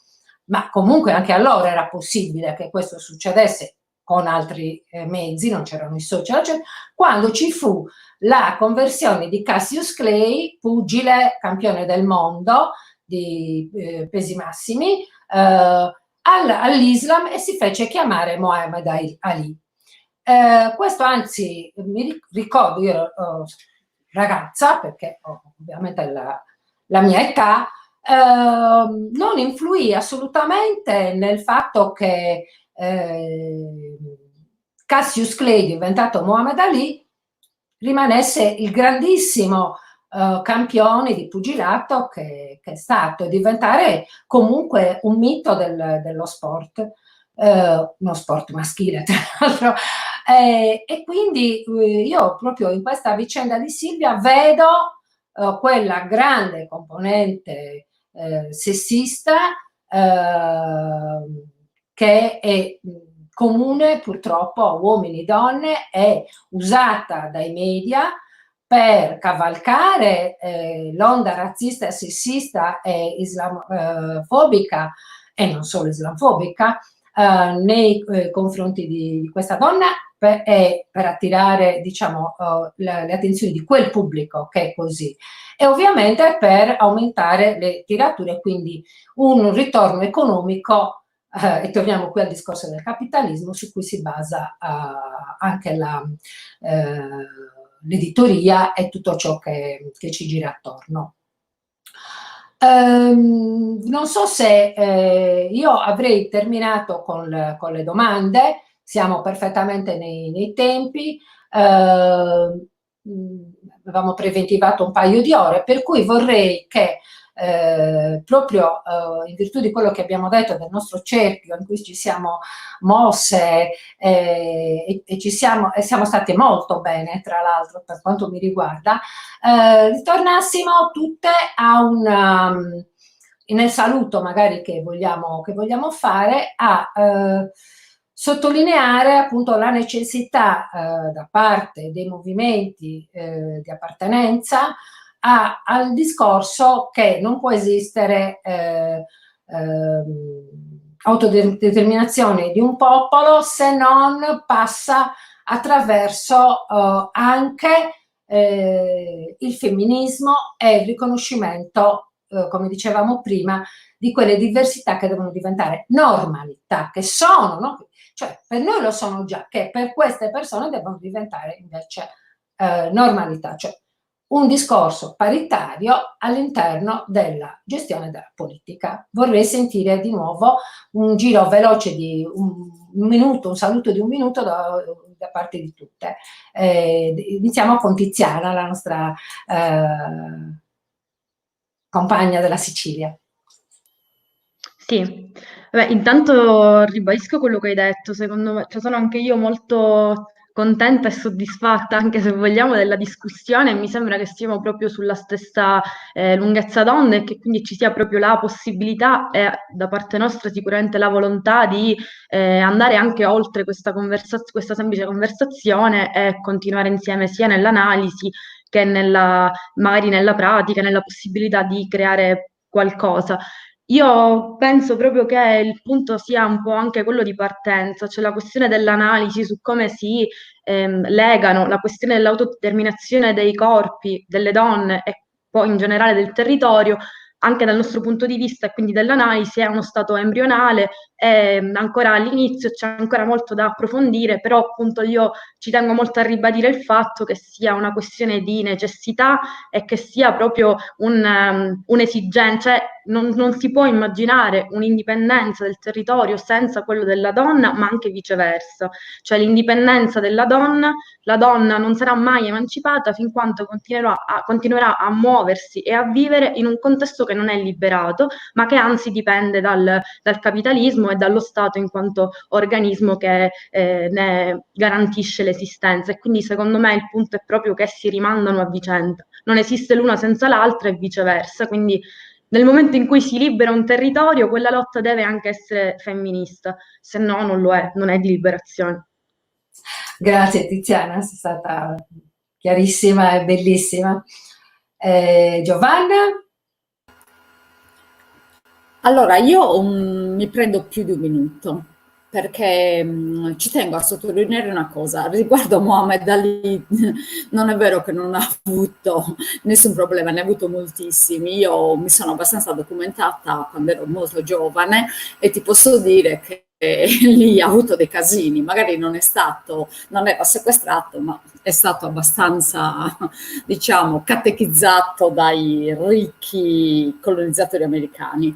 ma comunque anche allora era possibile che questo succedesse con altri mezzi, non c'erano i social, quando ci fu la conversione di Cassius Clay, pugile, campione del mondo di pesi massimi, all'Islam, e si fece chiamare Muhammad Ali. Questo anzi mi ricordo, io ero ragazza, perché ovviamente la mia età, non influì assolutamente nel fatto che Cassius Clay, diventato Muhammad Ali, rimanesse il grandissimo campione di pugilato che è stato, e diventare comunque un mito dello sport, uno sport maschile tra l'altro. E quindi io proprio in questa vicenda di Silvia vedo quella grande componente sessista che è comune purtroppo a uomini e donne, è usata dai media per cavalcare l'onda razzista, sessista e islamofobica, e non solo islamofobica, nei confronti di questa donna, per attirare, diciamo, le attenzioni di quel pubblico che è così, e ovviamente per aumentare le tirature, quindi un ritorno economico, e torniamo qui al discorso del capitalismo su cui si basa anche l'editoria e tutto ciò che ci gira attorno. Non so se io avrei terminato con le domande, siamo perfettamente nei tempi, avevamo preventivato un paio di ore, per cui vorrei che proprio in virtù di quello che abbiamo detto del nostro cerchio in cui ci siamo mosse e siamo state molto bene, tra l'altro, per quanto mi riguarda, ritornassimo tutte nel saluto magari che vogliamo fare, a sottolineare appunto la necessità da parte dei movimenti di appartenenza al discorso che non può esistere autodeterminazione di un popolo se non passa attraverso anche il femminismo e il riconoscimento, come dicevamo prima, di quelle diversità che devono diventare normalità, che sono, no? Cioè per noi lo sono già, che per queste persone devono diventare invece normalità, cioè un discorso paritario all'interno della gestione della politica. Vorrei sentire di nuovo un giro veloce di un minuto, un saluto di un minuto da parte di tutte. Iniziamo con Tiziana, la nostra compagna della Sicilia. Sì, beh, intanto ribadisco quello che hai detto, secondo me, cioè sono anche io molto contenta e soddisfatta, anche se vogliamo, della discussione, e mi sembra che stiamo proprio sulla stessa lunghezza d'onda e che quindi ci sia proprio la possibilità e da parte nostra sicuramente la volontà di andare anche oltre questa questa semplice conversazione e continuare insieme sia nell'analisi che magari nella pratica, nella possibilità di creare qualcosa. Io penso proprio che il punto sia un po' anche quello di partenza, cioè la questione dell'analisi su come si legano la questione dell'autodeterminazione dei corpi, delle donne e poi in generale del territorio, anche dal nostro punto di vista e quindi dell'analisi, è uno stato embrionale, è ancora all'inizio, c'è ancora molto da approfondire, però appunto io ci tengo molto a ribadire il fatto che sia una questione di necessità e che sia proprio un'esigenza, cioè non si può immaginare un'indipendenza del territorio senza quello della donna, ma anche viceversa, cioè l'indipendenza della donna, la donna non sarà mai emancipata fin quanto continuerà a muoversi e a vivere in un contesto che non è liberato, ma che anzi dipende dal capitalismo e dallo Stato in quanto organismo che ne garantisce l'esistenza. E quindi secondo me il punto è proprio che si rimandano a vicenda. Non esiste l'una senza l'altra e viceversa, quindi nel momento in cui si libera un territorio, quella lotta deve anche essere femminista, se no non lo è, non è di liberazione. Grazie Tiziana, sei stata chiarissima e bellissima. Giovanna? Allora, io mi prendo più di un minuto perché ci tengo a sottolineare una cosa. Riguardo Mohammed Ali, non è vero che non ha avuto nessun problema, ne ha avuto moltissimi. Io mi sono abbastanza documentata quando ero molto giovane e ti posso dire che lì ha avuto dei casini, magari non era sequestrato, ma è stato abbastanza, diciamo, catechizzato dai ricchi colonizzatori americani.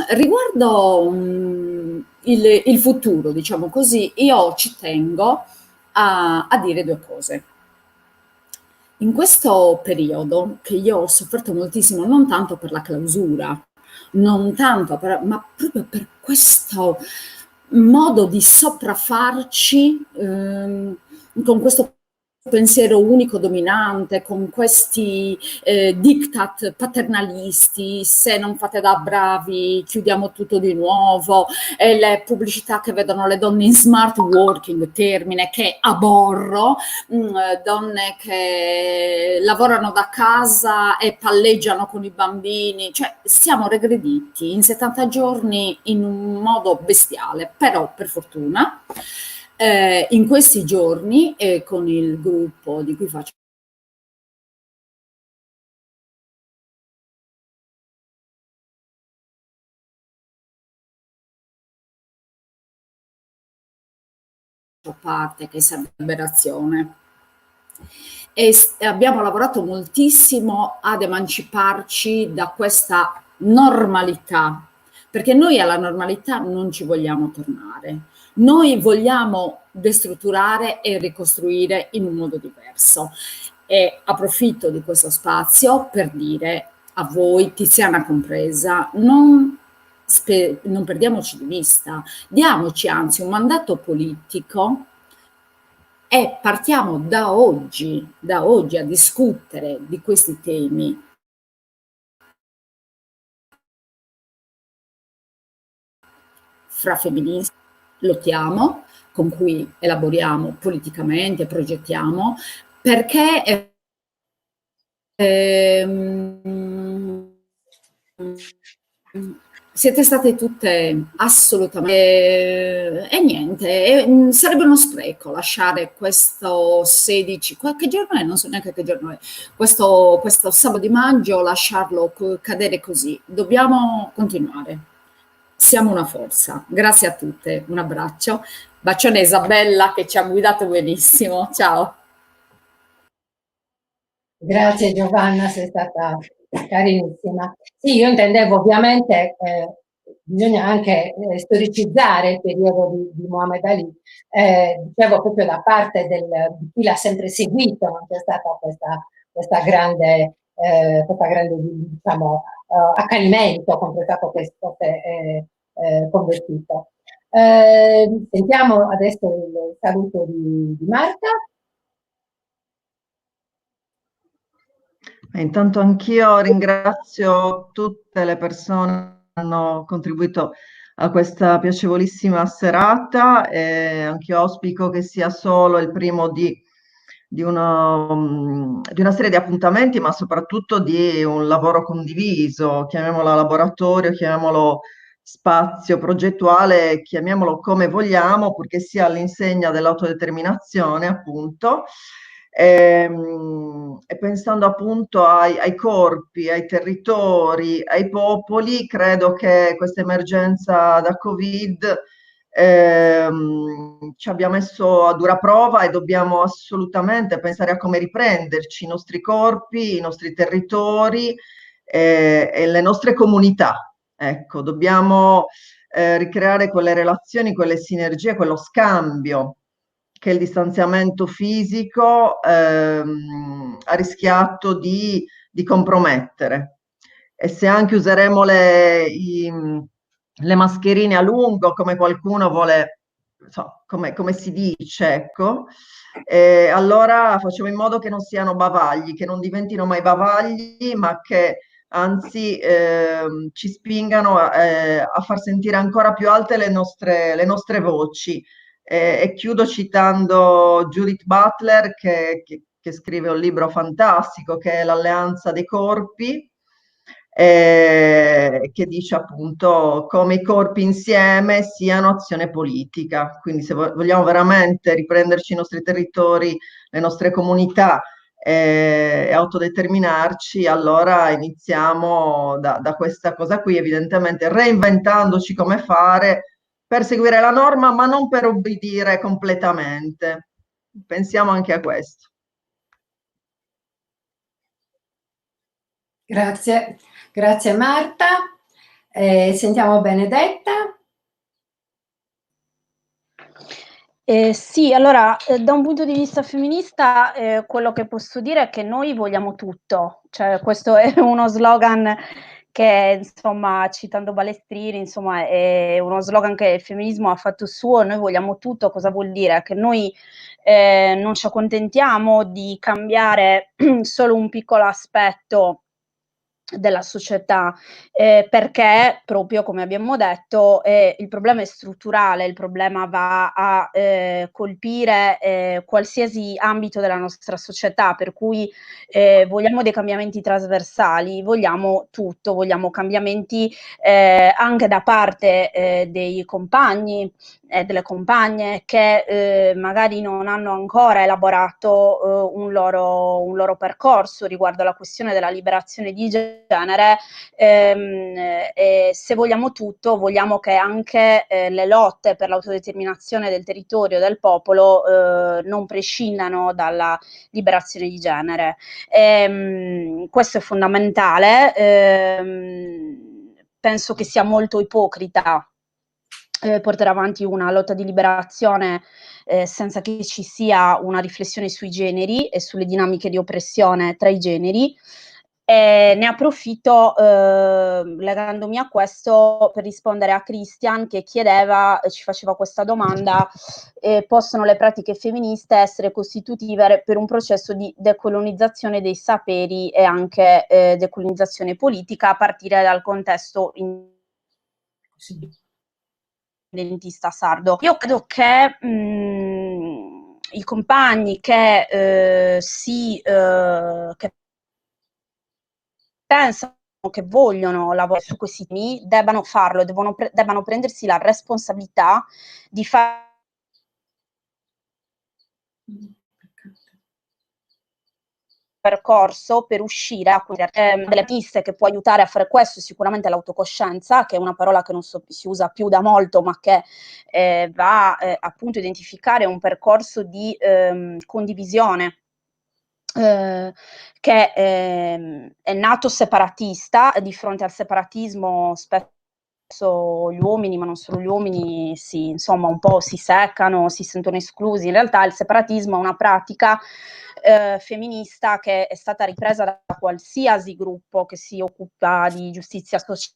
Riguardo il futuro, diciamo così, io ci tengo a dire due cose. In questo periodo, che io ho sofferto moltissimo, non tanto per la clausura, ma proprio per questo modo di sopraffarci con questo pensiero unico dominante, con questi diktat paternalisti, se non fate da bravi chiudiamo tutto di nuovo, e le pubblicità che vedono le donne in smart working, termine che aborro, donne che lavorano da casa e palleggiano con i bambini, cioè siamo regrediti in 70 giorni in un modo bestiale, però per fortuna in questi giorni con il gruppo di cui faccio parte, che serve liberazione, e abbiamo lavorato moltissimo ad emanciparci da questa normalità, perché noi alla normalità non ci vogliamo tornare. Noi vogliamo destrutturare e ricostruire in un modo diverso. E approfitto di questo spazio per dire a voi, Tiziana compresa, non perdiamoci di vista, diamoci anzi un mandato politico e partiamo da oggi a discutere di questi temi. Fra femministi lottiamo, con cui elaboriamo politicamente, progettiamo, perché siete state tutte assolutamente e niente, sarebbe uno spreco lasciare questo 16, che giorno è? Non so neanche che giorno è, questo sabato di maggio, lasciarlo cadere così. Dobbiamo continuare. Siamo una forza. Grazie a tutte, un abbraccio. Bacione Isabella che ci ha guidato benissimo. Ciao. Grazie Giovanna, sei stata carinissima. Sì, io intendevo ovviamente, bisogna anche storicizzare il periodo di Muhammad Ali, dicevo proprio da parte di chi l'ha sempre seguito, non c'è stata questa grande diciamo, accanimento contro il fatto che si fosse convertito. Sentiamo adesso il saluto di Marta. Intanto anch'io ringrazio tutte le persone che hanno contribuito a questa piacevolissima serata e anche io auspico che sia solo il primo di una serie di appuntamenti, ma soprattutto di un lavoro condiviso, chiamiamolo laboratorio, chiamiamolo spazio progettuale, chiamiamolo come vogliamo, purché sia all'insegna dell'autodeterminazione, appunto. E pensando appunto ai corpi, ai territori, ai popoli, credo che questa emergenza da Covid ci abbia messo a dura prova e dobbiamo assolutamente pensare a come riprenderci i nostri corpi, i nostri territori e le nostre comunità. Ecco, dobbiamo ricreare quelle relazioni, quelle sinergie, quello scambio che il distanziamento fisico ha rischiato di compromettere. E se anche useremo le mascherine a lungo, come qualcuno vuole, so, come si dice, ecco, allora facciamo in modo che non siano bavagli, che non diventino mai bavagli, ma che anzi ci spingano a far sentire ancora più alte le nostre voci. E chiudo citando Judith Butler che scrive un libro fantastico che è L'alleanza dei corpi, che dice appunto come i corpi insieme siano azione politica. Quindi se vogliamo veramente riprenderci i nostri territori, le nostre comunità e autodeterminarci, allora iniziamo da questa cosa qui, evidentemente reinventandoci come fare per seguire la norma, ma non per obbedire completamente. Pensiamo anche a questo. Grazie, grazie Marta. Sentiamo Benedetta. Sì, allora, da un punto di vista femminista, quello che posso dire è che noi vogliamo tutto, cioè questo è uno slogan che, insomma, citando Balestrini, insomma, è uno slogan che il femminismo ha fatto suo, noi vogliamo tutto, cosa vuol dire? Che noi non ci accontentiamo di cambiare solo un piccolo aspetto della società, perché proprio come abbiamo detto, il problema è strutturale, il problema va a colpire qualsiasi ambito della nostra società, per cui vogliamo dei cambiamenti trasversali, vogliamo tutto, vogliamo cambiamenti anche da parte dei compagni e delle compagne che magari non hanno ancora elaborato un loro percorso riguardo alla questione della liberazione di genere. Se vogliamo tutto, vogliamo che anche le lotte per l'autodeterminazione del territorio, del popolo, non prescindano dalla liberazione di genere. Questo è fondamentale. Penso che sia molto ipocrita portare avanti una lotta di liberazione senza che ci sia una riflessione sui generi e sulle dinamiche di oppressione tra i generi. Ne approfitto legandomi a questo per rispondere a Christian che chiedeva, ci faceva questa domanda: possono le pratiche femministe essere costitutive per un processo di decolonizzazione dei saperi e anche decolonizzazione politica a partire dal contesto indipendentista sardo? Io credo che i compagni che che pensano, che vogliono lavorare su questi temi, debbano farlo, debbano prendersi la responsabilità di fare percorso per uscire a delle piste che può aiutare a fare questo, sicuramente l'autocoscienza, che è una parola che non si usa più da molto, ma che va appunto a identificare un percorso di condivisione che è nato separatista, di fronte al separatismo spesso gli uomini, ma non solo gli uomini, insomma un po' si seccano, si sentono esclusi. In realtà il separatismo è una pratica femminista che è stata ripresa da qualsiasi gruppo che si occupa di giustizia sociale,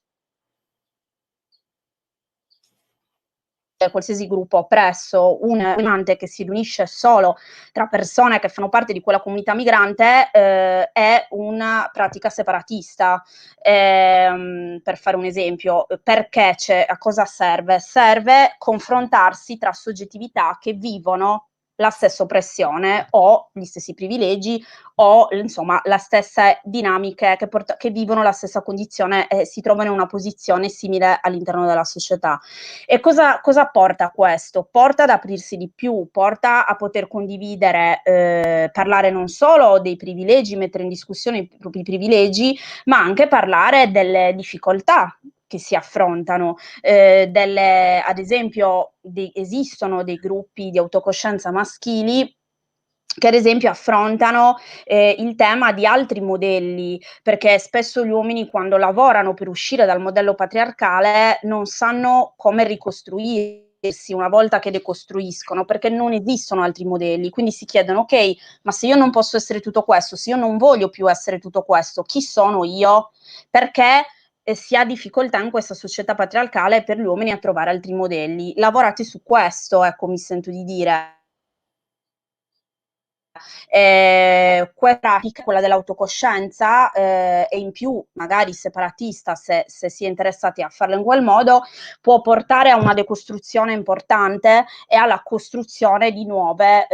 qualsiasi gruppo oppresso. Un migrante che si riunisce solo tra persone che fanno parte di quella comunità migrante è una pratica separatista. Per fare un esempio, perché a cosa serve? Serve confrontarsi tra soggettività che vivono la stessa oppressione o gli stessi privilegi o insomma le stesse dinamiche che vivono la stessa condizione e si trovano in una posizione simile all'interno della società. E cosa porta questo? Porta ad aprirsi di più, porta a poter condividere, parlare non solo dei privilegi, mettere in discussione i propri privilegi, ma anche parlare delle difficoltà che si affrontano, ad esempio esistono dei gruppi di autocoscienza maschili che ad esempio affrontano il tema di altri modelli, perché spesso gli uomini quando lavorano per uscire dal modello patriarcale non sanno come ricostruirsi una volta che decostruiscono, perché non esistono altri modelli, quindi si chiedono ok, ma se io non posso essere tutto questo, se io non voglio più essere tutto questo, chi sono io? Perché si ha difficoltà in questa società patriarcale per gli uomini a trovare altri modelli. Lavorate su questo, ecco, mi sento di dire. Pratica, quella dell'autocoscienza, e in più magari separatista, se si è interessati a farlo in quel modo, può portare a una decostruzione importante e alla costruzione di nuove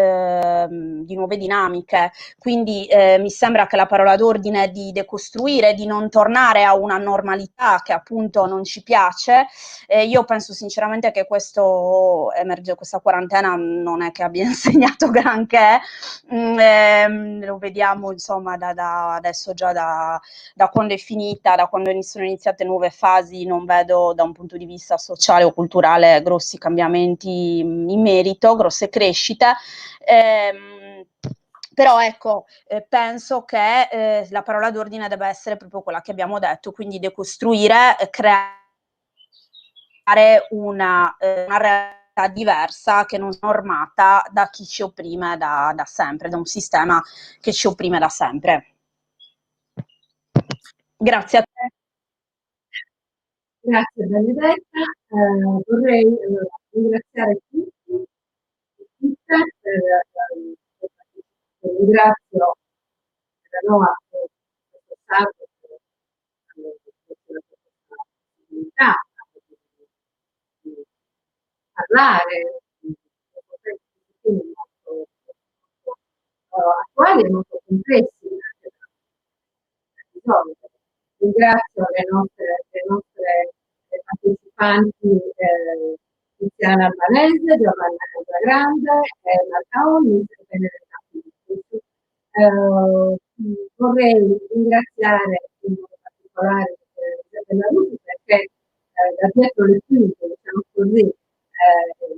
dinamiche. Quindi mi sembra che la parola d'ordine è di decostruire, di non tornare a una normalità che appunto non ci piace. Io penso sinceramente che questa quarantena non è che abbia insegnato granché. Lo vediamo insomma adesso già da quando è finita, da quando sono iniziate nuove fasi, non vedo da un punto di vista sociale o culturale grossi cambiamenti in merito, grosse crescite. Però ecco, penso che la parola d'ordine debba essere proprio quella che abbiamo detto, quindi decostruire, creare una realtà diversa che non è normata da chi ci opprime da sempre, da un sistema che ci opprime da sempre. Grazie a te. Grazie Benedetta. Vorrei ringraziare tutti e tutte per la partecipazione. Ringrazio Noa per questo salto, per la possibilità di parlare di temi molto attuali e molto complessi anche da risolvere. Ringrazio le nostre partecipanti, Tiziana Albanese, Giovanna Casagrande, Marcaoni e Benedetta Filippi. Vorrei ringraziare in modo particolare Isabella Rusi perché da dietro le quinte, diciamo così,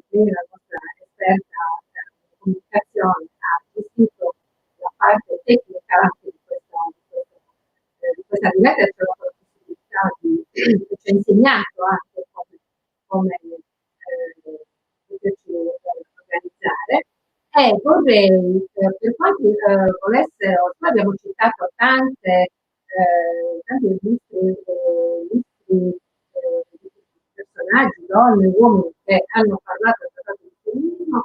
la nostra esperta in comunicazione ha gestito la parte tecnica anche di questa diretta, c'è la possibilità che ci ha insegnato anche come poterci organizzare. E vorrei, per quanti volessero, noi abbiamo citato tanti illustri personaggi, donne, uomini che hanno parlato del trattato di femminismo,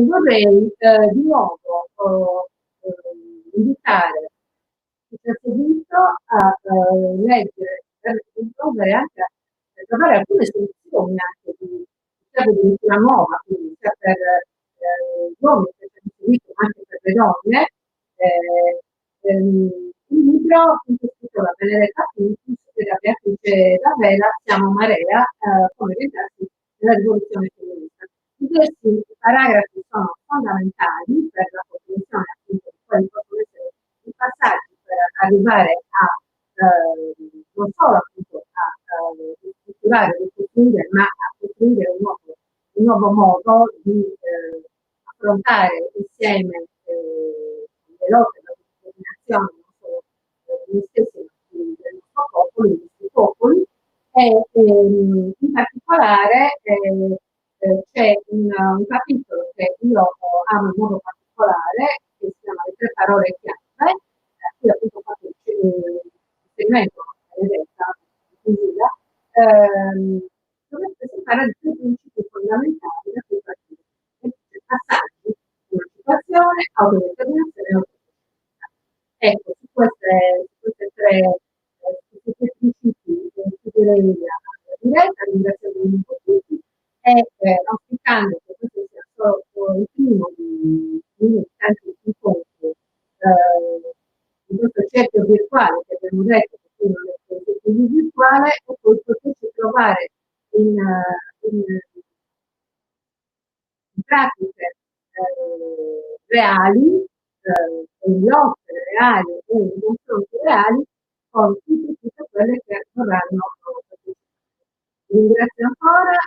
vorrei di nuovo invitare chi ci ha seguito a leggere, per trovare alcune soluzioni anche di addirittura nuova, quindi sia per gli uomini che ci hanno seguito, ma anche per le donne. Il libro appunto scritto da Benedetta Filippi e da Beatrice Ravela, Siamo Marea, come orientarsi nella rivoluzione femminista. Questi paragrafi sono fondamentali per la comprensione appunto di quali possono essere i passaggi per arrivare a non solo appunto a strutturare, ricostruire, ma a costruire un nuovo modo di affrontare insieme le lotte gli stessi del nostro popolo, dei nostri popoli, e in particolare c'è un capitolo che io amo in modo particolare, che si chiama Le tre parole chiave, qui appunto ho fatto il riferimento a Benedetta, dove si parla di tre principi fondamentali da cui partire. Passaggi, emancipazione, autodeterminazione e autosufficienza. Ecco, su questi tre principi chiuderei la diretta, ringraziando tutti e auspicando che questo sia solo il primo di tanti incontri di questo cerchio virtuale che abbiamo detto, che non è un cerchio virtuale, e poi poterci trovare in pratiche reali, quindi opere reali e in confronti reali con tutte quelle che vorranno partecipare. Vi ringrazio ancora,